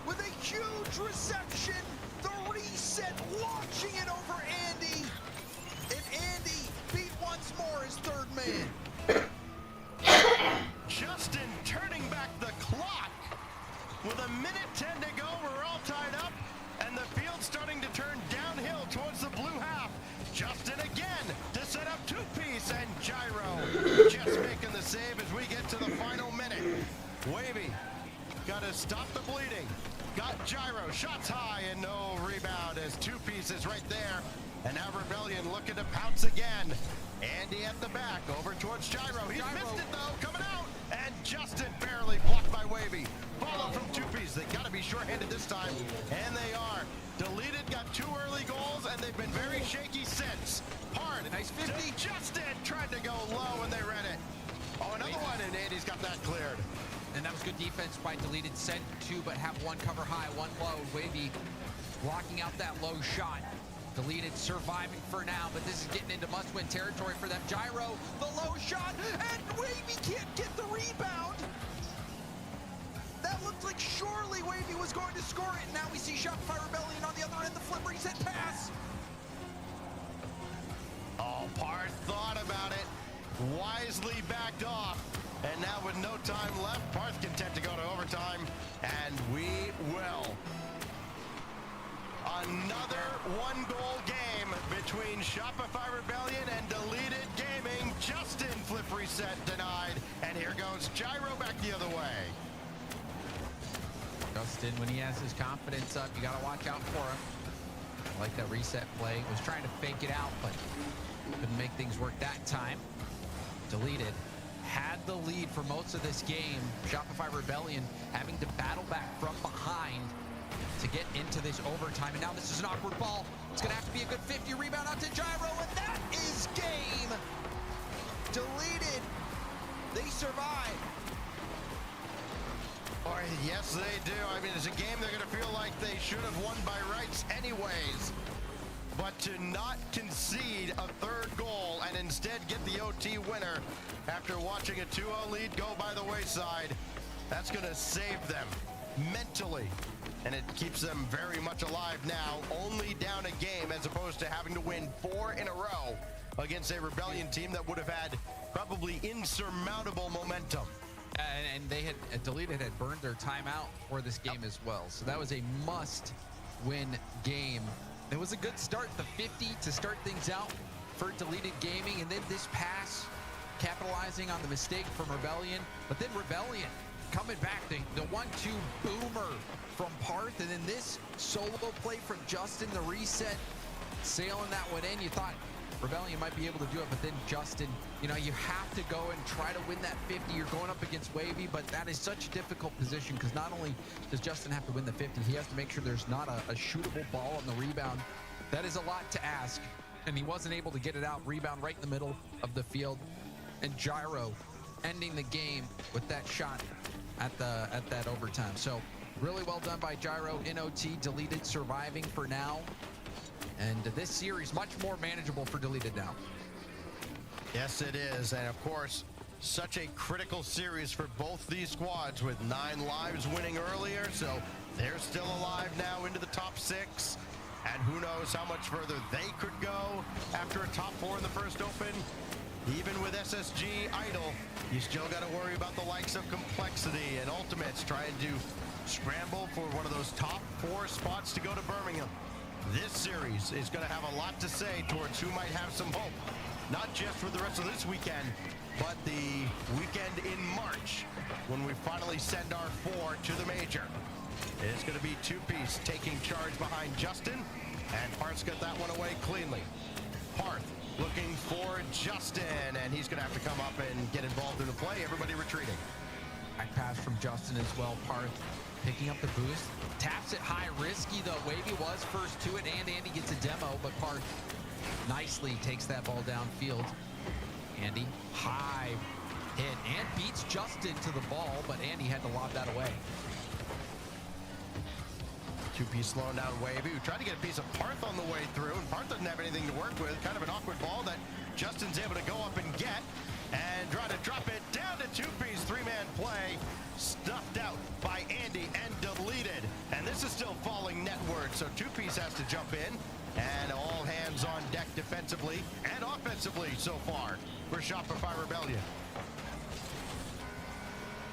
with a huge reception. The reset, launching it over Andy. And Andy beat once more his third man. Justin turning back the clock. With 1:10 to go, we're all tied up, and the field's starting to turn downhill towards the blue half. Justin again to set up Two-Piece, and Gyro just making the save as we get to the final minute. Wavy got to stop the bleeding. Got Gyro, shots high, and no rebound as Two-Piece is right there. And now Rebellion looking to pounce again. Andy at the back, over towards Gyro. He's missed it though, coming out. And Justin barely blocked by Wavy. Follow from Two-Piece. They gotta be short-handed this time, and they are. Deleted got 2 early goals, and they've been very shaky since. Hard. Nice 50. Justin tried to go low, and they read it. Oh, another one, and Andy's got that cleared. And that was good defense by Deleted. Sent 2, but have 1 cover high, 1 low. Wavy blocking out that low shot. Deleted surviving for now, but this is getting into must-win territory for them. Gyro, the low shot, and Wavy can't get the rebound. That looked like surely Wavy was going to score it. Now we see Shopify Rebellion on the other end, the flip reset pass. Oh, Parth thought about it, wisely backed off, and now with no time left, Parth content to go to overtime, and we will. Another 1-goal game between Shopify Rebellion and Deleted Gaming. Justin flip reset denied, and here goes Gyro back the other way. Justin, when he has his confidence up, you got to watch out for him. I like that reset play. Was trying to fake it out, but couldn't make things work that time. Deleted had the lead for most of this game. Shopify Rebellion having to battle back from behind to get into this overtime. And now this is an awkward ball. It's going to have to be a good 50 rebound out to Gyro, and that is game. Deleted. They survive. Or yes, they do. I mean, it's a game they're going to feel like they should have won by rights anyways. But to not concede a 3rd goal and instead get the OT winner after watching a 2-0 lead go by the wayside, that's going to save them mentally. And it keeps them very much alive now, only down a game as opposed to having to win 4 in a row against a Rebellion team that would have had probably insurmountable momentum. And they had Deleted had burned their timeout for this game as well. So that was a must-win game. It was a good start, the 50 to start things out for Deleted Gaming, and then this pass capitalizing on the mistake from Rebellion. But then Rebellion coming back, the 1-2 boomer from Parth, and then this solo play from Justin, the reset, sailing that one in. You thought Rebellion might be able to do it, but then Justin, you know, you have to go and try to win that 50. You're going up against Wavy, but that is such a difficult position because not only does Justin have to win the 50, he has to make sure there's not a shootable ball on the rebound. That is a lot to ask, and he wasn't able to get it out. Rebound right in the middle of the field, and Gyro ending the game with that shot at that overtime. So really well done by Gyro in OT. Deleted surviving for now. And this series much more manageable for Deleted now. Yes, it is. And of course, such a critical series for both these squads with 9 lives winning earlier. So they're still alive now into the top 6. And who knows how much further they could go after a top 4 in the first open. Even with SSG idle, you still got to worry about the likes of Complexity and Ultimates trying to scramble for one of those top 4 spots to go to Birmingham. This series is going to have a lot to say towards who might have some hope, not just for the rest of this weekend, but the weekend in March when we finally send our 4 to the major. It's going to be Two-Piece taking charge behind Justin, and Parth's got that one away cleanly. Parth looking for Justin, and he's going to have to come up and get involved in the play. Everybody retreating. Back pass from Justin as well. Parth picking up the boost. Taps it high, risky though. Wavy was first to it, and Andy gets a demo, but Parth nicely takes that ball downfield. Andy, high hit, and beats Justin to the ball, but Andy had to lob that away. Two-Piece slowing down Wavy, who tried to get a piece of Parth on the way through, and Parth doesn't have anything to work with. Kind of an awkward ball that Justin's able to go up and get, and try to drop it down to Two-Piece. 3-man play, stuffed out by Andy and Deleted. And this is still falling netward, so Two-Piece has to jump in. And all hands on deck defensively and offensively so far for Shopify Rebellion.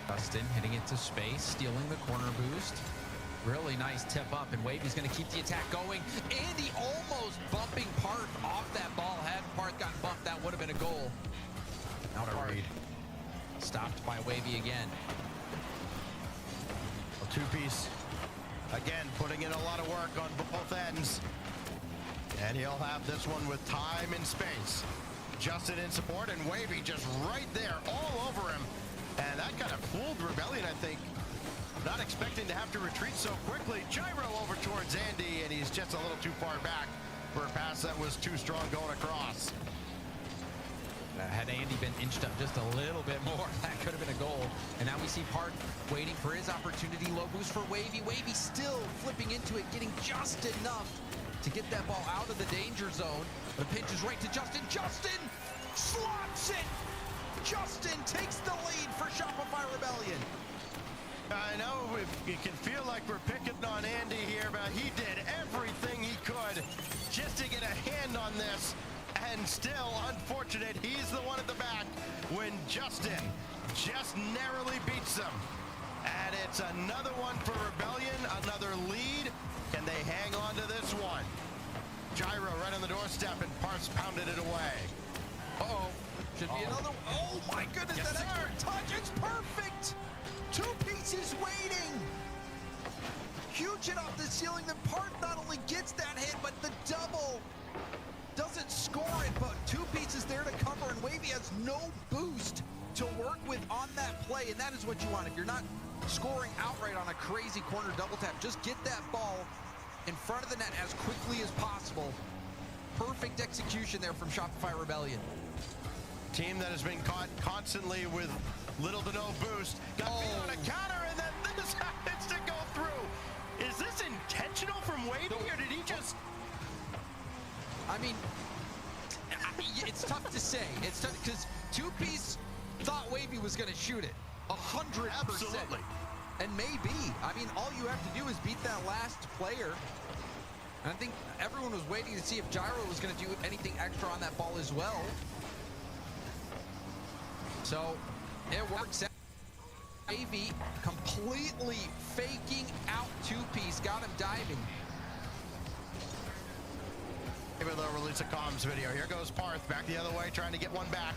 Justin hitting it to space, stealing the corner boost. Really nice tip up, and Wavy's going to keep the attack going. Andy almost bumping Parth off that ball. Had Parth gotten bumped, that would have been a goal. Now Parth stopped by Wavy again. Well, Two-Piece, again, putting in a lot of work on both ends. And he'll have this one with time and space. Justin in support, and Wavy just right there, all over him. And that kind of fooled Rebellion, I think. Not expecting to have to retreat so quickly. Gyro over towards Andy, and he's just a little too far back for a pass that was too strong going across. Had Andy been inched up just a little bit more, that could have been a goal. And now we see Park waiting for his opportunity. Low boost for Wavy. Wavy still flipping into it, getting just enough to get that ball out of the danger zone. The pinch is right to Justin. Justin slots it! Justin takes the lead for Shopify Rebellion. I know it can feel like we're picking on Andy here, but he did everything he could just to get a hand on this. And still, unfortunate, he's the one at the back when Justin just narrowly beats them. And it's another one for Rebellion, another lead. Can they hang on to this one? Gyro right on the doorstep, and Parse pounded it away. Uh-oh. Should be another. Oh my goodness, Yes, that extra touch, it's perfect! 2 pieces waiting! Huge hit off the ceiling. The Park not only gets that hit, but the double doesn't score it, but 2 pieces there to cover, and Wavy has no boost to work with on that play, and that is what you want. If you're not scoring outright on a crazy corner double tap, just get that ball in front of the net as quickly as possible. Perfect execution there from Shopify Rebellion. Team that has been caught constantly with little to no boost. Got beat on a counter, and then this happens to go through. Is this intentional from Wavy, or did he just... I mean, it's tough to say. It's tough because 2-piece thought Wavy was going to shoot it 100%. Absolutely. And maybe. I mean, all you have to do is beat that last player. And I think everyone was waiting to see if Gyro was going to do anything extra on that ball as well. So it works out. Wavy completely faking out 2-piece, got him diving. Maybe they'll release a comms video. Here goes Parth back the other way, trying to get one back.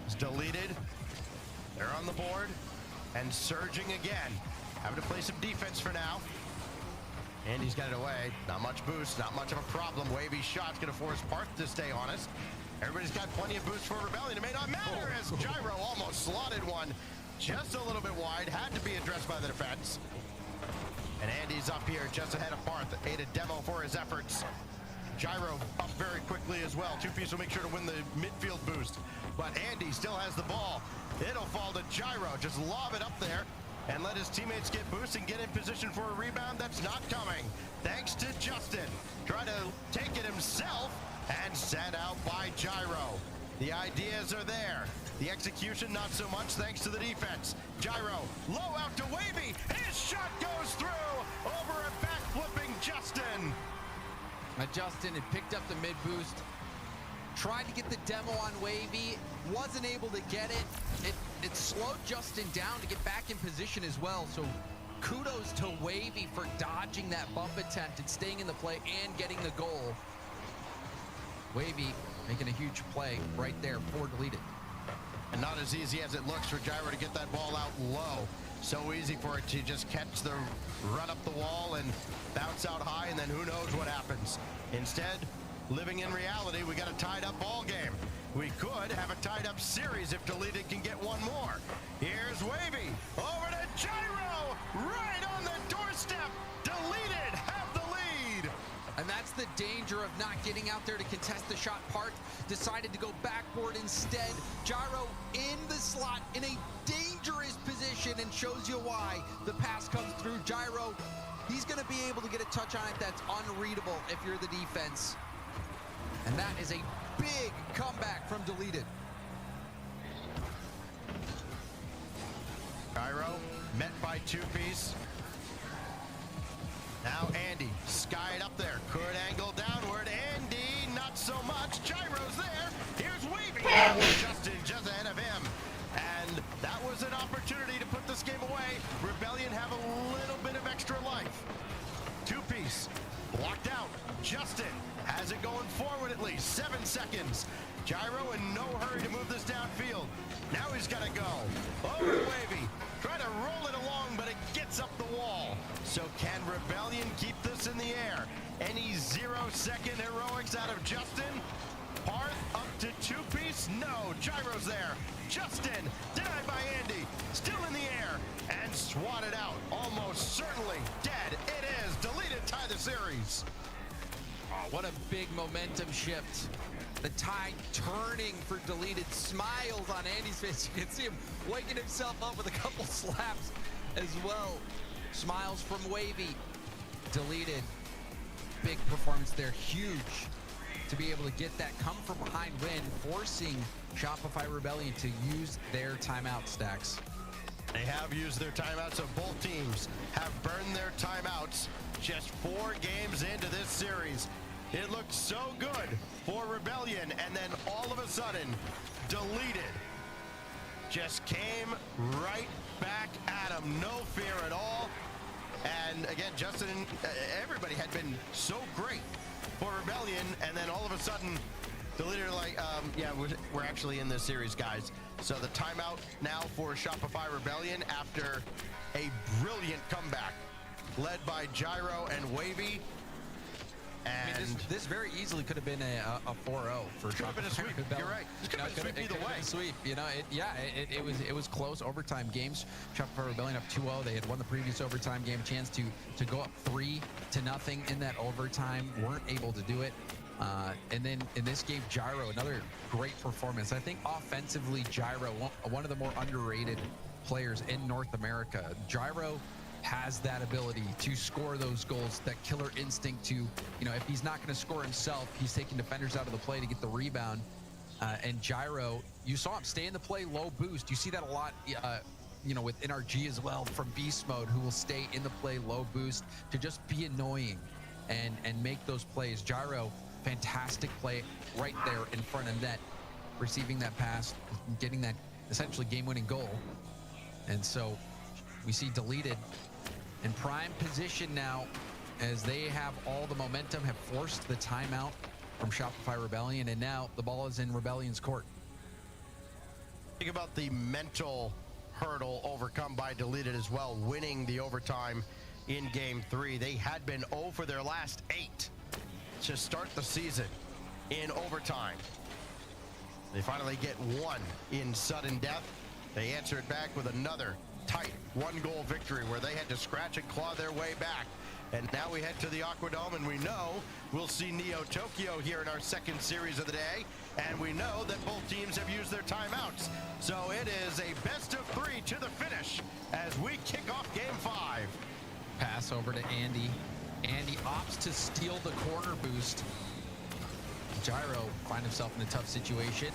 It's deleted. They're on the board and surging again. Having to play some defense for now. And he's got it away. Not much boost, not much of a problem. Wavy shot's going to force Parth to stay honest. Everybody's got plenty of boost for Rebellion. It may not matter as Gyro almost slotted one just a little bit wide. Had to be addressed by the defense. And Andy's up here just ahead of Parth. Aided Demo for his efforts. Gyro up very quickly as well. 2-piece will make sure to win the midfield boost. But Andy still has the ball. It'll fall to Gyro. Just lob it up there and let his teammates get boost and get in position for a rebound. That's not coming. Thanks to Justin. Try to take it himself and sent out by Gyro. The ideas are there. The execution, not so much, thanks to the defense. Gyro, low out to Wavy. His shot goes through over a back-flipping Justin. Justin had picked up the mid boost, tried to get the demo on Wavy, wasn't able to get it. It slowed Justin down to get back in position as well. So kudos to Wavy for dodging that bump attempt and staying in the play and getting the goal. Wavy making a huge play right there for deleted. And not as easy as it looks for Gyro to get that ball out low. So easy for it to just catch the run up the wall and bounce out high, and then who knows what happens. Instead, living in reality, we got a tied up ball game. We could have a tied up series if deleted can get one more. Here's Wavy over to Gyro, right on the doorstep. Deleted have the lead. And that's the danger of not getting out there to contest the shot. Park decided to go backboard instead. Gyro in the slot in a dangerous position, and shows you why. The pass comes through. Gyro, he's going to be able to get a touch on it that's unreadable if you're the defense. And that is a big comeback from deleted. Gyro met by 2-piece. Now Andy, skied up there, could angle downward. Andy, not so much. Gyro's there. Here's Wavy. Justin just ahead of him. And that was an opportunity to put this game away. Rebellion have a little bit of extra life. 2-piece, blocked out. Justin has it going forward at least. 7 seconds. Gyro in no hurry to move this downfield. Now he's got to go. Over to Wavy. Try to roll it along, but it gets up the wall. So can Rebellion keep this in the air? Any 0-second heroics out of Justin? Parth up to two-piece. No, Gyro's there. Justin, denied by Andy. Still in the air and swatted out. Almost certainly dead. It is. Deleted, tie the series. Oh, what a big momentum shift. The tide turning for Deleted. Smiles on Andy's face. You can see him waking himself up with a couple slaps as well. Smiles from Wavy. Deleted. Big performance there. Huge to be able to get that come from behind win, forcing Shopify Rebellion to use their timeout stacks. They have used their timeouts, so both teams have burned their timeouts just 4 games into this series. It looked so good for Rebellion, and then all of a sudden, Deleted just came right back at him. No fear at all. And again, Justin, everybody had been so great for Rebellion, and then all of a sudden, Deleted are like, yeah, we're actually in this series, guys. So the timeout now for Shopify Rebellion after a brilliant comeback led by Gyro and Wavy. And I mean, this very easily could have been a 4-0 for could have been a Shopify sweep. Rebellion. You're right. It could have been a sweep either way. Sweep. You know, it was close. Overtime games. Shopify Rebellion up 2-0. They had won the previous overtime game. Chance to go up 3-0 in that overtime. Weren't able to do it. And then in this game, Gyro, another great performance. I think offensively, Gyro, one of the more underrated players in North America. Gyro has that ability to score those goals, that killer instinct to, you know, if he's not going to score himself, he's taking defenders out of the play to get the rebound. And Gyro, you saw him stay in the play, low boost. You see that a lot, you know, with NRG as well from Beast Mode, who will stay in the play, low boost, to just be annoying and make those plays. Gyro, fantastic play right there in front of net, receiving that pass, getting that essentially game-winning goal. And so we see Deleted in prime position now as they have all the momentum, have forced the timeout from Shopify Rebellion, and now the ball is in Rebellion's court. Think about the mental hurdle overcome by Deleted as well, winning the overtime in Game 3. They had been 0 for their last 8 to start the season in overtime. They finally get 1 in sudden death. They answered back with another tight 1-goal victory where they had to scratch and claw their way back. And now we head to the Aquadome, and we know we'll see Neo Tokyo here in our second series of the day. And we know that both teams have used their timeouts. So it is a best of 3 to the finish as we kick off Game 5. Pass over to Andy. Andy opts to steal the corner boost. Gyro finds himself in a tough situation.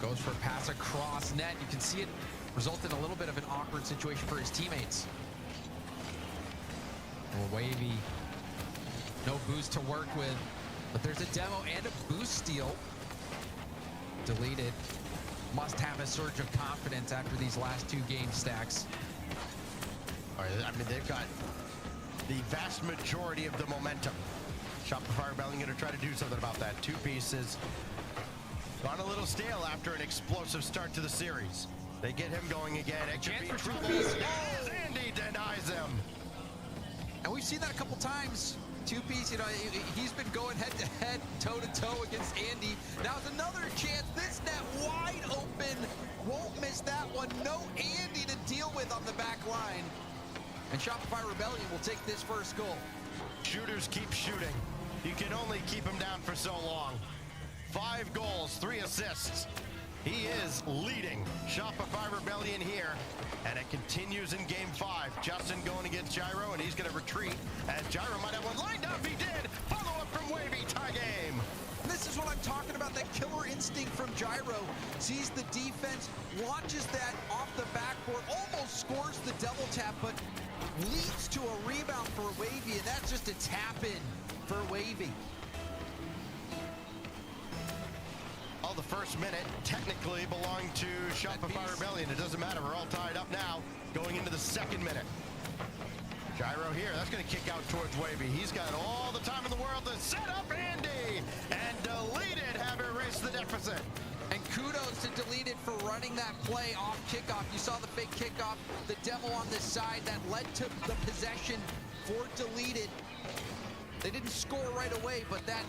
Goes for a pass across net. You can see it result in a little bit of an awkward situation for his teammates. Wavy, no boost to work with, but there's a demo and a boost steal. Deleted. Must have a surge of confidence after these last 2 game stacks. All right, I mean, they've got the vast majority of the momentum. Shopify Rebellion going to try to do something about that. 2 pieces. Gone a little stale after an explosive start to the series. They get him going again. It could be trouble. As Andy denies him. And we've seen that a couple times. 2-piece, you know, he's been going head-to-head, toe-to-toe against Andy. Now it's another chance. This net wide open. Won't miss that one. No Andy to deal with on the back line. And Shopify Rebellion will take this first goal. Shooters keep shooting. You can only keep him down for so long. 5 goals, 3 assists. He is leading Shopify Rebellion here, and it continues in Game 5. Justin going against Gyro, and he's going to retreat, as Gyro might have one lined up. He did. Follow up from Wavy. Tie game. This is what I'm talking about, that killer instinct from Gyro. Sees the defense, launches that off the backboard, almost scores the double tap, but leads to a rebound for Wavy, and that's just a tap in for Wavy. Well, the first minute technically belonged to Shopify Rebellion. It doesn't matter. We're all tied up now going into the second minute. Gyro here. That's going to kick out towards Wavy. He's got all the time in the world to set up Andy. And Deleted have erased the deficit. And kudos to Deleted for running that play off kickoff. You saw the fake kickoff, the Devil on this side that led to the possession for Deleted. They didn't score right away, but that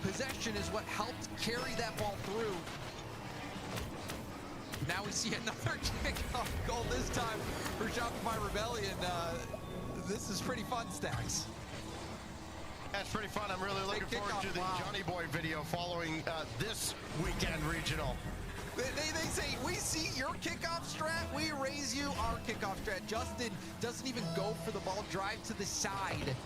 possession is what helped carry that ball through. Now we see another kickoff goal, this time for Shopify Rebellion. This is pretty fun, Stacks. That's pretty fun. I'm really looking forward to the Johnny Boy video following this weekend regional. They say, we see your kickoff strat, we raise you our kickoff strat. Justin doesn't even go for the ball, drive to the side.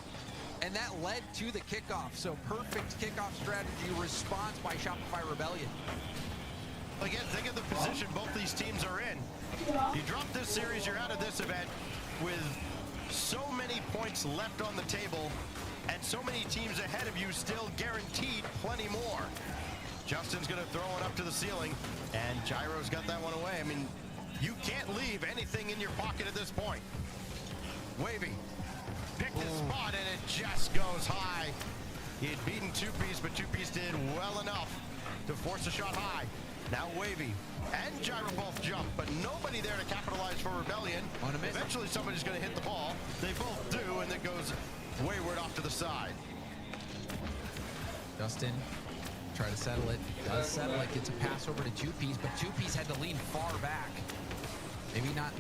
And that led to the kickoff. So perfect kickoff strategy response by Shopify Rebellion. Again, think of the position both these teams are in. You drop this series, you're out of this event with so many points left on the table and so many teams ahead of you still guaranteed plenty more. Justin's going to throw it up to the ceiling, and Gyro's got that one away. I mean, you can't leave anything in your pocket at this point. Wavy picked his spot, and it just goes high. He had beaten Two-Piece, but Two-Piece did well enough to force a shot high. Now Wavy and Gyro both jump, but nobody there to capitalize for Rebellion. Eventually somebody's going to hit the ball. They both do, and it goes wayward off to the side. Justin try to settle it. Does settle it. Gets a pass over to Two-Piece, but Two-Piece had to lean far back. Maybe not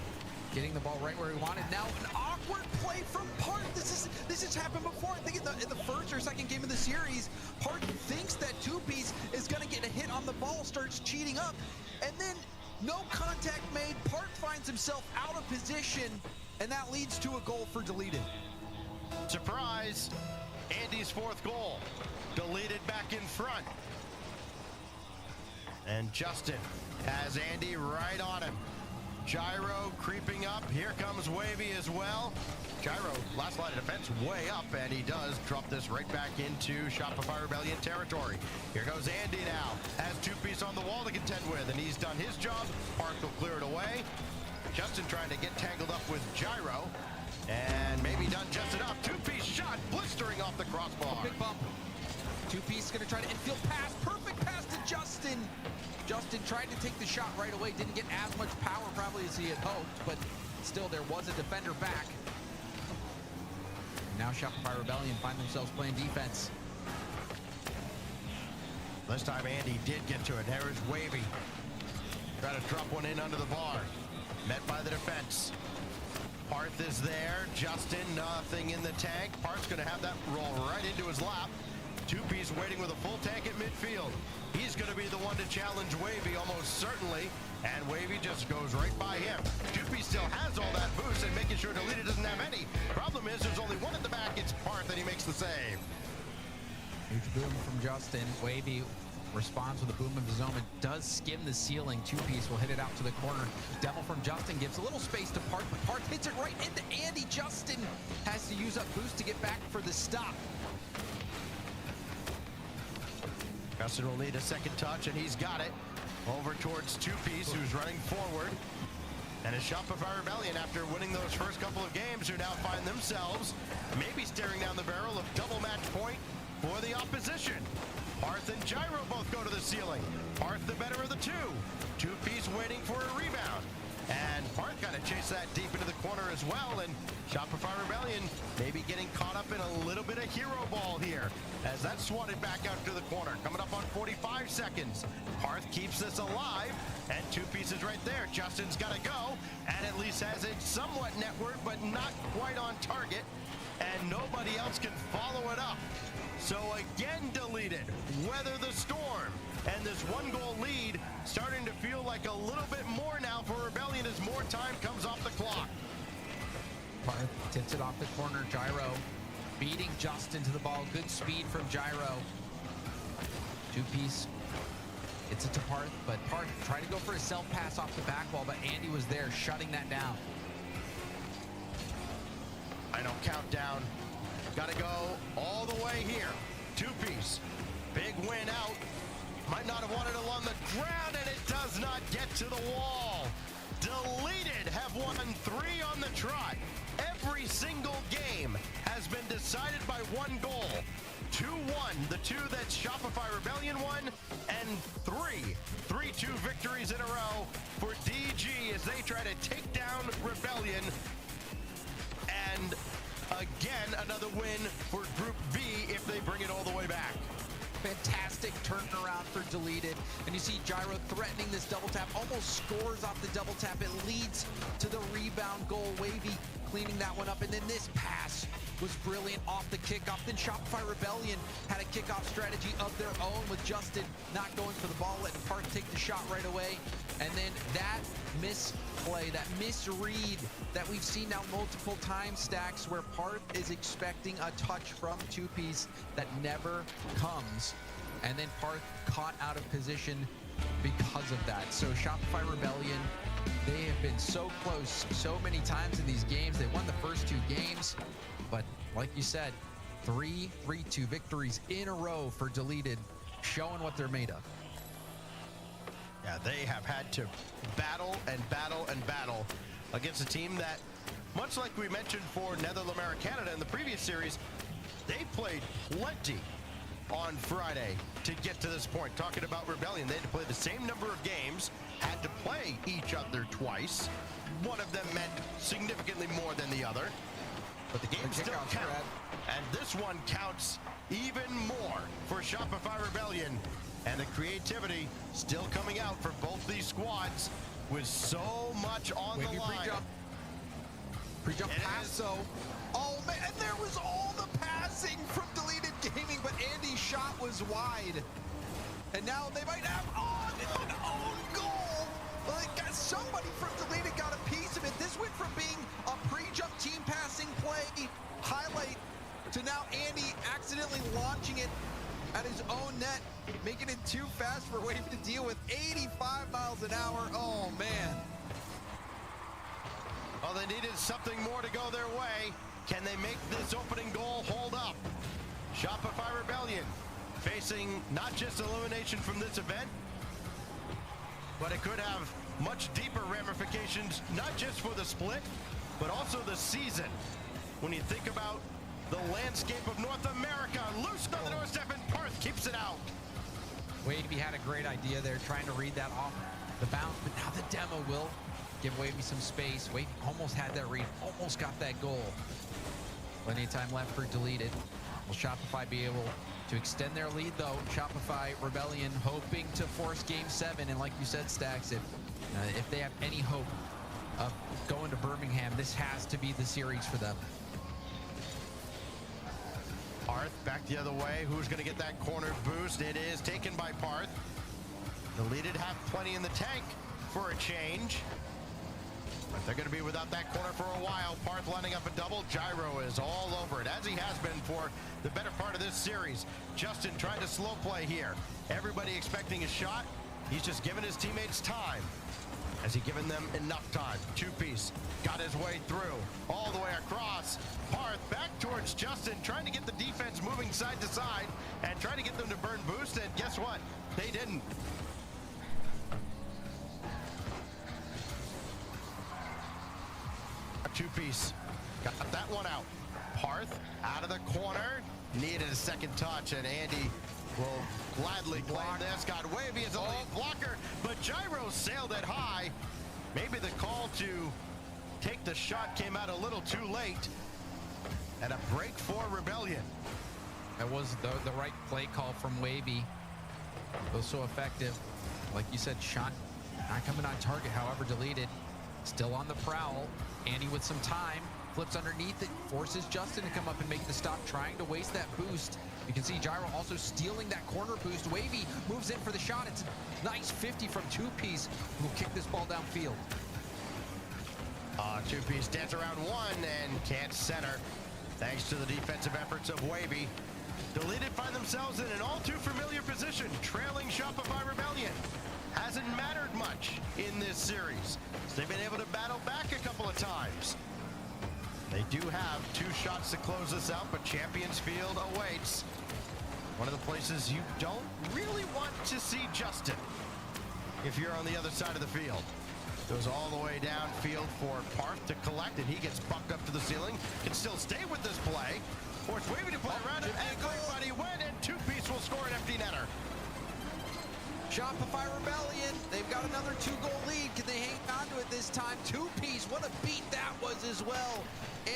getting the ball right where he wanted. Now an awkward play from Park. This has happened before. I think in the first or second game of the series, Park thinks that Two-Piece is going to get a hit on the ball, starts cheating up, and then no contact made. Park finds himself out of position, and that leads to a goal for Deleted. Surprise! Andy's fourth goal. Deleted back in front. And Justin has Andy right on him. Gyro creeping up. Here comes Wavy as well. Gyro, last line of defense, way up, and he does drop this right back into Shopify Rebellion territory. Here goes Andy now. Has Two-Piece on the wall to contend with, and he's done his job. Park will clear it away. Justin trying to get tangled up with Gyro, and maybe done just enough. Two-Piece shot blistering off the crossbar. Big bump. Two-Piece going to try to infield pass. Perfect pass to Justin. Justin tried to take the shot right away. Didn't get as much power probably as he had hoped, but still there was a defender back. Now Shopify Rebellion find themselves playing defense. This time Andy did get to it. There's Wavy. Try to drop one in under the bar. Met by the defense. Parth is there. Justin, nothing in the tank. Parth's going to have that roll right into his lap. Two-Piece waiting with a full tank at midfield. He's going to be the one to challenge Wavy almost certainly. And Wavy just goes right by him. Two-Piece still has all that boost and making sure Deleted doesn't have any. Problem is there's only one at the back. It's Parth, and he makes the save. Huge boom from Justin. Wavy responds with a boom of his own. It does skim the ceiling. Two-Piece will hit it out to the corner. Devil from Justin gives a little space to Parth, but Parth hits it right into Andy. Justin has to use up boost to get back for the stop. Justin will need a second touch, and he's got it. Over towards Two-Piece, who's running forward. And a Shopify Rebellion, after winning those first couple of games, who now find themselves maybe staring down the barrel of double match point for the opposition. Parth and Gyro both go to the ceiling. Parth the better of the two. Two-Piece waiting for a rebound. And Parth kind of chased that deep into the corner as well. And Shopify Rebellion maybe getting caught up in a little bit of hero ball here as that's swatted back out to the corner. Coming up on 45 seconds. Parth keeps this alive. And Two-Piece is right there. Justin's got to go. And at least has it somewhat networked, but not quite on target. And nobody else can follow it up. So again, Deleted. Weather the storm. And this one-goal lead starting to feel like a little bit more now for Rebellion as more time comes off the clock. Parth tips it off the corner. Gyro beating Justin to the ball. Good speed from Gyro. Two-Piece hits it to Parth, but Parth tried to go for a self-pass off the back wall, but Andy was there shutting that down. I know, countdown. Got to go all the way here. Two-Piece. Big win out. Might not have wanted it along the ground, and it does not get to the wall. Deleted have won 3 on the trot. Every single game has has been decided by one goal. 2-1, the two that Shopify Rebellion won, and 3-2 victories in a row for DG as they try to take down Rebellion. And again, another win for Group V if they bring it all the way back. Fantastic turnaround for Deleted. And you see Gyro threatening this double tap, almost scores off the double tap. It leads to the rebound goal. Wavy cleaning that one up. And then this pass was brilliant off the kickoff. Then Shopify Rebellion had a kickoff strategy of their own with Justin not going for the ball, letting Parth take the shot right away. And then that misplay, that misread that we've seen now multiple times, Stacks, where Parth is expecting a touch from two-piece that never comes. And then Parth caught out of position because of that. So Shopify Rebellion, they have been so close so many times in these games. They won the first two games, but like you said, 3-2 victories in a row for Deleted, showing what they're made of. Yeah, they have had to battle against a team that, much like we mentioned for Netherlands Americana in the previous series, they played plenty on Friday to get to this point. Talking about Rebellion, they had to play the same number of games, had to play each other twice. One of them meant significantly more than the other, but the game still counts. And this one counts even more for Shopify Rebellion. And the creativity still coming out for both these squads with so much on the line. Pre-jump pass, though. Oh, man, and there was all the passing from Deleted Gaming, but Andy's shot was wide. And now they might have an own goal. Well, somebody from Deleted got a piece of it. This went from being a pre-jump team passing play highlight to now Andy accidentally launching it at his own net, making it too fast for Wave to deal with. 85 miles an hour. Oh, man. Well, they needed something more to go their way. Can they make this opening goal hold up? Shopify Rebellion facing not just elimination from this event, but it could have much deeper ramifications, not just for the split, but also the season. When you think about the landscape of North America, loose on the doorstep, and Parth keeps it out. Wavy had a great idea there, trying to read that off the bounce, but now the demo will give Wavy some space. Wavy almost had that read, almost got that goal. Plenty of time left for Deleted. Will Shopify be able to extend their lead, though? Shopify Rebellion hoping to force Game 7, and like you said, Stacks, if they have any hope of going to Birmingham, this has to be the series for them. Parth back the other way. Who's going to get that corner boost? It is taken by Parth. Deleted have plenty in the tank for a change, but they're going to be without that corner for a while. Parth lining up a double. Gyro is all over it, as he has been for the better part of this series. Justin trying to slow play here. Everybody expecting a shot. He's just giving his teammates time. Has he given them enough time? Two-piece got his way through, all the way across. Parth back towards Justin, trying to get the defense moving side to side and trying to get them to burn boost, and guess what? They didn't. A two-piece got that one out. Parth out of the corner, needed a second touch, and Andy will gladly claim this. Got Wavy as a lead blocker, but Gyro sailed it high. Maybe the call to take the shot came out a little too late. And a break for Rebellion. That was the right play call from Wavy. It was so effective. Like you said, shot not coming on target, however, Deleted. Still on the prowl. Andy with some time. Flips underneath it, forces Justin to come up and make the stop, trying to waste that boost. You can see Gyro also stealing that corner boost. Wavy moves in for the shot. It's a nice 50 from two-piece, who will kick this ball downfield. Two-piece dance around one and can't center, thanks to the defensive efforts of Wavy. Deleted find themselves in an all too familiar position, trailing Shopify Rebellion. Hasn't mattered much in this series. They've been able to battle back a couple of times. They do have two shots to close this out, but Champions Field awaits. One of the places you don't really want to see Justin if you're on the other side of the field. Goes all the way downfield for Parth to collect, and he gets bumped up to the ceiling. Can still stay with this play. Force Wavy to play around him, and everybody went, and Two-Piece will score an empty netter. Shopify Rebellion, they've got another 2-goal lead. Can they hang on to it this time? Two-Piece, what a beat that was as well.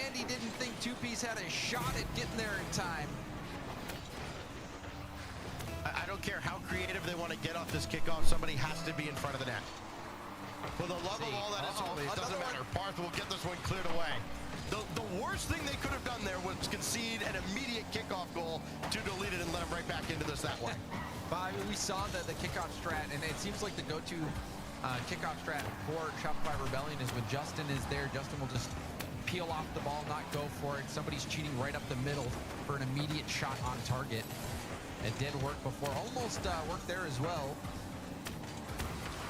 Andy didn't think Two-Piece had a shot at getting there in time. I don't care how creative they want to get off this kickoff, somebody has to be in front of the net. For the love of all that is holy, it doesn't matter. Parth will get this one cleared away. The worst thing they could have done there was concede an immediate kickoff goal to delete it and let them right back into this that way. I mean, we saw the kickoff strat, and it seems like the go-to kickoff strat for Shopify Rebellion is when Justin is there, Justin will just peel off the ball, not go for it. Somebody's cheating right up the middle for an immediate shot on target. It did work before, almost worked there as well.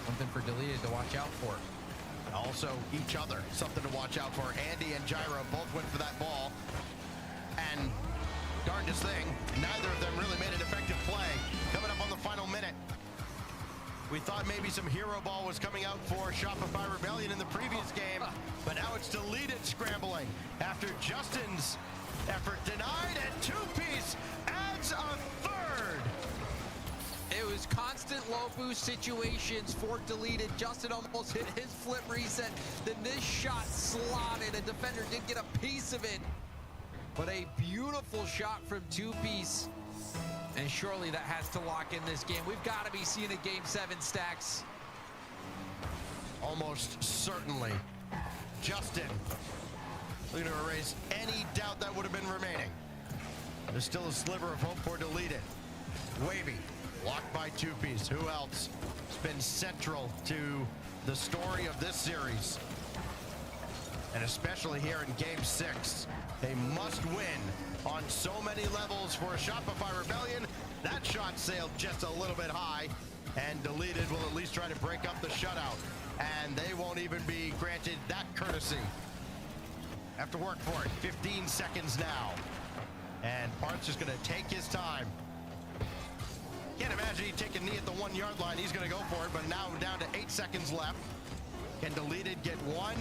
Something for deleted to watch out for. Also, each other, something to watch out for. Andy and Gyro both went for that ball. And darndest thing, neither of them really made an effective play. Coming up on the final minute. We thought maybe some hero ball was coming out for Shopify Rebellion in the previous game, but now it's deleted scrambling after Justin's effort denied, and Two-Piece adds a third. It was constant low boost situations for deleted. Justin almost hit his flip reset. Then this shot slotted. A defender did get a piece of it. But a beautiful shot from Two-Piece. And surely that has to lock in this game. We've got to be seeing a Game 7, Stacks. Almost certainly. Justin looking to erase any doubt that would have been remaining. There's still a sliver of hope for deleted. Wavy. Blocked by Two-Piece. Who else has been central to the story of this series? And especially here in Game 6. A must-win on so many levels for Shopify Rebellion. That shot sailed just a little bit high. And deleted will at least try to break up the shutout. And they won't even be granted that courtesy. Have to work for it. 15 seconds now. And Parth's just going to take his time. Can't imagine he'd take a knee at the 1 yard line. He's going to go for it, but now down to 8 seconds left. Can deleted get one?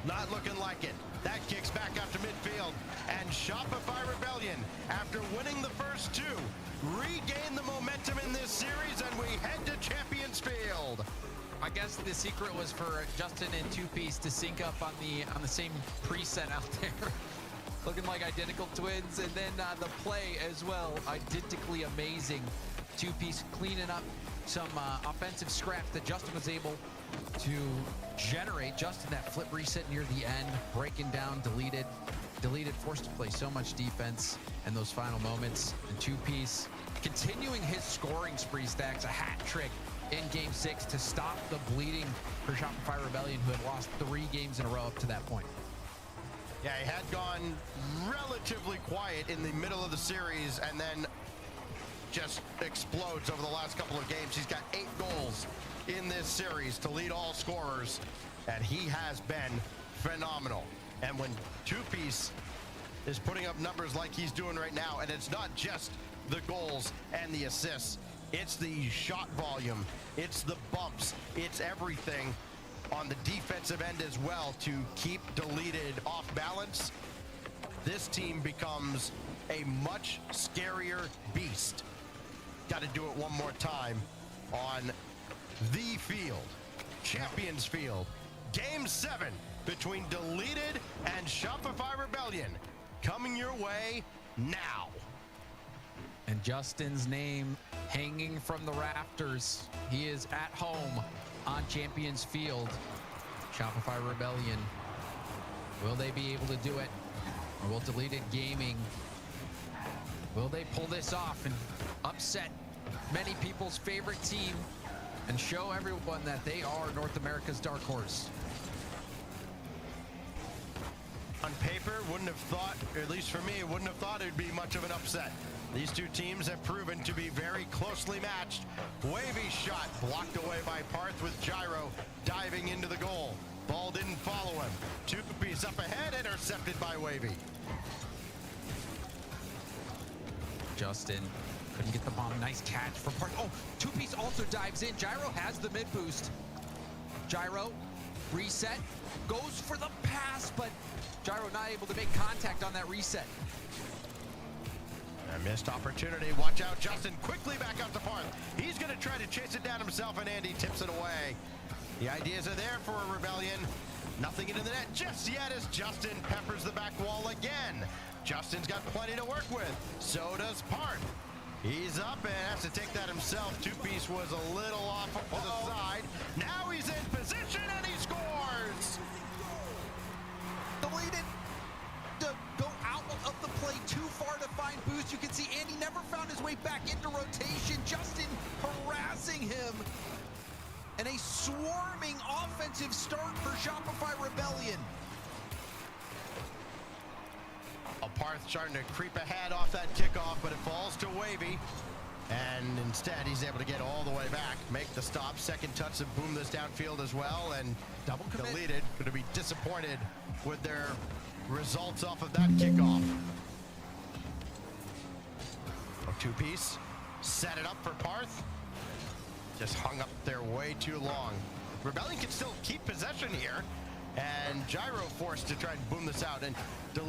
Not looking like it. That kicks back out to midfield. And Shopify Rebellion, after winning the first two, regain the momentum in this series, and we head to Champions Field. I guess the secret was for Justin and Two-Piece to sync up on the same preset out there. Looking like identical twins, and then the play as well, identically amazing. Two-Piece cleaning up some offensive scraps that Justin was able to generate. Justin, that flip reset near the end, breaking down, deleted, forced to play so much defense in those final moments. And Two-Piece continuing his scoring spree, Stacks, a hat trick in Game 6 to stop the bleeding for Shopify Rebellion, who had lost 3 games in a row up to that point. Yeah, he had gone relatively quiet in the middle of the series and then just explodes over the last couple of games. He's got 8 goals in this series to lead all scorers, and he has been phenomenal. And when Two-Piece is putting up numbers like he's doing right now, and it's not just the goals and the assists, it's the shot volume, it's the bumps, it's everything on the defensive end as well to keep deleted off balance. This team becomes a much scarier beast. Got to do it one more time on the field, Champions Field. Game 7 between deleted and Shopify Rebellion coming your way now. And Justin's name hanging from the rafters. He is at home on Champions Field. Shopify Rebellion. Will they be able to do it? Or will Deleted Gaming, will they pull this off and upset many people's favorite team and show everyone that they are North America's dark horse? On paper, wouldn't have thought, or at least for me, wouldn't have thought it'd be much of an upset. These two teams have proven to be very closely matched. Wavy shot blocked away by Parth with Gyro diving into the goal. Ball didn't follow him. Two-Piece up ahead, intercepted by Wavy. Justin couldn't get the bomb. Nice catch from Parth. Oh, Two-Piece also dives in. Gyro has the mid boost. Gyro, reset, goes for the pass, but Gyro not able to make contact on that reset. A missed opportunity. Watch out, Justin quickly back up to Parth. He's going to try to chase it down himself, and Andy tips it away. The ideas are there for a Rebellion. Nothing into the net just yet as Justin peppers the back wall again. Justin's got plenty to work with. So does Parth. He's up and has to take that himself. Two-piece was a little off to the side. Now he's in position and he scores! Deleted to go out of the play too far to find boost. You can see Andy never found his way back into rotation. Justin harassing him. And a swarming offensive start for Shopify Rebellion. Parth starting to creep ahead off that kickoff, but it falls to Wavy. And instead, he's able to get all the way back, make the stop. Second touch and boom this downfield as well. And Double commit. deleted. Going to be disappointed with their results off of that kickoff. A two-piece. Set it up for Parth. Just hung up there way too long. Rebellion can still keep possession here. And Gyro forced to try and boom this out. And delete